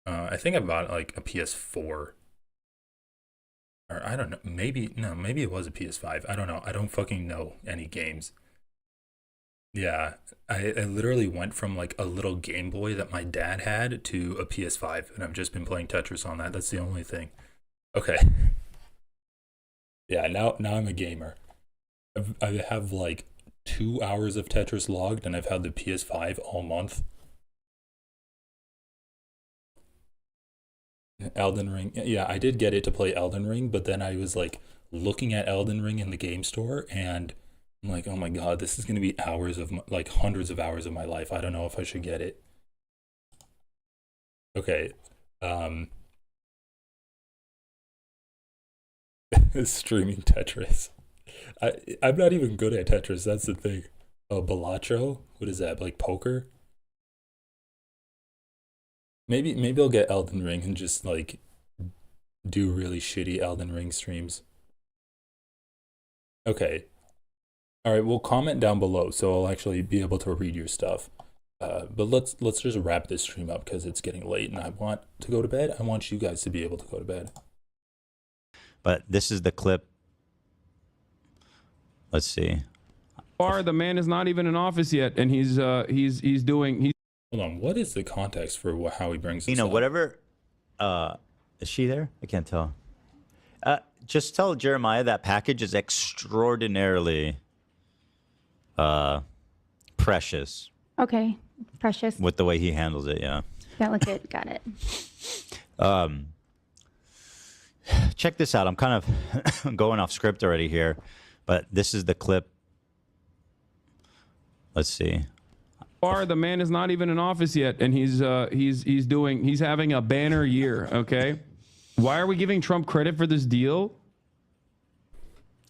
I think I bought like a PS4, or I don't know, maybe it was a PS5. I don't know. I don't fucking know any games. Yeah, I literally went from like a little Game Boy that my dad had to a PS5, and I've just been playing Tetris on that. That's the only thing. Okay. Yeah, now I'm a gamer. I have like 2 hours of Tetris logged, and I've had the PS5 all month. Elden Ring. Yeah, I did get it to play Elden Ring, but then I was like looking at Elden Ring in the game store, and I'm like, oh my god, this is going to be like hundreds of hours of my life. I don't know if I should get it. Okay. Streaming Tetris. I'm not even good at Tetris. That's the thing. Oh, Balatro? What is that? Like poker? Maybe I'll get Elden Ring and just like do really shitty Elden Ring streams. Okay. All right. Well, comment down below so I'll actually be able to read your stuff. But let's just wrap this stream up because it's getting late and I want to go to bed. I want you guys to be able to go to bed. But this is the clip. Let's see. The man is not even in office yet, and he's doing. Hold on. What is the context for how he brings this up? Whatever. Is she there? I can't tell. Just tell Jeremiah that package is extraordinarily precious. Okay, precious. With the way he handles it, yeah. Delicate, got it. Check this out. I'm kind of going off script already here, but this is the clip. Let's see. The man is not even in office yet, and he's having a banner year. Okay, why are we giving Trump credit for this deal?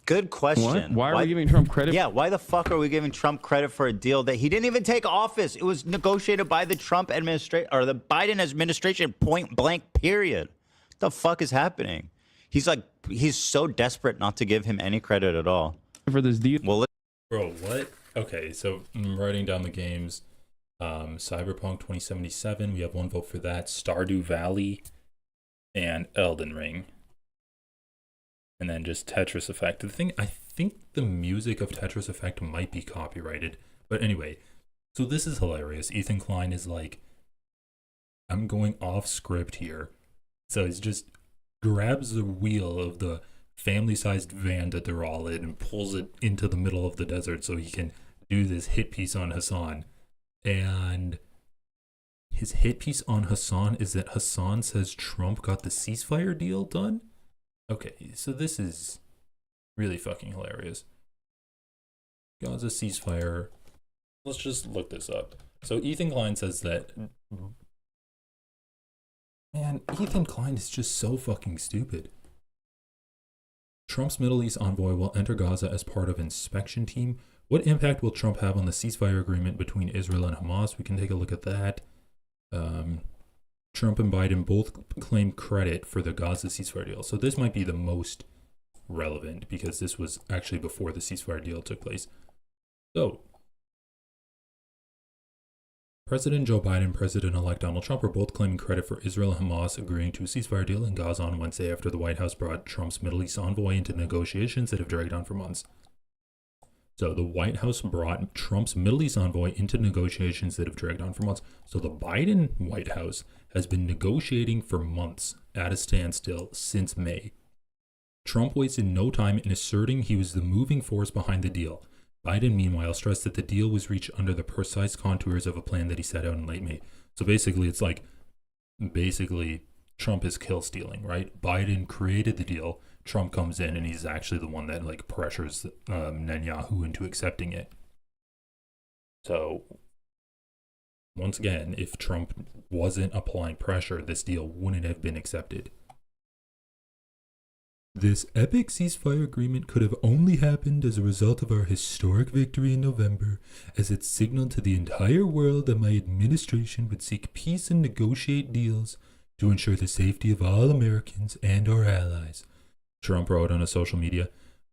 Good question. What? Why are we giving Trump credit? Yeah, why the fuck are we giving Trump credit for a deal that he didn't even take office? It was negotiated by the Trump administration or the Biden administration, point blank, period. What the fuck is happening? He's so desperate not to give him any credit at all. For this deal. Well, bro, what? Okay, so I'm writing down the games. Cyberpunk 2077, we have one vote for that. Stardew Valley and Elden Ring. And then just Tetris Effect. The thing, I think the music of Tetris Effect might be copyrighted. But anyway, so this is hilarious. Ethan Klein is like, I'm going off script here. So he's just grabs the wheel of the family-sized van that they're all in and pulls it into the middle of the desert so he can do this hit piece on Hassan. And his hit piece on Hassan is that Hassan says Trump got the ceasefire deal done. Okay, so this is really fucking hilarious. Gaza ceasefire. Let's just look this up. So Ethan Klein says that... Man, Ethan Klein is just so fucking stupid. Trump's Middle East envoy will enter Gaza as part of inspection team. What impact will Trump have on the ceasefire agreement between Israel and Hamas? We can take a look at that. Trump and Biden both claim credit for the Gaza ceasefire deal. So this might be the most relevant because this was actually before the ceasefire deal took place. So, President Joe Biden and President-elect Donald Trump are both claiming credit for Israel and Hamas agreeing to a ceasefire deal in Gaza on Wednesday after the White House brought Trump's Middle East envoy into negotiations that have dragged on for months. So the White House brought Trump's Middle East envoy into negotiations that have dragged on for months. So the Biden White House has been negotiating for months at a standstill since May. Trump wasted no time in asserting he was the moving force behind the deal. Biden, meanwhile, stressed that the deal was reached under the precise contours of a plan that he set out in late May. So basically, it's like, Trump is kill stealing, right? Biden created the deal. Trump comes in and he's actually the one that like pressures Netanyahu into accepting it. So once again, if Trump wasn't applying pressure, this deal wouldn't have been accepted. This epic ceasefire agreement could have only happened as a result of our historic victory in November, as it signaled to the entire world that my administration would seek peace and negotiate deals to ensure the safety of all Americans and our allies. Trump wrote on a social media,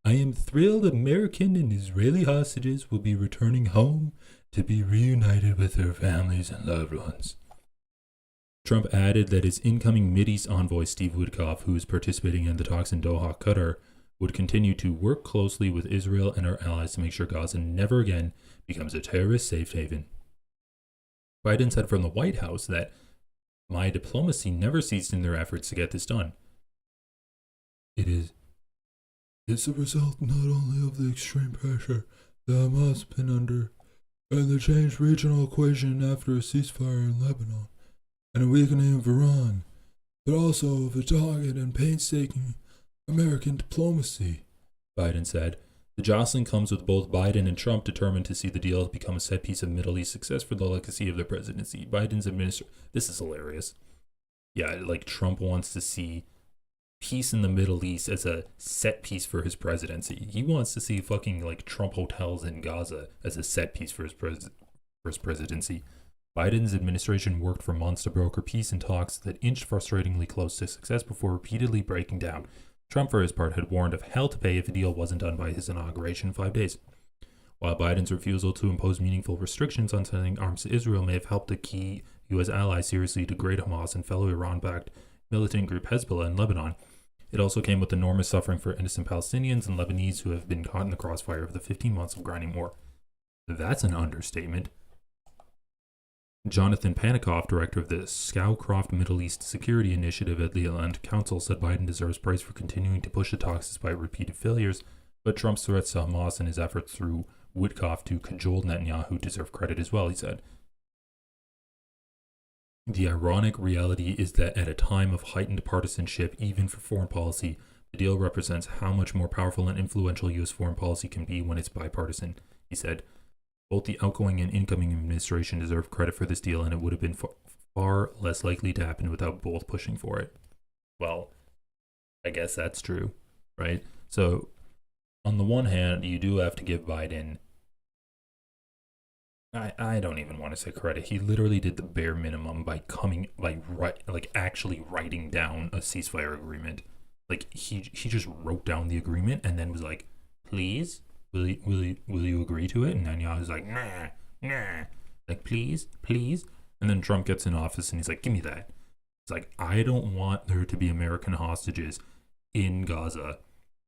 I am thrilled American and Israeli hostages will be returning home to be reunited with their families and loved ones. Trump added that his incoming Mideast envoy Steve Witkoff, who is participating in the talks in Doha, Qatar, would continue to work closely with Israel and our allies to make sure Gaza never again becomes a terrorist safe haven. Biden said from the White House that my diplomacy never ceased in their efforts to get this done. It's a result not only of the extreme pressure that Hamas has been under and the changed regional equation after a ceasefire in Lebanon and a weakening of Iran, but also of a dogged and painstaking American diplomacy, Biden said. The jostling comes with both Biden and Trump determined to see the deal become a set piece of Middle East success for the legacy of their presidency. Biden's administration... This is hilarious. Yeah, like Trump wants to see peace in the Middle East as a set piece for his presidency. He wants to see fucking like Trump hotels in Gaza as a set piece for his presidency. Biden's administration worked for months to broker peace in talks that inched frustratingly close to success before repeatedly breaking down. Trump, for his part, had warned of hell to pay if a deal wasn't done by his inauguration in 5 days. While Biden's refusal to impose meaningful restrictions on sending arms to Israel may have helped a key U.S. ally seriously degrade Hamas and fellow Iran-backed militant group Hezbollah in Lebanon, it also came with enormous suffering for innocent Palestinians and Lebanese who have been caught in the crossfire of the 15 months of grinding war. That's an understatement. Jonathan Panikoff, director of the Scowcroft Middle East Security Initiative at the Atlantic Council, said Biden deserves praise for continuing to push the talks despite repeated failures, but Trump's threats to Hamas and his efforts through Witkoff to cajole Netanyahu deserve credit as well, he said. The ironic reality is that at a time of heightened partisanship, even for foreign policy, the deal represents how much more powerful and influential U.S. foreign policy can be when it's bipartisan, he said. Both the outgoing and incoming administration deserve credit for this deal, and it would have been far less likely to happen without both pushing for it. Well, I guess that's true, right? So, on the one hand, you do have to give Biden, I don't even want to say credit. He literally did the bare minimum by actually writing down a ceasefire agreement. Like, he just wrote down the agreement and then was like, please? Will you agree to it? And Netanyahu's like, nah. Like, please. And then Trump gets in office and he's like, give me that. It's like, I don't want there to be American hostages in Gaza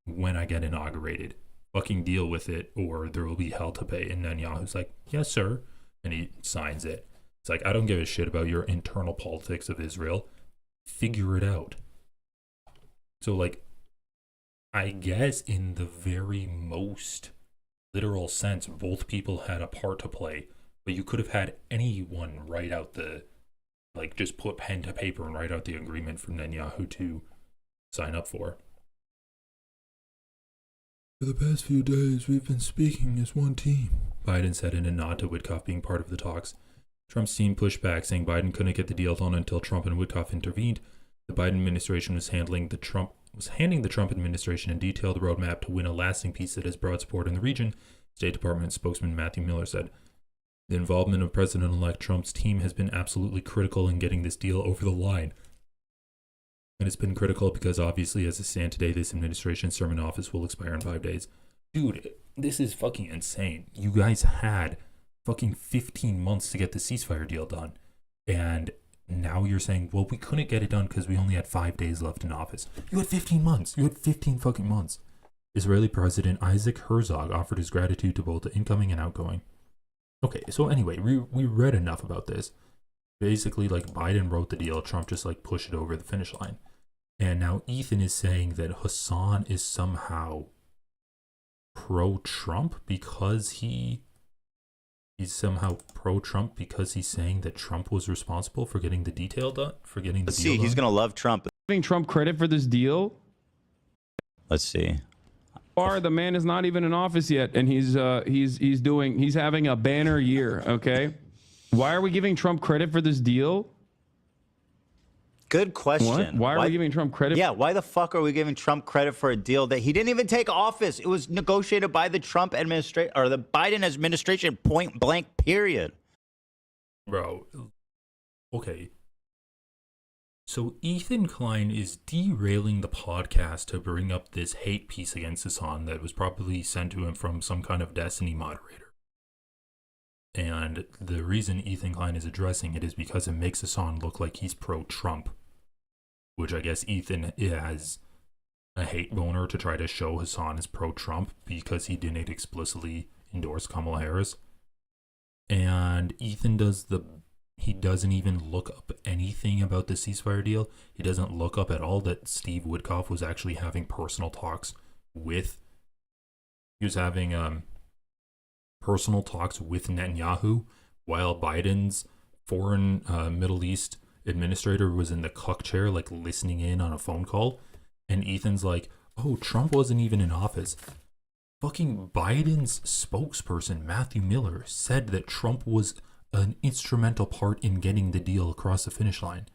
when I get inaugurated. Fucking deal with it or there will be hell to pay. And Netanyahu's like, yes, sir. And he signs it. It's like, I don't give a shit about your internal politics of Israel. Figure it out. So, like, I guess in the very most literal sense, both people had a part to play, but you could have had anyone write out just put pen to paper and write out the agreement for Netanyahu to sign up for. For the past few days, we've been speaking as one team, Biden said in a nod to Witkoff being part of the talks. Trump's team pushed back, saying Biden couldn't get the deal done until Trump and Witkoff intervened. The Biden administration was handing the Trump administration a detailed roadmap to win a lasting peace that has broad support in the region, State Department spokesman Matthew Miller said. The involvement of President-elect Trump's team has been absolutely critical in getting this deal over the line. And it's been critical because obviously as it stands today, this administration's term in office will expire in 5 days. Dude, this is fucking insane. You guys had fucking 15 months to get the ceasefire deal done. And now you're saying, well, we couldn't get it done because we only had 5 days left in office. You had 15 months. You had 15 fucking months. Israeli President Isaac Herzog offered his gratitude to both the incoming and outgoing. Okay, so anyway, we read enough about this. Basically, like, Biden wrote the deal. Trump just, like, pushed it over the finish line. And now Ethan is saying that Hassan is somehow pro-Trump because he's somehow pro-Trump because he's saying that Trump was responsible for getting the deal done. Let's see, he's gonna love Trump. Giving Trump credit for this deal. Let's see. The man is not even in office yet, and he's having a banner year. Okay, why are we giving Trump credit for this deal? Good question. What? Why are we giving Trump credit? Yeah, why the fuck are we giving Trump credit for a deal that he didn't even take office? It was negotiated by the Trump administration or the Biden administration, point blank, period. Bro, okay. So Ethan Klein is derailing the podcast to bring up this hate piece against Hassan that was probably sent to him from some kind of Destiny moderator. And the reason Ethan Klein is addressing it is because it makes Hassan look like he's pro-Trump, which I guess Ethan has a hate boner to try to show Hassan is pro-Trump because he didn't explicitly endorse Kamala Harris. And Ethan he doesn't even look up anything about the ceasefire deal. He doesn't look up at all that Steve Witkoff was actually having personal talks with. He was having personal talks with Netanyahu while Biden's foreign Middle East administrator was in the cuck chair, like listening in on a phone call. And Ethan's like, oh, Trump wasn't even in office. Fucking Biden's spokesperson, Matthew Miller, said that Trump was an instrumental part in getting the deal across the finish line.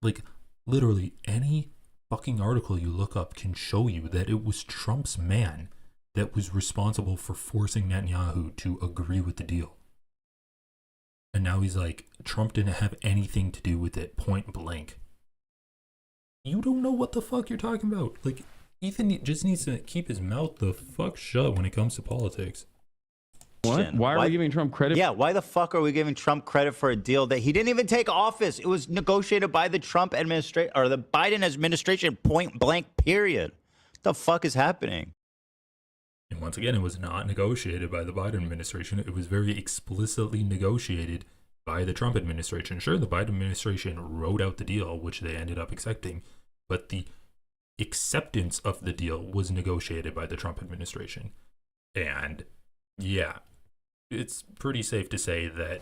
Like, literally any fucking article you look up can show you that it was Trump's man that was responsible for forcing Netanyahu to agree with the deal. And now he's like, Trump didn't have anything to do with it, point blank. You don't know what the fuck you're talking about. Like, Ethan just needs to keep his mouth the fuck shut when it comes to politics. What? Why are we giving Trump credit? Yeah, why the fuck are we giving Trump credit for a deal that he didn't even take office? It was negotiated by the Trump administration or the Biden administration, point blank, period. What the fuck is happening? And once again, it was not negotiated by the Biden administration. It was very explicitly negotiated by the Trump administration. Sure, the Biden administration wrote out the deal, which they ended up accepting, but the acceptance of the deal was negotiated by the Trump administration. And yeah, it's pretty safe to say that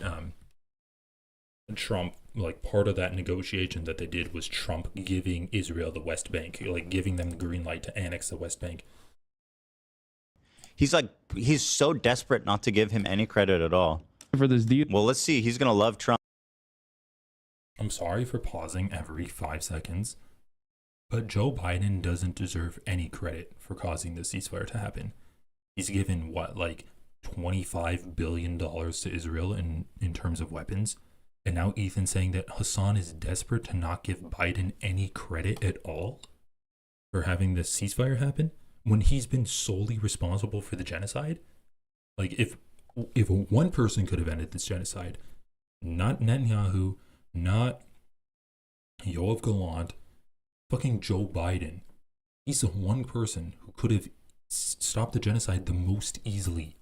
Trump, like, part of that negotiation that they did was Trump giving Israel the West Bank, like giving them the green light to annex the West Bank. He's so desperate not to give him any credit at all for this deal. Well, let's see. He's gonna love Trump. I'm sorry for pausing every 5 seconds, but Joe Biden doesn't deserve any credit for causing the ceasefire to happen. He's given what, like $25 billion to Israel in terms of weapons, and now Ethan's saying that Hassan is desperate to not give Biden any credit at all for having the ceasefire happen, when he's been solely responsible for the genocide. Like, if one person could have ended this genocide, not Netanyahu, not Yoav Gallant, fucking Joe Biden. He's the one person who could have stopped the genocide the most easily.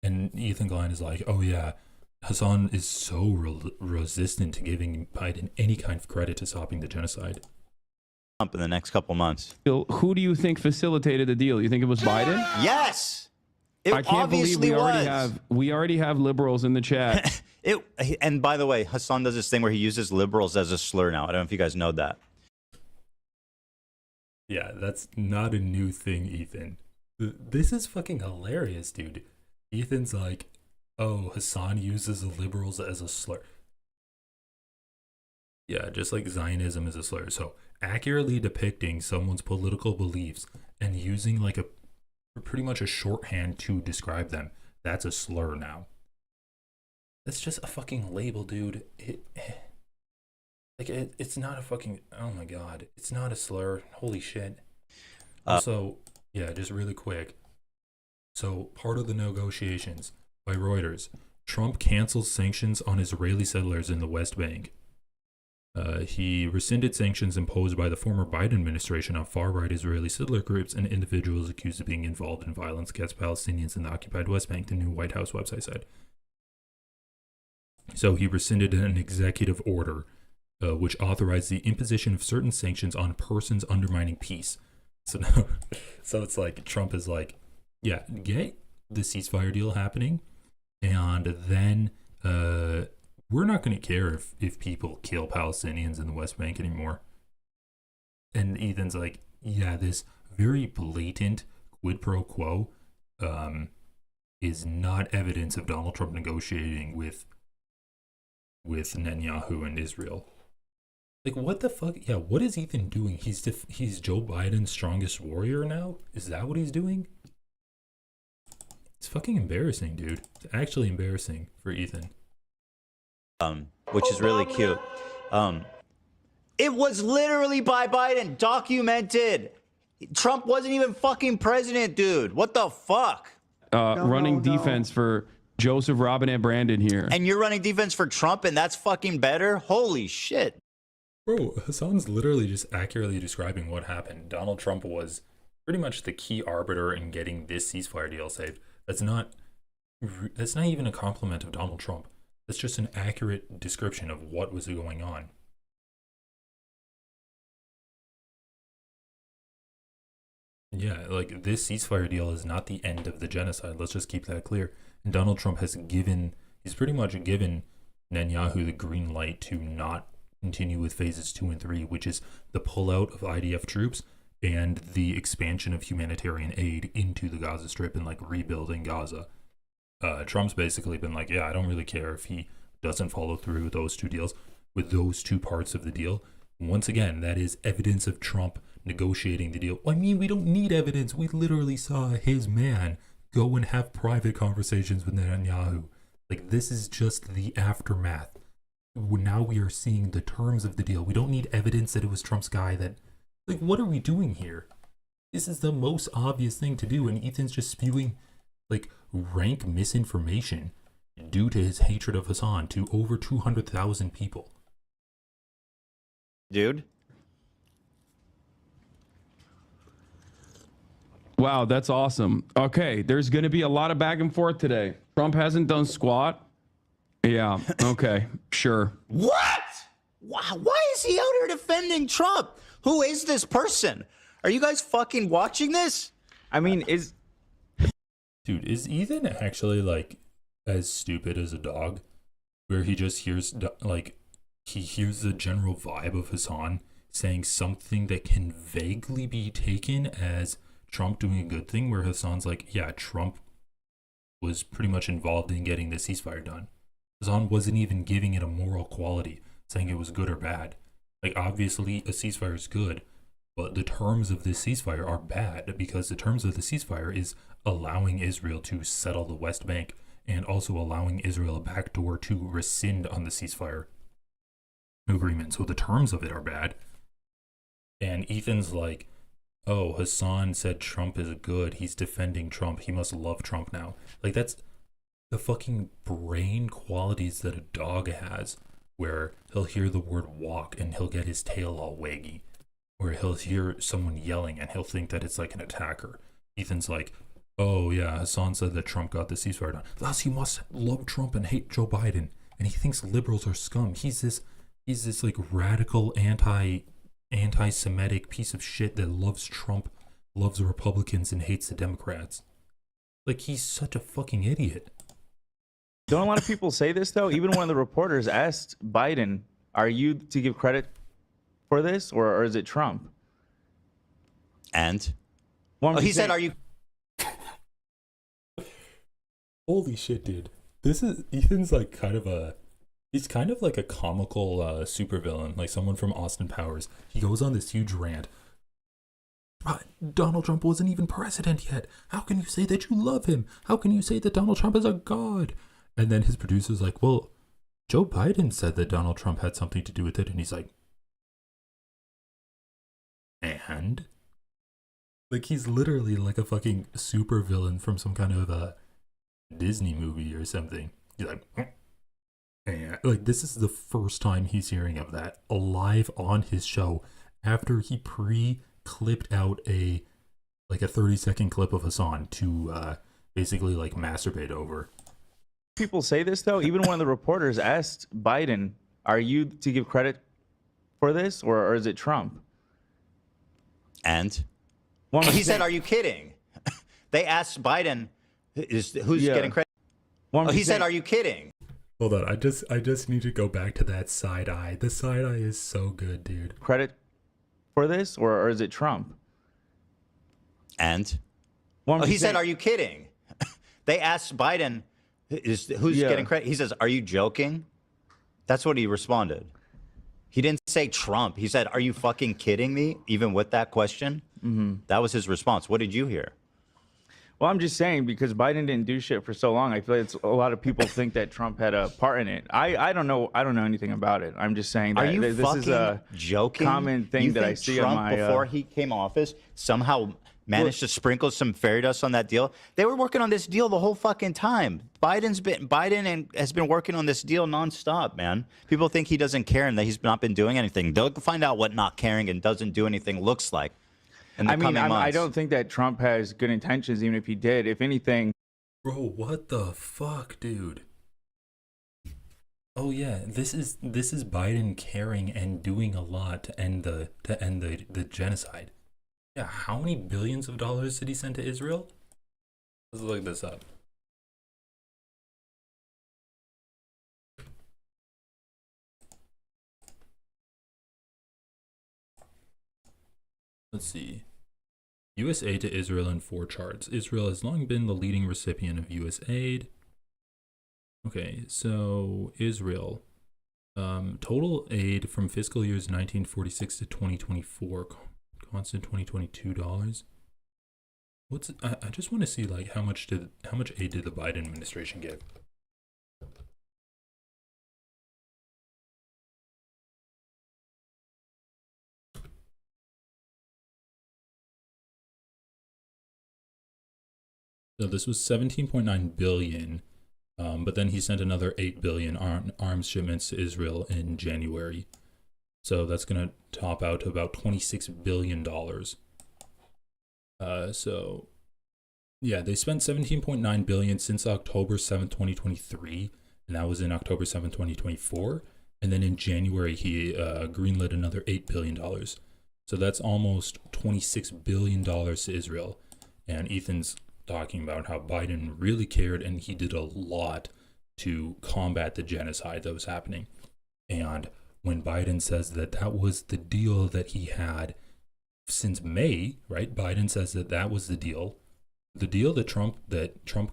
And Ethan Klein is like, oh yeah, Hassan is so resistant to giving Biden any kind of credit to stopping the genocide. Trump in the next couple months. Who do you think facilitated the deal? You think it was Biden? Yes. I can't believe we already have liberals in the chat. And by the way, Hassan does this thing where he uses liberals as a slur now. I don't know if you guys know that. Yeah, that's not a new thing, Ethan. This is fucking hilarious, dude. Ethan's like, oh, Hassan uses the liberals as a slur. Yeah, just like Zionism is a slur. So accurately depicting someone's political beliefs and using like a pretty much a shorthand to describe them, that's a slur now. That's just a fucking label, dude. It's not a fucking, oh my god, it's not a slur. Holy shit. Also, yeah, just really quick. So part of the negotiations by Reuters, Trump cancels sanctions on Israeli settlers in the West Bank. He rescinded sanctions imposed by the former Biden administration on far-right Israeli settler groups and individuals accused of being involved in violence against Palestinians in the occupied West Bank, the new White House website said. So he rescinded an executive order which authorized the imposition of certain sanctions on persons undermining peace. So now, so it's like Trump is like, yeah, get the ceasefire deal happening, and then we're not going to care if people kill Palestinians in the West Bank anymore. And Ethan's like, yeah, this very blatant quid pro quo is not evidence of Donald Trump negotiating with Netanyahu and Israel. Like, what the fuck? Yeah, what is Ethan doing? He's Joe Biden's strongest warrior now? Is that what he's doing? It's fucking embarrassing, dude. It's actually embarrassing for Ethan. Which is really cute. It was literally by Biden, documented. Trump wasn't even fucking president, dude. What the fuck? Running defense for Joseph Robinette Brandon here. And you're running defense for Trump, and that's fucking better? Holy shit. Bro, Hassan's literally just accurately describing what happened. Donald Trump was pretty much the key arbiter in getting this ceasefire deal saved. That's not even a compliment of Donald Trump. That's just an accurate description of what was going on. Yeah, like, this ceasefire deal is not the end of the genocide. Let's just keep that clear. And Donald Trump he's pretty much given Netanyahu the green light to not continue with phases 2 and 3, which is the pullout of IDF troops and the expansion of humanitarian aid into the Gaza Strip and like rebuilding Gaza. Trump's basically been like, yeah, I don't really care if he doesn't follow through with those two deals, with those two parts of the deal. Once again, that is evidence of Trump negotiating the deal. I mean, we don't need evidence. We literally saw his man go and have private conversations with Netanyahu. Like, this is just the aftermath. Now we are seeing the terms of the deal. We don't need evidence that it was Trump's guy. That, like, what are we doing here? This is the most obvious thing to do, and Ethan's just spewing, like, rank misinformation due to his hatred of Hassan to over 200,000 people. Dude. Wow, that's awesome. Okay, there's going to be a lot of back and forth today. Trump hasn't done squat. Yeah, okay, sure. What? Why is he out here defending Trump? Who is this person? Are you guys fucking watching this? I mean, Dude, is Ethan actually, like, as stupid as a dog? Where he just hears, like, he hears the general vibe of Hassan saying something that can vaguely be taken as Trump doing a good thing, where Hassan's like, yeah, Trump was pretty much involved in getting the ceasefire done. Hassan wasn't even giving it a moral quality, saying it was good or bad. Like, obviously, a ceasefire is good, but the terms of this ceasefire are bad, because the terms of the ceasefire is allowing Israel to settle the West Bank and also allowing Israel a backdoor to rescind on the ceasefire agreement. So the terms of it are bad. And Ethan's like, oh, Hassan said Trump is good. He's defending Trump. He must love Trump now. Like, that's the fucking brain qualities that a dog has, where he'll hear the word walk and he'll get his tail all waggy, where he'll hear someone yelling and he'll think that it's like an attacker. Ethan's like, oh yeah, Hassan said that Trump got the ceasefire done. Thus he must love Trump and hate Joe Biden. And he thinks liberals are scum. He's this like radical anti-Semitic piece of shit that loves Trump, loves the Republicans, and hates the Democrats. Like, he's such a fucking idiot. Don't a lot of people say this, though? Even one of the reporters asked Biden, are you to give credit for this, or is it Trump? And? He said, are you... Holy shit, dude. Ethan's like he's kind of like a comical supervillain, like someone from Austin Powers. He goes on this huge rant. Donald Trump wasn't even president yet. How can you say that you love him? How can you say that Donald Trump is a god? And then his producer's like, well, Joe Biden said that Donald Trump had something to do with it. And he's like, and? Like, he's literally like a fucking supervillain from some kind of a Disney movie or something. He's like, and like, this is the first time he's hearing of that live on his show, after he clipped out a 30-second clip of Hassan to basically like masturbate over. People say this, though? Even one of the reporters asked Biden, are you to give credit for this, or is it Trump? And? He said, are you kidding? They asked Biden, who's getting credit? He said, are you kidding? Hold on, I just need to go back to that side eye. The side eye is so good, dude. Credit for this, or is it Trump? And? He said, are you kidding? They asked Biden, who's getting credit? He says, are you joking? That's what he responded. He didn't say Trump. He said, are you fucking kidding me? Even with that question? Mm-hmm. That was his response. What did you hear? Well, I'm just saying, because Biden didn't do shit for so long, I feel like a lot of people think that Trump had a part in it. I don't know. I don't know anything about it. I'm just saying that this is a joking? Common thing that I see Trump, on my... before he came office, somehow managed to sprinkle some fairy dust on that deal? They were working on this deal the whole fucking time. Biden has been working on this deal nonstop, man. People think he doesn't care and that he's not been doing anything. They'll find out what not caring and doesn't do anything looks like. I don't think that Trump has good intentions, even if he did. If anything... Bro, what the fuck, dude? Oh yeah, this is Biden caring and doing a lot to end the genocide. Yeah, how many billions of dollars did he send to Israel? Let's look this up. Let's see. U.S. aid to Israel in 4 charts. Israel has long been the leading recipient of U.S. aid. Okay, so Israel. Total aid from fiscal years 1946 to 2024. constant 2022 dollars. What's I just want to see like how much aid did the Biden administration give? So this was 17.9 billion, but then he sent another 8 billion arms shipments to Israel in January. So that's going to top out to about $26 billion. So yeah, they spent 17.9 billion since October 7th, 2023, and that was in October 7th, 2024. And then in January, he greenlit another $8 billion. So that's almost $26 billion to Israel. And Ethan's talking about how Biden really cared and he did a lot to combat the genocide that was happening. And when Biden says that that was the deal that he had since May, right? Biden says that that was the deal. The deal that Trump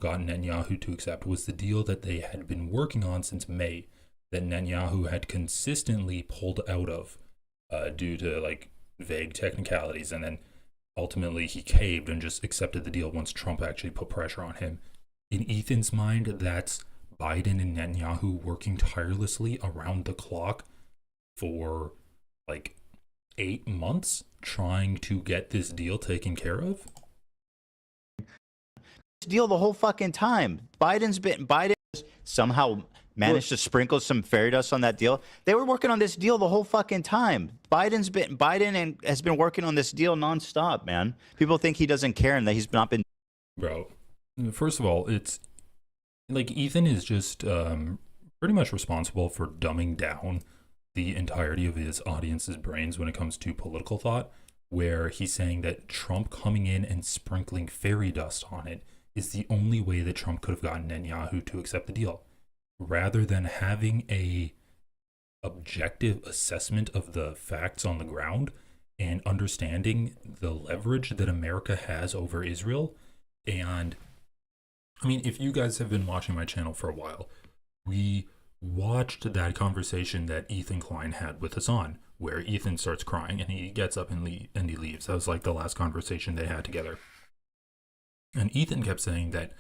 got Netanyahu to accept was the deal that they had been working on since May, that Netanyahu had consistently pulled out of due to like vague technicalities, and then ultimately he caved and just accepted the deal once Trump actually put pressure on him. In Ethan's mind, that's Biden and Netanyahu working tirelessly around the clock for like 8 months trying to get this deal taken care of. Deal the whole fucking time. Biden somehow managed to sprinkle some fairy dust on that deal. They were working on this deal the whole fucking time. Biden has been working on this deal nonstop, man. People think he doesn't care and that he's not been. Bro, first of all, it's like Ethan is just pretty much responsible for dumbing down the entirety of his audience's brains when it comes to political thought, where he's saying that Trump coming in and sprinkling fairy dust on it is the only way that Trump could have gotten Netanyahu to accept the deal, rather than having a objective assessment of the facts on the ground and understanding the leverage that America has over Israel. And I mean, if you guys have been watching my channel for a while, we watched that conversation that Ethan Klein had with Hassan, where Ethan starts crying and he gets up and he leaves. That was like the last conversation they had together. And Ethan kept saying that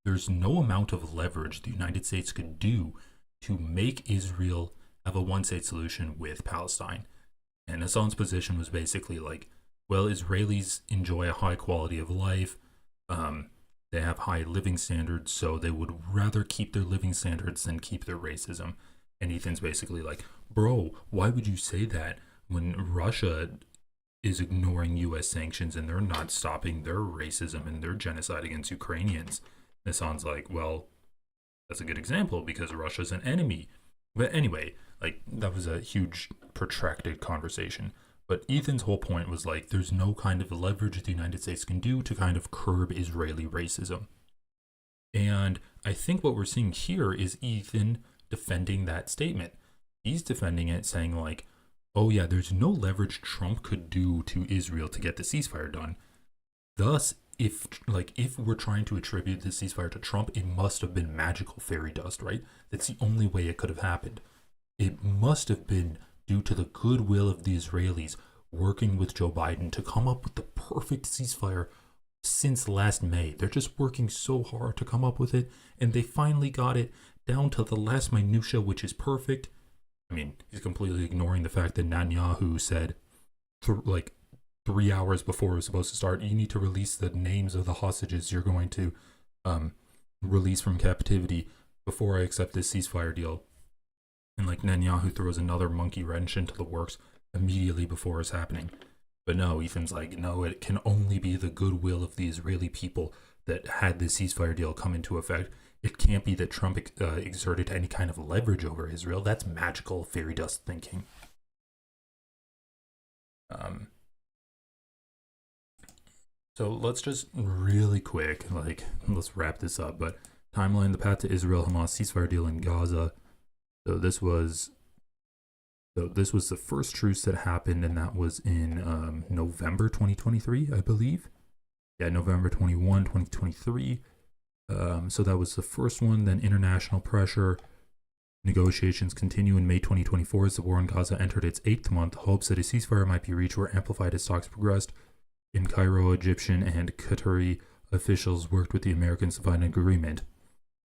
there's no amount of leverage the United States could do to make Israel have a one-state solution with Palestine. And Hassan's position was basically like, well, Israelis enjoy a high quality of life. They have high living standards, so they would rather keep their living standards than keep their racism. And Ethan's basically like, bro, why would you say that when Russia is ignoring U.S. sanctions and they're not stopping their racism and their genocide against Ukrainians? It sounds like, well, that's a good example because Russia's an enemy. But anyway, like that was a huge protracted conversation. But Ethan's whole point was like, there's no kind of leverage the United States can do to kind of curb Israeli racism. And I think what we're seeing here is Ethan defending that statement. He's defending it saying like, oh yeah, there's no leverage Trump could do to Israel to get the ceasefire done. Thus, if we're trying to attribute the ceasefire to Trump, it must have been magical fairy dust, right? That's the only way it could have happened. It must have been due to the goodwill of the Israelis working with Joe Biden to come up with the perfect ceasefire since last May. They're just working so hard to come up with it, and they finally got it down to the last minutia, which is perfect. I mean, he's completely ignoring the fact that Netanyahu said, 3 hours before it was supposed to start, you need to release the names of the hostages you're going to release from captivity before I accept this ceasefire deal. And like Netanyahu throws another monkey wrench into the works immediately before it's happening. But no, Ethan's like, no, it can only be the goodwill of the Israeli people that had this ceasefire deal come into effect. It can't be that Trump exerted any kind of leverage over Israel. That's magical fairy dust thinking. So let's just really quick, let's wrap this up. But timeline, the path to Israel, Hamas ceasefire deal in Gaza. So this was the first truce that happened, and that was in November 2023, I believe. Yeah, November 21, 2023. So that was the first one. Then international pressure. Negotiations continue in May 2024 as the war in Gaza entered its 8th month. Hopes that a ceasefire might be reached were amplified as talks progressed. In Cairo, Egyptian and Qatari officials worked with the Americans to find an agreement.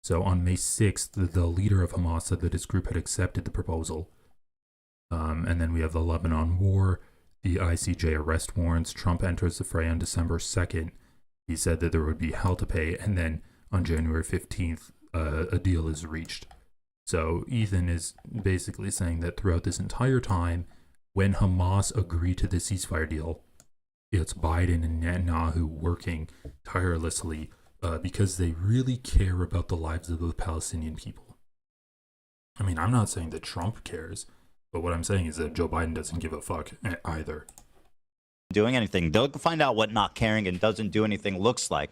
So on May 6th, the leader of Hamas said that his group had accepted the proposal. And then we have the Lebanon war, the ICJ arrest warrants. Trump enters the fray on December 2nd. He said that there would be hell to pay. And then on January 15th, a deal is reached. So Ethan is basically saying that throughout this entire time, when Hamas agreed to the ceasefire deal, it's Biden and Netanyahu working tirelessly because they really care about the lives of the Palestinian people. I mean, I'm not saying that Trump cares, but what I'm saying is that Joe Biden doesn't give a fuck either. Doing anything. They'll find out what not caring and doesn't do anything looks like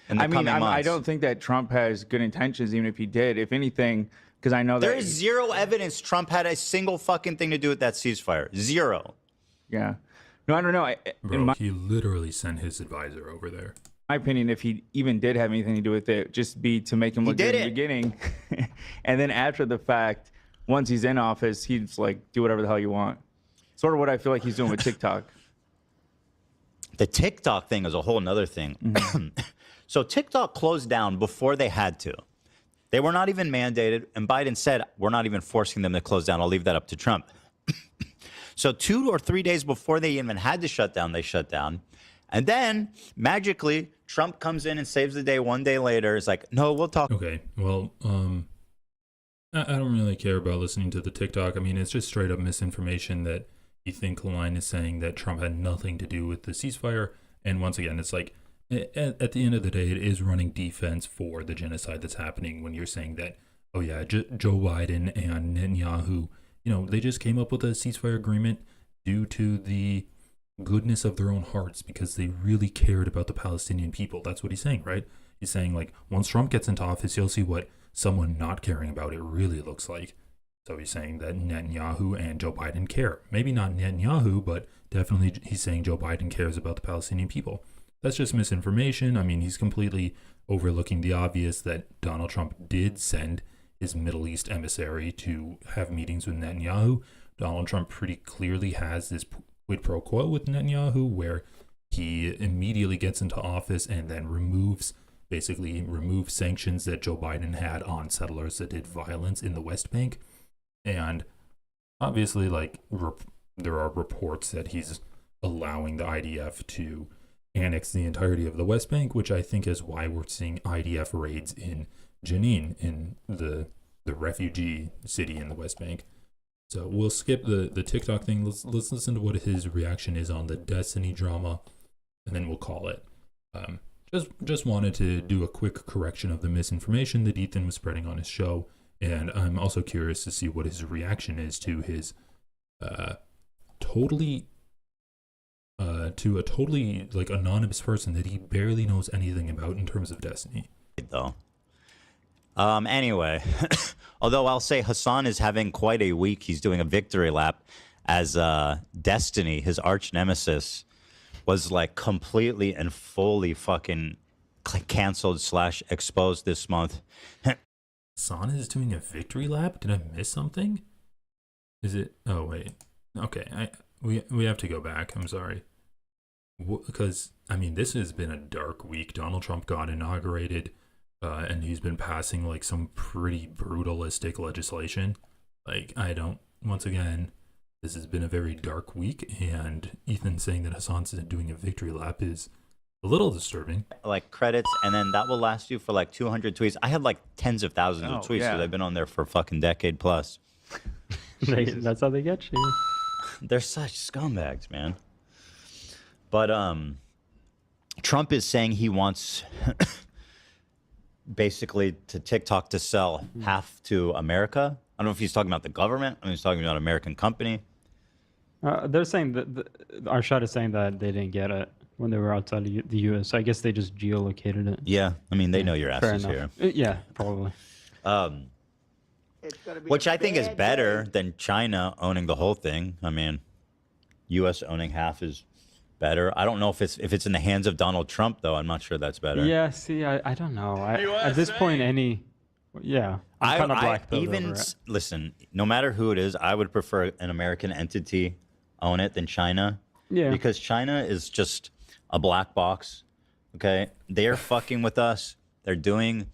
in the coming months. I don't think that Trump has good intentions, even if he did. If anything, because I know that there is zero evidence Trump had a single fucking thing to do with that ceasefire. Zero. Yeah. No, I don't know. Bro, he literally sent his advisor over there. My opinion, if he even did have anything to do with it, just be to make him look good in the beginning. And then after the fact, once he's in office, he's like, do whatever the hell you want. Sort of what I feel like he's doing with TikTok. The TikTok thing is a whole nother thing. Mm-hmm. So TikTok closed down before they had to. They were not even mandated. And Biden said, we're not even forcing them to close down. I'll leave that up to Trump. So 2 or 3 days before they even had to shut down, they shut down. And then magically, Trump comes in and saves the day 1 day later. It's like, no, we'll talk. Okay, well, I don't really care about listening to the TikTok. I mean, it's just straight up misinformation that Ethan Klein is saying that Trump had nothing to do with the ceasefire. And once again, it's like, at the end of the day, it is running defense for the genocide that's happening when you're saying that, oh yeah, Joe Biden and Netanyahu, you know, they just came up with a ceasefire agreement due to the goodness of their own hearts because they really cared about the Palestinian people. That's what he's saying, right? He's saying, like, once Trump gets into office, you'll see what someone not caring about it really looks like. So he's saying that Netanyahu and Joe Biden care. Maybe not Netanyahu, but definitely he's saying Joe Biden cares about the Palestinian people. That's just misinformation. I mean, he's completely overlooking the obvious that Donald Trump did send his Middle East emissary to have meetings with Netanyahu. Donald Trump pretty clearly has this quid pro quo with Netanyahu where he immediately gets into office and then removes sanctions that Joe Biden had on settlers that did violence in the West Bank. And obviously, like, there are reports that he's allowing the IDF to annex the entirety of the West Bank, which I think is why we're seeing IDF raids in Jenin, in the refugee city in the West Bank. So we'll skip the TikTok thing. Let's listen to what his reaction is on the Destiny drama, and then we'll call it. Just wanted to do a quick correction of the misinformation that Ethan was spreading on his show, and I'm also curious to see what his reaction is to his totally like anonymous person that he barely knows anything about in terms of Destiny. Though. Anyway, although I'll say Hassan is having quite a week. He's doing a victory lap as Destiny, his arch nemesis, was like completely and fully fucking canceled / exposed this month. Hassan is doing a victory lap? Did I miss something? Is it? Oh, wait. Okay, we have to go back. I'm sorry. Because, I mean, this has been a dark week. Donald Trump got inaugurated. And he's been passing like some pretty brutalistic legislation. Like, once again, this has been a very dark week, and Ethan saying that Hassan's doing a victory lap is a little disturbing. Like credits, and then that will last you for like 200 tweets. I had like tens of thousands of tweets because I've been on there for a fucking decade plus. That's how they get you. They're such scumbags, man. But Trump is saying he wants basically to TikTok to sell half to America. I don't know if he's talking about the government. I mean, he's talking about an American company. They're saying that Arshad is saying that they didn't get it when they were outside the U.S. So I guess they just geolocated it. Yeah, I mean, they know your ass is here. Yeah, probably. Which I think is better than China owning the whole thing. I mean, U.S. owning half is better. I don't know if it's in the hands of Donald Trump, though. I'm not sure that's better. Yeah, see, I don't know. At this point, any Yeah, I'm kind of black pilled even over it. listen. No matter who it is, I would prefer an American entity own it than China. Yeah. Because China is just a black box. Okay, they're fucking with us. They're doing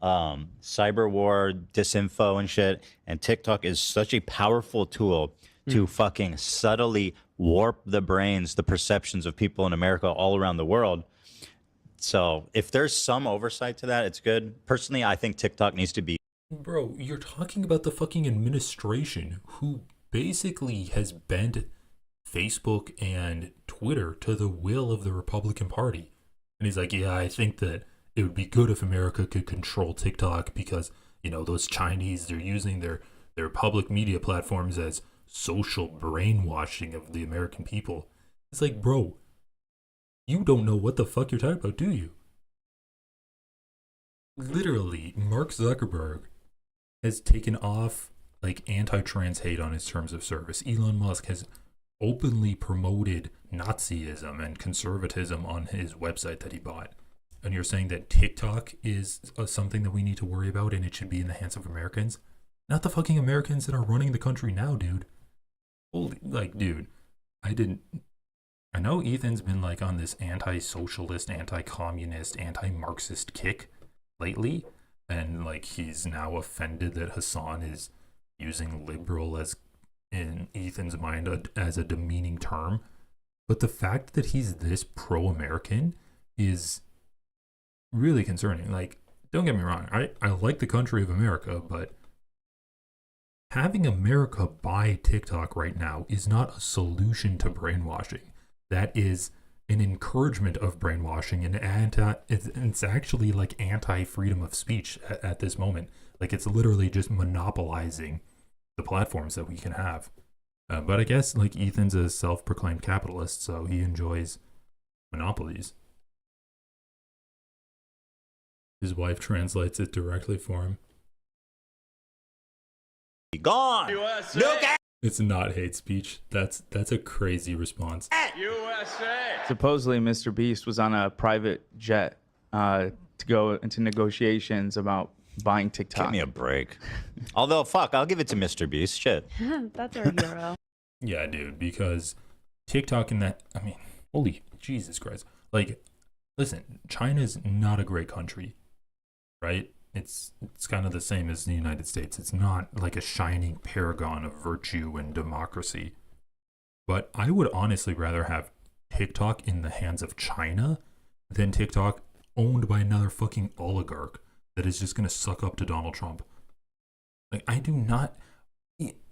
cyber war, disinfo, and shit. And TikTok is such a powerful tool to fucking subtly warp the brains, the perceptions of people in America all around the world. So if there's some oversight to that, it's good. Personally, I think TikTok needs to be. Bro, you're talking about the fucking administration who basically has bent Facebook and Twitter to the will of the Republican Party. And he's like, yeah, I think that it would be good if America could control TikTok because, you know, those Chinese, they're using their public media platforms as social brainwashing of the American people. It's like, bro, you don't know what the fuck you're talking about, do you? Literally, Mark Zuckerberg has taken off like anti-trans hate on his terms of service. Elon Musk has openly promoted Nazism and conservatism on his website that he bought. And you're saying that TikTok is something that we need to worry about and it should be in the hands of Americans? Not the fucking Americans that are running the country now, dude. Holy, like, dude, I know Ethan's been like on this anti-socialist, anti-communist, anti-Marxist kick lately. And like he's now offended that Hassan is using liberal as in Ethan's mind as a demeaning term. But the fact that he's this pro-American is really concerning. Like, don't get me wrong, I like the country of America, but having America buy TikTok right now is not a solution to brainwashing. That is an encouragement of brainwashing and it's actually like anti-freedom of speech at this moment. Like it's literally just monopolizing the platforms that we can have. But I guess like Ethan's a self-proclaimed capitalist, so he enjoys monopolies. His wife translates it directly for him. Gone. USA. It's not hate speech. That's a crazy response. USA. Supposedly, Mr. Beast was on a private jet to go into negotiations about buying TikTok. Give me a break. Although, fuck, I'll give it to Mr. Beast. Shit. That's our hero. Yeah, dude, because TikTok and that, I mean, holy Jesus Christ. Like, listen, China's not a great country, right? It's kind of the same as the United States. It's not like a shining paragon of virtue and democracy. But I would honestly rather have TikTok in the hands of China than TikTok owned by another fucking oligarch that is just going to suck up to Donald Trump. Like, I do not...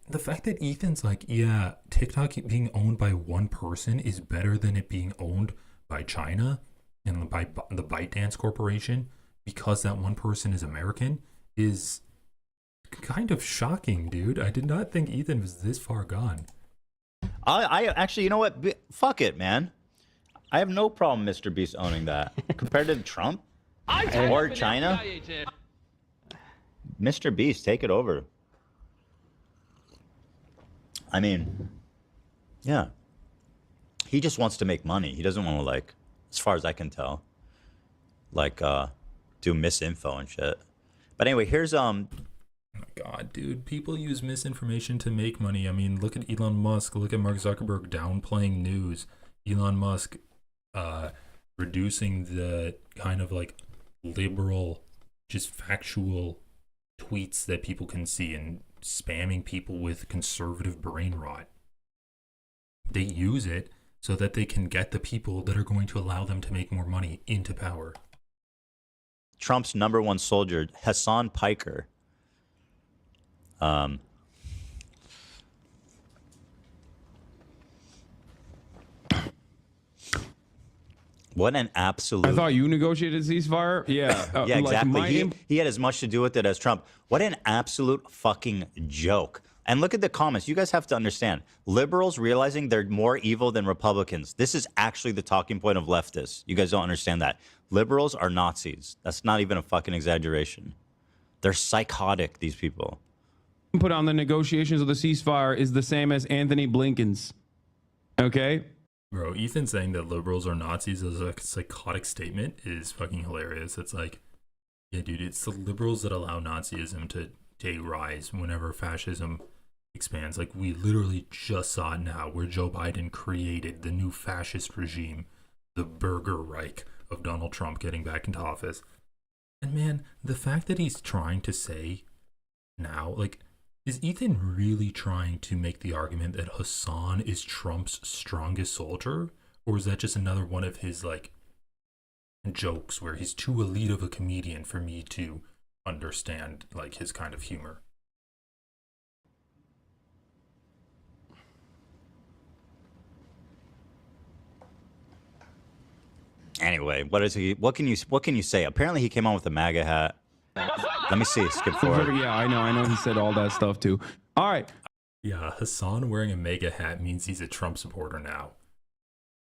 The fact that Ethan's like, yeah, TikTok being owned by one person is better than it being owned by China and by the ByteDance Corporation because that one person is American is kind of shocking, dude. I did not think Ethan was this far gone. I actually, you know what? Fuck it, man. I have no problem Mr. Beast owning that. Compared to Trump or China, Mr. Beast, take it over. I mean, yeah. He just wants to make money. He doesn't want to, like, as far as I can tell, like, do misinfo and shit. But anyway, here's Oh my God, dude, people use misinformation to make money. I mean, look at Elon Musk, look at Mark Zuckerberg downplaying news. Elon Musk reducing the kind of like liberal, just factual tweets that people can see and spamming people with conservative brain rot. They use it so that they can get the people that are going to allow them to make more money into power. Trump's #1 soldier, Hassan Piker. What an absolute... I thought you negotiated ceasefire? Yeah. Yeah, exactly. Like He had as much to do with it as Trump. What an absolute fucking joke. And look at the comments. You guys have to understand. Liberals realizing they're more evil than Republicans. This is actually the talking point of leftists. You guys don't understand that. Liberals are Nazis. That's not even a fucking exaggeration. They're psychotic, these people. Put on the negotiations of the ceasefire is the same as Anthony Blinken's. Okay? Bro, Ethan saying that liberals are Nazis as a psychotic statement is fucking hilarious. It's like, Yeah, dude, it's the liberals that allow Nazism to take rise whenever fascism expands. Like, we literally just saw it now, where Joe Biden created the new fascist regime, the Burger Reich of Donald Trump getting back into office. And man, the fact that he's trying to say now, like, is Ethan really trying to make the argument that Hassan is Trump's strongest soldier? Or is that just another one of his, like, jokes where he's too elite of a comedian for me to understand, like, his kind of humor? Anyway, what is he? What can you say? Apparently, he came on with a MAGA hat. Let me see. Skip forward. Yeah, I know. He said all that stuff too. All right. Yeah, Hassan wearing a MAGA hat means he's a Trump supporter now.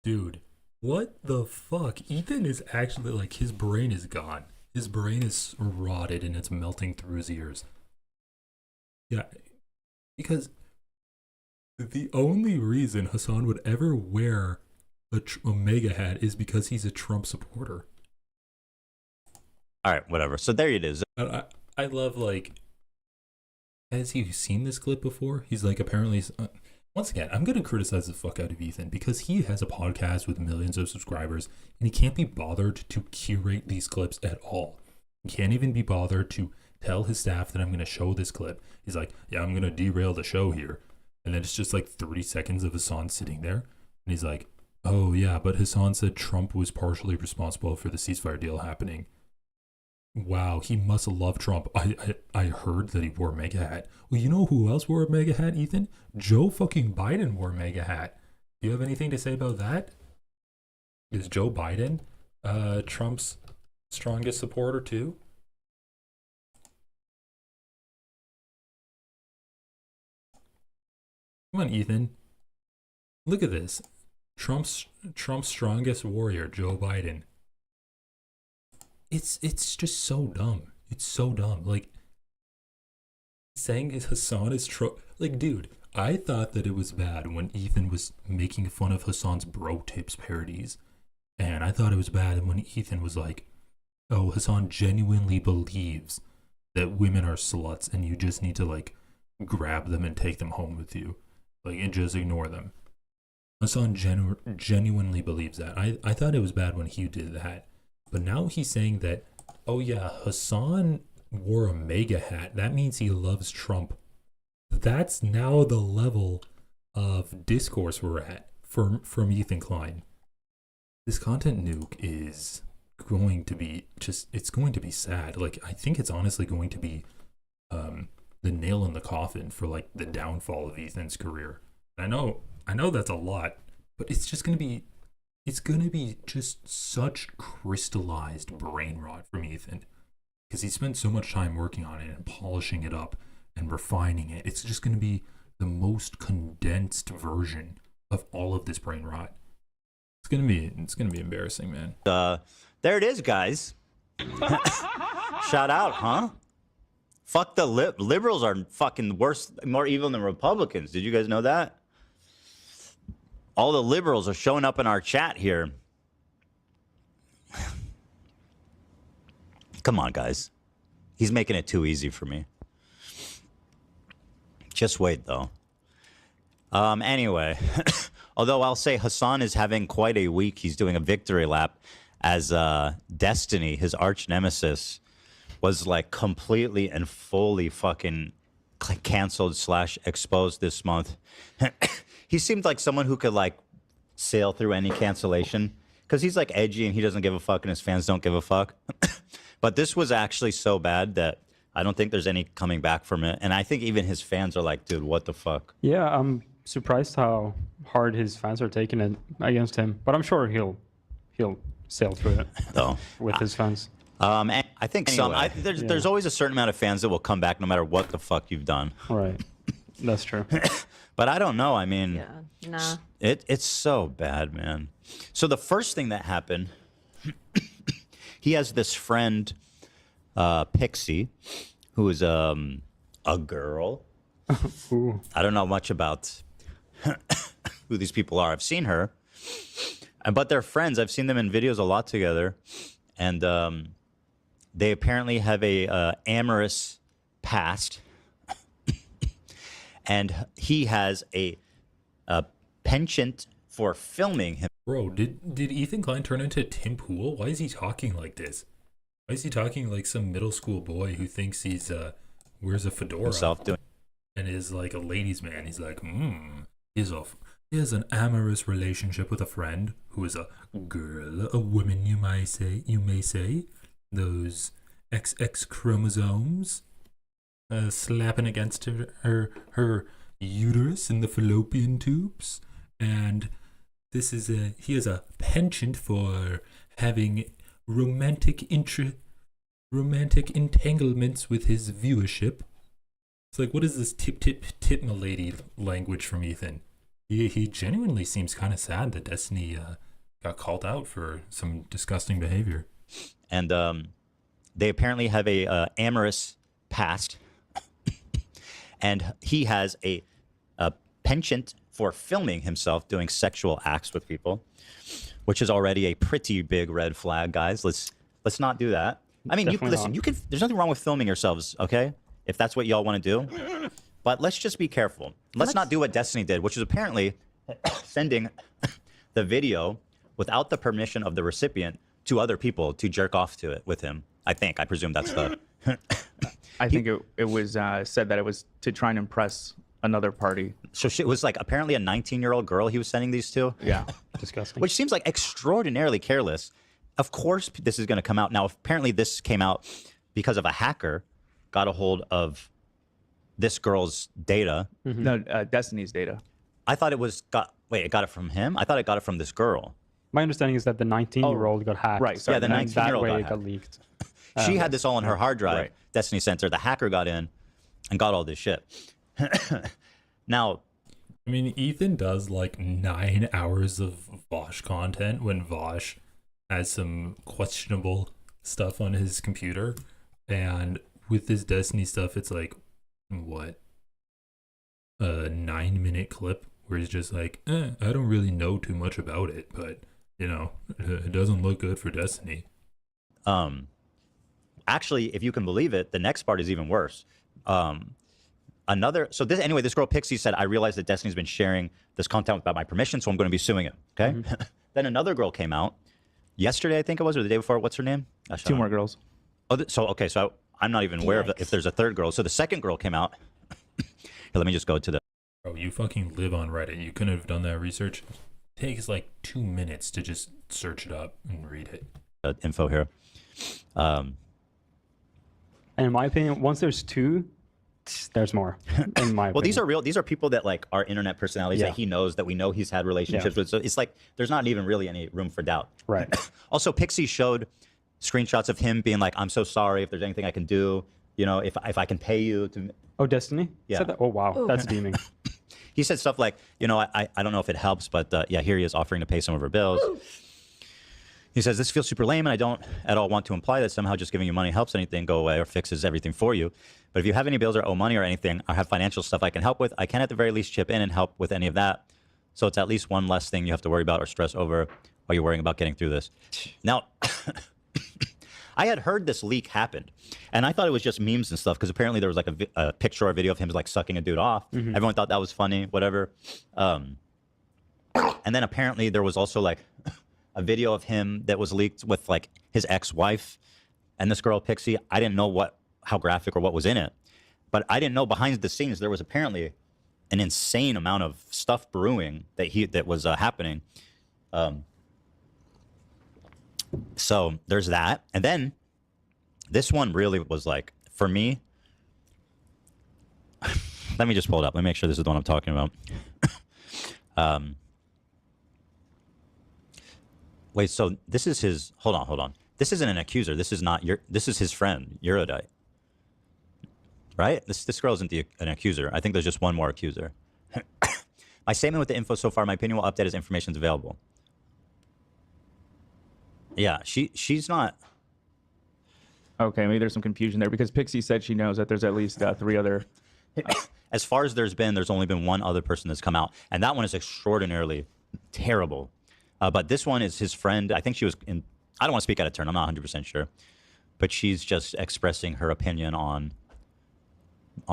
Dude, what the fuck? Ethan is actually, like, his brain is gone. His brain is rotted and it's melting through his ears. Yeah, because the only reason Hassan would ever wear a MAGA hat is because he's a Trump supporter. All right, whatever. So there it is. I love, like, has he seen this clip before? He's like, apparently, once again, I'm going to criticize the fuck out of Ethan because he has a podcast with millions of subscribers and he can't be bothered to curate these clips at all. He can't even be bothered to tell his staff that I'm going to show this clip. He's like, yeah, I'm going to derail the show here. And then it's just like 30 seconds of Hassan sitting there. And he's like, oh yeah, but Hassan said Trump was partially responsible for the ceasefire deal happening. Wow, he must love Trump. I heard that he wore a MAGA hat. Well, you know who else wore a MAGA hat, Ethan? Joe fucking Biden wore a MAGA hat. Do you have anything to say about that? Is Joe Biden Trump's strongest supporter too? Come on, Ethan. Look at this. Trump's strongest warrior, Joe Biden. It's just so dumb. It's so dumb. Like, saying Hassan is like, dude, I thought that it was bad when Ethan was making fun of Hassan's bro tips parodies. And I thought it was bad when Ethan was like, oh, Hassan genuinely believes that women are sluts and you just need to, like, grab them and take them home with you. Like, and just ignore them. Hassan genuinely believes that. I thought it was bad when he did that. But now he's saying that, oh yeah, Hassan wore a MAGA hat. That means he loves Trump. That's now the level of discourse we're at from Ethan Klein. This content nuke is going to be it's going to be sad. Like, I think it's honestly going to be the nail in the coffin for, like, the downfall of Ethan's career. I know that's a lot, but it's just going to be, it's going to be just such crystallized brain rot from Ethan because he spent so much time working on it and polishing it up and refining it. It's just going to be the most condensed version of all of this brain rot. It's going to be embarrassing, man. There it is, guys. Shout out, huh? Fuck the liberals are fucking worse, more evil than Republicans. Did you guys know that? All the liberals are showing up in our chat here. Come on, guys. He's making it too easy for me. Just wait, though. Anyway, although I'll say Hassan is having quite a week. He's doing a victory lap as Destiny, his arch nemesis, was, like, completely and fully fucking canceled / exposed this month. He seemed like someone who could, like, sail through any cancellation because he's, like, edgy and he doesn't give a fuck and his fans don't give a fuck. But this was actually so bad that I don't think there's any coming back from it. And I think even his fans are like, dude, what the fuck? Yeah, I'm surprised how hard his fans are taking it against him. But I'm sure he'll sail through it with his fans. I think there's always a certain amount of fans that will come back no matter what the fuck you've done. Right. That's true. But I don't know. I mean, Yeah. Nah. it's so bad, man. So the first thing that happened, he has this friend, Pixie, who is a girl. I don't know much about who these people are. I've seen her, but they're friends. I've seen them in videos a lot together, and they apparently have a amorous past, and he has a penchant for filming him. Bro, did Ethan Klein turn into Tim Pool? Why is he talking like this? Why is he talking like some middle school boy who thinks he's wears a fedora Himself doing and is like a ladies' man? He's like, he has an amorous relationship with a friend who is a girl, a woman, you may say, those XX chromosomes slapping against her uterus in the fallopian tubes, and he has a penchant for having romantic entanglements with his viewership. It's like, what is this tip milady language from Ethan? He genuinely seems kind of sad that Destiny got called out for some disgusting behavior. And they apparently have a amorous past, and he has a penchant for filming himself doing sexual acts with people, which is already a pretty big red flag, guys. Let's not do that. I mean, listen, you can. There's nothing wrong with filming yourselves, okay? If that's what y'all want to do. But let's just be careful. Let's not do what Destiny did, which is apparently sending the video without the permission of the recipient to other people to jerk off to it with him. I presume that's the. I think it was said that it was to try and impress another party. So it was like apparently a 19-year-old girl he was sending these to? Yeah. Disgusting. Which seems like extraordinarily careless. Of course this is going to come out. Now, apparently this came out because of a hacker got a hold of this girl's data. Mm-hmm. No, Destiny's data. I thought it got it from him? I thought it got it from this girl. My understanding is that the 19-year-old got hacked. Right. Yeah, the 19-year-old got leaked. She had this all on her hard drive. Right. Destiny sent her. The hacker got in and got all this shit. Now, I mean, Ethan does like 9 hours of Vosh content when Vosh has some questionable stuff on his computer. And with this Destiny stuff, it's like, what? A 9-minute clip where he's just like, I don't really know too much about it, but, you know, it doesn't look good for Destiny. Actually, if you can believe it, the next part is even worse. This girl Pixie said, I realized that Destiny's been sharing this content without my permission, so I'm going to be suing him. Okay. Mm-hmm. Then another girl came out yesterday, I think it was, or the day before. What's her name? Two more girls. Oh, so I'm not even aware of if there's a third girl. So the second girl came out. Here, let me just go to the. Bro, you fucking live on Reddit. You couldn't have done that research. It takes like 2 minutes to just search it up and read it. Info here. And in my opinion, once there's two, there's more. In my well, opinion. These are people that like are internet personalities that he knows, that we know he's had relationships with. So it's like there's not even really any room for doubt. Right. Also, Pixie showed screenshots of him being like, "I'm so sorry. If there's anything I can do, you know, if I can pay you to." Oh, Destiny. Yeah. Said that? Oh wow, Ooh. that's beaming. He said stuff like, you know, I don't know if it helps, but yeah, here he is offering to pay some of her bills. He says, this feels super lame, and I don't at all want to imply that somehow just giving you money helps anything go away or fixes everything for you. But if you have any bills or owe money or anything, or have financial stuff I can help with, I can at the very least chip in and help with any of that. So it's at least one less thing you have to worry about or stress over while you're worrying about getting through this. Now, I had heard this leak happened, and I thought it was just memes and stuff, because apparently there was like a picture or video of him like sucking a dude off. Mm-hmm. Everyone thought that was funny, whatever. And then apparently there was also like a video of him that was leaked with like his ex-wife and this girl Pixie. I didn't know how graphic or what was in it, but I didn't know behind the scenes there was apparently an insane amount of stuff brewing that was happening. So there's that, and then this one really was like, for me. Let me just pull it up. Let me make sure this is the one I'm talking about. Wait, so this is his, hold on. This isn't an accuser. This is not this is his friend, Eurodite. Right? This girl isn't an accuser. I think there's just one more accuser. My statement with the info so far, my opinion will update as information is available. Yeah, she's not. Okay, maybe there's some confusion there, because Pixie said she knows that there's at least 3 other. As far as there's only been one other person that's come out, and that one is extraordinarily terrible. But this one is his friend. I think she was in. I don't want to speak out of turn. I'm not 100% sure. but she's just expressing her opinion on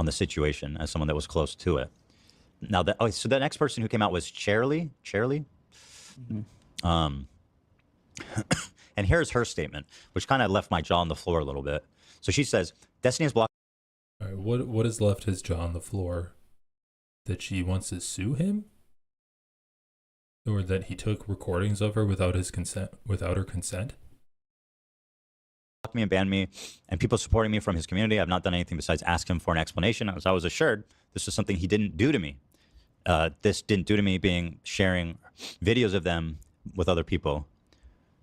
the situation as someone that was close to it. Now, so the next person who came out was Charlie. And here's her statement, which kind of left my jaw on the floor a little bit. So she says, Destiny has blocked. All right, what has left his jaw on the floor? That she wants to sue him? Or that he took recordings of her without his consent, without her consent? Blocked me and banned me, and people supporting me from his community. I've not done anything besides ask him for an explanation, as I was assured this was something he didn't do to me. This didn't do to me being sharing videos of them with other people.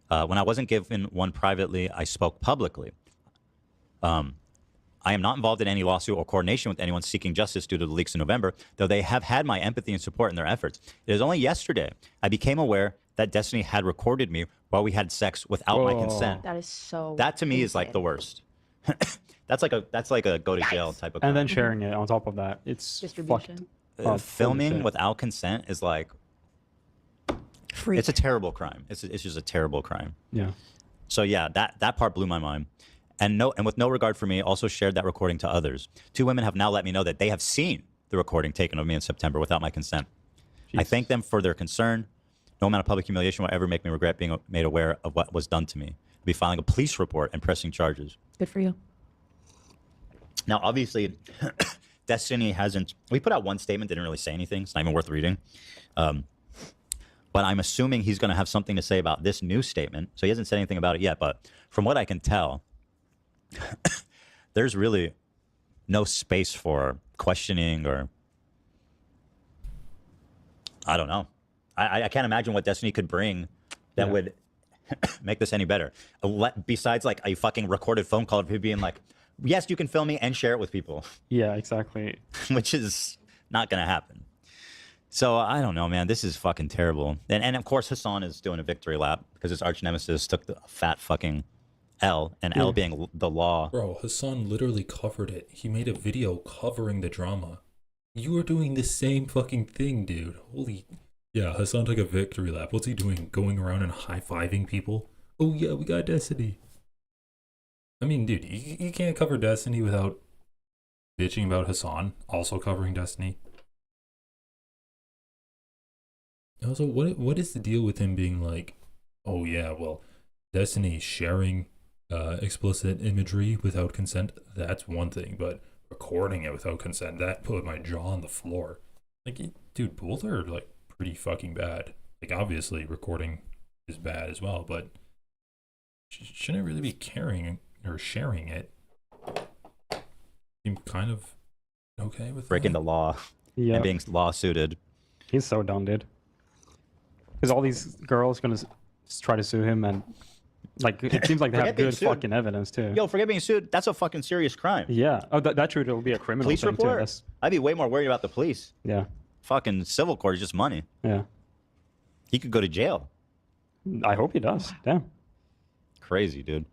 When I wasn't given one privately, I spoke publicly. I am not involved in any lawsuit or coordination with anyone seeking justice due to the leaks in November, though they have had my empathy and support in their efforts. It is only yesterday I became aware that Destiny had recorded me while we had sex without my consent. That is so. That to me is like the worst. That's like a go to jail type of crime. And then sharing it on top of that, it's Distribution. filming without consent is like it's a terrible crime. It's just a terrible crime. Yeah. So yeah, that part blew my mind. And with no regard for me, also shared that recording to others. 2 women have now let me know that they have seen the recording taken of me in September without my consent. I thank them for their concern. No amount of public humiliation will ever make me regret being made aware of what was done to me. I'll be filing a police report and pressing charges. Good for you. Now, obviously, Destiny hasn't. We put out one statement, didn't really say anything. It's not even worth reading. But I'm assuming he's going to have something to say about this new statement. So he hasn't said anything about it yet. But from what I can tell, there's really no space for questioning or I don't know. I can't imagine what Destiny could bring that would make this any better. Besides like a fucking recorded phone call of him being like, yes, you can film me and share it with people. Yeah, exactly. Which is not going to happen. So I don't know, man. This is fucking terrible. And of course, Hassan is doing a victory lap because his arch nemesis took the fat fucking L, and L being the law. Bro, Hassan literally covered it. He made a video covering the drama. You are doing the same fucking thing, dude. Holy... Yeah, Hassan took a victory lap. What's he doing? Going around and high-fiving people? Oh yeah, we got Destiny. I mean, dude, you can't cover Destiny without bitching about Hassan also covering Destiny. Also, what is the deal with him being like, oh yeah, well, Destiny sharing explicit imagery without consent, that's one thing, but recording it without consent, that put my jaw on the floor. Like, dude, both are like pretty fucking bad. Like, obviously recording is bad as well, but shouldn't really be carrying or sharing it. I'm kind of okay with breaking the law and being lawsuited. He's so dumb, dude. Because all these girls gonna try to sue him, and like it seems like they have good fucking evidence too. Yo, forget being sued. That's a fucking serious crime. Yeah. Oh, that's true. It'll be a criminal police thing report. Too. I'd be way more worried about the police. Yeah. Fucking civil court is just money. Yeah. He could go to jail. I hope he does. Damn. Crazy, dude.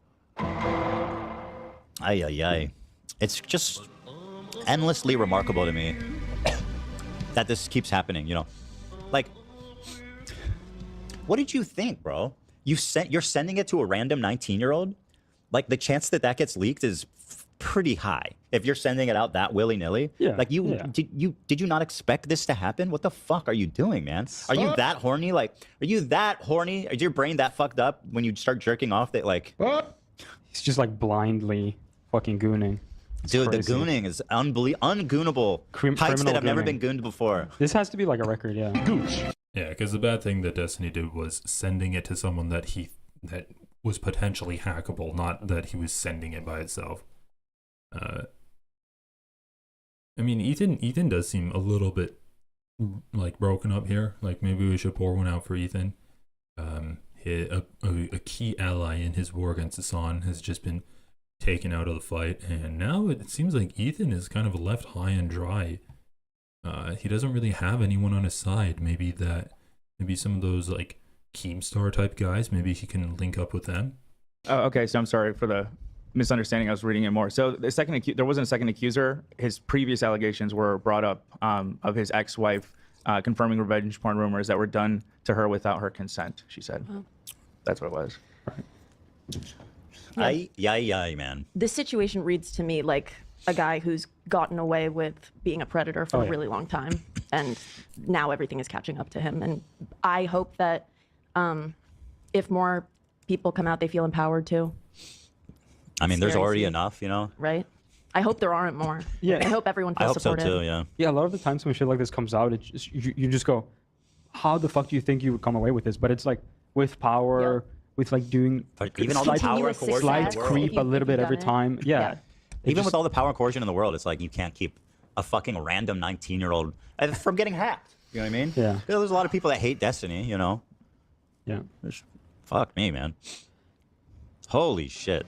Ay. It's just endlessly remarkable to me that this keeps happening, you know? Like, what did you think, bro? You're sending it to a random 19-year-old? Like, the chance that that gets leaked is pretty high if you're sending it out that willy-nilly. Yeah. Like, did you not expect this to happen? What the fuck are you doing, man? Are you that horny? Like, are you that horny? Is your brain that fucked up when you start jerking off that, like... He's just, like, blindly fucking gooning. Dude, crazy. The gooning is ungoonable. Heights that have never been gooned before. This has to be like a record, yeah. Yeah, because the bad thing that Destiny did was sending it to someone that was potentially hackable, not that he was sending it by itself. I mean, Ethan does seem a little bit like broken up here. Like, maybe we should pour one out for Ethan. A key ally in his war against Hassan has just been taken out of the fight, and now it seems like Ethan is kind of left high and dry. He doesn't really have anyone on his side. Maybe some of those like Keemstar type guys, maybe he can link up with them. Oh, okay, so I'm sorry for the misunderstanding. I was reading it more. So there wasn't a second accuser. His previous allegations were brought up of his ex-wife confirming revenge porn rumors that were done to her without her consent, she said. Oh. That's what it was. Right. Man. This situation reads to me like a guy who's gotten away with being a predator for a really long time, and now everything is catching up to him. And I hope that if more people come out, they feel empowered too. I mean, there's already enough, you know? Right? I hope there aren't more. Yeah. I hope everyone feels supported. I hope so too, yeah. Yeah, a lot of the times when shit like this comes out, it's just, you just go, how the fuck do you think you would come away with this? But it's like with power, with like doing even all the power and coercion slight creep a little bit every time. Yeah. Even with all the power and coercion in the world, it's like you can't keep a fucking random 19-year-old from getting hacked. You know what I mean? Yeah. There's a lot of people that hate Destiny, you know? Yeah. Fuck me, man. Holy shit.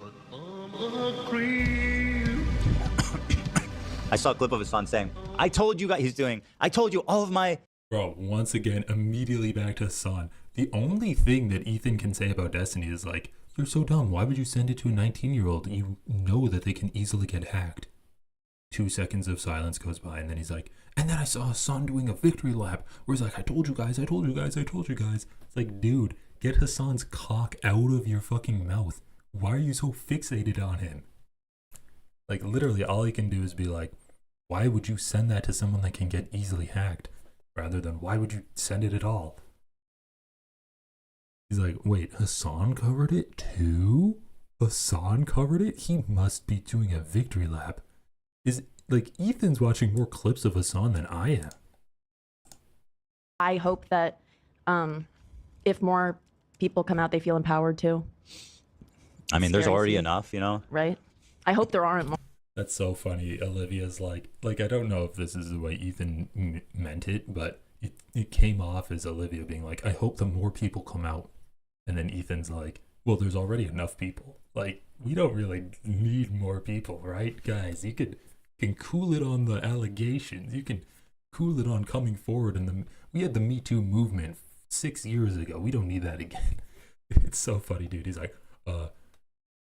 I saw a clip of his son saying, I told you guys, I told you all of my... Bro, once again, immediately back to Hassan. The only thing that Ethan can say about Destiny is like, you're so dumb. Why would you send it to a 19-year-old? You know that they can easily get hacked. 2 seconds of silence goes by, and then he's like, and then I saw Hassan doing a victory lap where he's like, I told you guys, I told you guys, I told you guys. It's like, dude, get Hassan's cock out of your fucking mouth. Why are you so fixated on him? Like, literally, all he can do is be like, why would you send that to someone that can get easily hacked? Rather than, why would you send it at all? He's like, wait, Hassan covered it too? Hassan covered it? He must be doing a victory lap. Is, like, Ethan's watching more clips of Hassan than I am. I hope that if more people come out, they feel empowered too. I mean, there's already enough, you know? Right? I hope there aren't more. That's so funny. Olivia's like I don't know if this is the way Ethan meant it, but it came off as Olivia being like, I hope the more people come out. And then Ethan's like, well, there's already enough people. Like, we don't really need more people, right? Guys, you can cool it on the allegations. You can cool it on coming forward. And we had the Me Too movement 6 years ago. We don't need that again. It's so funny, dude. He's like,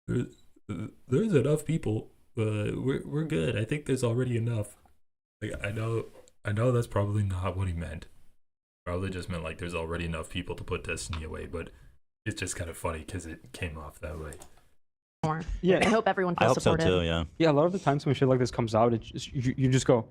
there's enough people. We're good. I think there's already enough. Like, I know that's probably not what he meant. Probably just meant like there's already enough people to put Destiny away, but it's just kind of funny because it came off that way. More. Yeah. I hope everyone feels supported. I hope so too, yeah. Yeah, a lot of the times when shit like this comes out, it's just, you just go,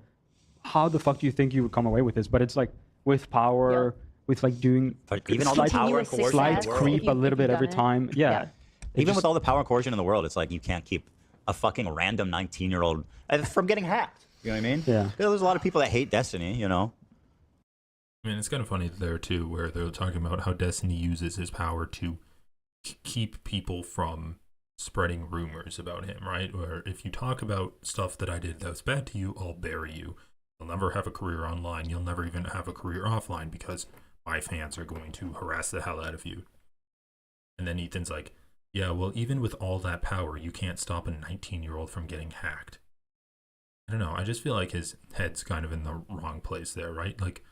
how the fuck do you think you would come away with this? But it's like with power, with like doing even all the power and coercion slight creep a little bit every time. Yeah. Even with all the power and coercion in the world, it's like you can't keep a fucking random 19-year-old from getting hacked. You know what I mean? Yeah. There's a lot of people that hate Destiny, you know? I mean, it's kind of funny there too, where they're talking about how Destiny uses his power to keep people from spreading rumors about him, right? Where if you talk about stuff that I did that was bad to you, I'll bury you. You'll never have a career online. You'll never even have a career offline because my fans are going to harass the hell out of you. And then Ethan's like, yeah, well, even with all that power, you can't stop a 19-year-old from getting hacked. I don't know. I just feel like his head's kind of in the wrong place there, right? Like,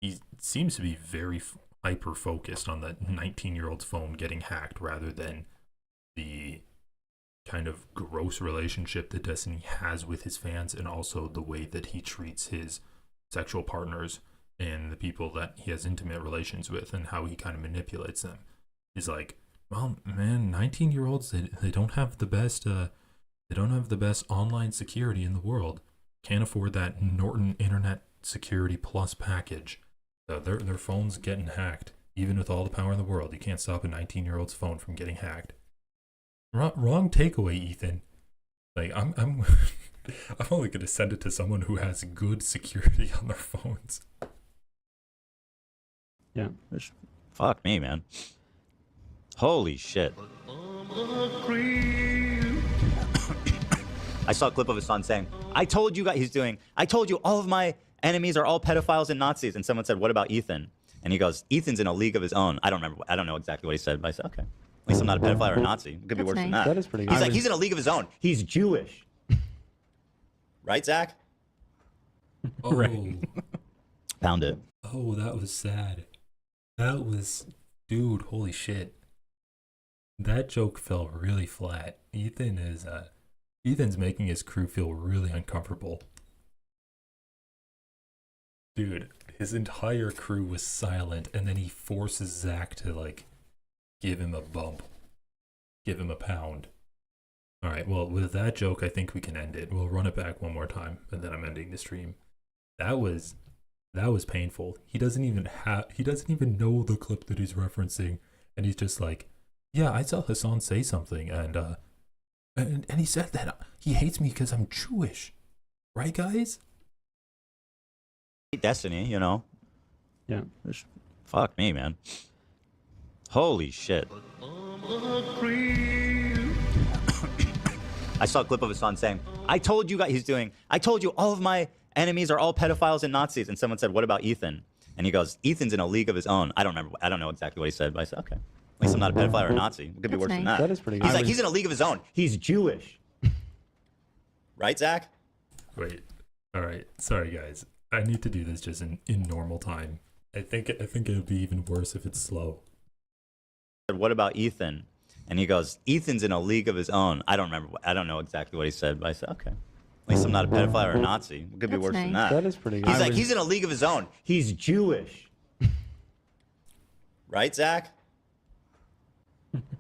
he seems to be very hyper-focused on the 19-year-old's phone getting hacked rather than the kind of gross relationship that Destiny has with his fans and also the way that he treats his sexual partners and the people that he has intimate relations with and how he kind of manipulates them. He's like, well, man, 19-year-olds, they don't have the best online security in the world. Can't afford that Norton Internet Security Plus package. So their phone's getting hacked. Even with all the power in the world, you can't stop a 19-year-old's phone from getting hacked. Wrong takeaway, Ethan. Like, I'm I'm only gonna send it to someone who has good security on their phones. Yeah. Fuck me, man. Holy shit. I saw a clip of his son saying, I told you guys, I told you all of my enemies are all pedophiles and Nazis. And someone said, what about Ethan? And he goes, Ethan's in a league of his own. I don't know exactly what he said, but I said, okay. At least I'm not a pedophile or a Nazi. It could be worse than that. That is pretty good. He's like, he's in a league of his own. He's Jewish. Right, Zach? Oh. Right. Found it. Oh, that was sad. That was, dude, holy shit. That joke fell really flat. Ethan's making his crew feel really uncomfortable. Dude, his entire crew was silent, and then he forces Zach to, like, give him a bump. give him a pound. All right, well, with that joke, I think we can end it. We'll run it back one more time, and then I'm ending the stream. That was painful. He doesn't even know the clip that he's referencing, and he's just like, yeah, I saw Hassan say something, and he said that he hates me because I'm Jewish, right, guys? Destiny, you know. Yeah. Fuck me, man. Holy shit. I saw a clip of his son saying, I told you all of my enemies are all pedophiles and Nazis. And someone said, what about Ethan? And he goes, Ethan's in a league of his own. I don't know exactly what he said, but I said, okay. At least I'm not a pedophile or a Nazi. It could be worse than that. That is pretty good. He's like, he's in a league of his own. He's Jewish. Right, Zach? Wait. All right. Sorry, guys. I need to do this just in normal time. I think it'll be even worse if it's slow. What about Ethan? And he goes, Ethan's in a league of his own. I don't know exactly what he said, but I said, okay. At least I'm not a pedophile or a Nazi. It could be worse than that. That is pretty good. He's like, he's in a league of his own. He's Jewish. Right, Zach?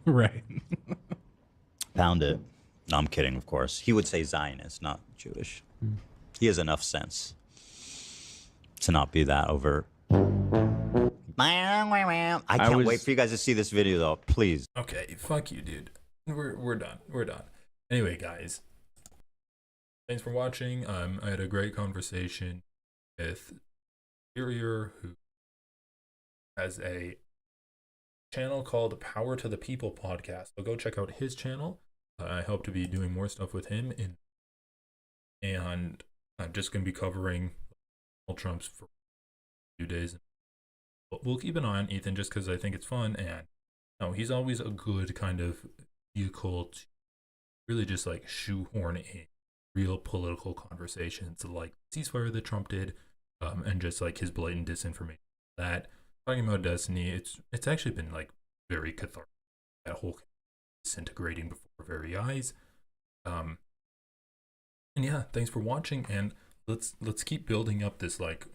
Right. Pound it. No, I'm kidding, of course. He would say Zionist, not Jewish. He has enough sense to not be that overt. I can't wait for you guys to see this video, though. Please. Okay, fuck you, dude. We're done. We're done. Anyway, guys, thanks for watching. I had a great conversation with Superior, who has a channel called Power to the People podcast. So go check out his channel. I hope to be doing more stuff with him, and I'm just going to be covering Donald Trump's for a few days. But we'll keep an eye on Ethan just because I think it's fun, and no, he's always a good kind of vehicle to really just like shoehorn in real political conversations like ceasefire that Trump did, and just like his blatant disinformation. That talking about Destiny, it's actually been like very cathartic. That whole disintegrating before our very eyes. And yeah, thanks for watching, and let's keep building up this like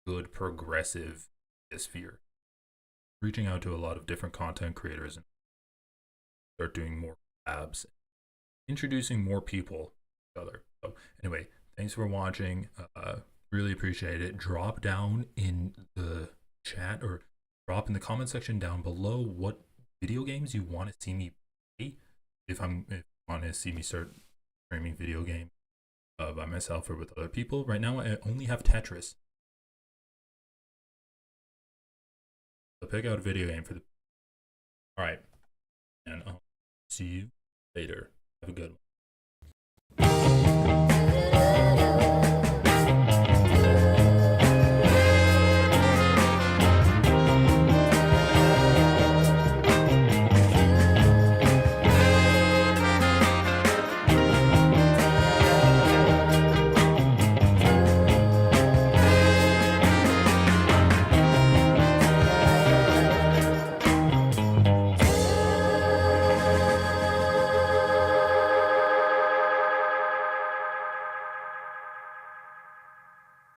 good progressive sphere, reaching out to a lot of different content creators and start doing more collabs, introducing more people to each other. So anyway, thanks for watching. Really appreciate it. Drop down in the chat or drop in the comment section down below what video games you want to see me play. If you want to see me start streaming video games by myself or with other people. Right now I only have Tetris. So pick out a video game for the... Alright. And I'll see you later. Have a good one.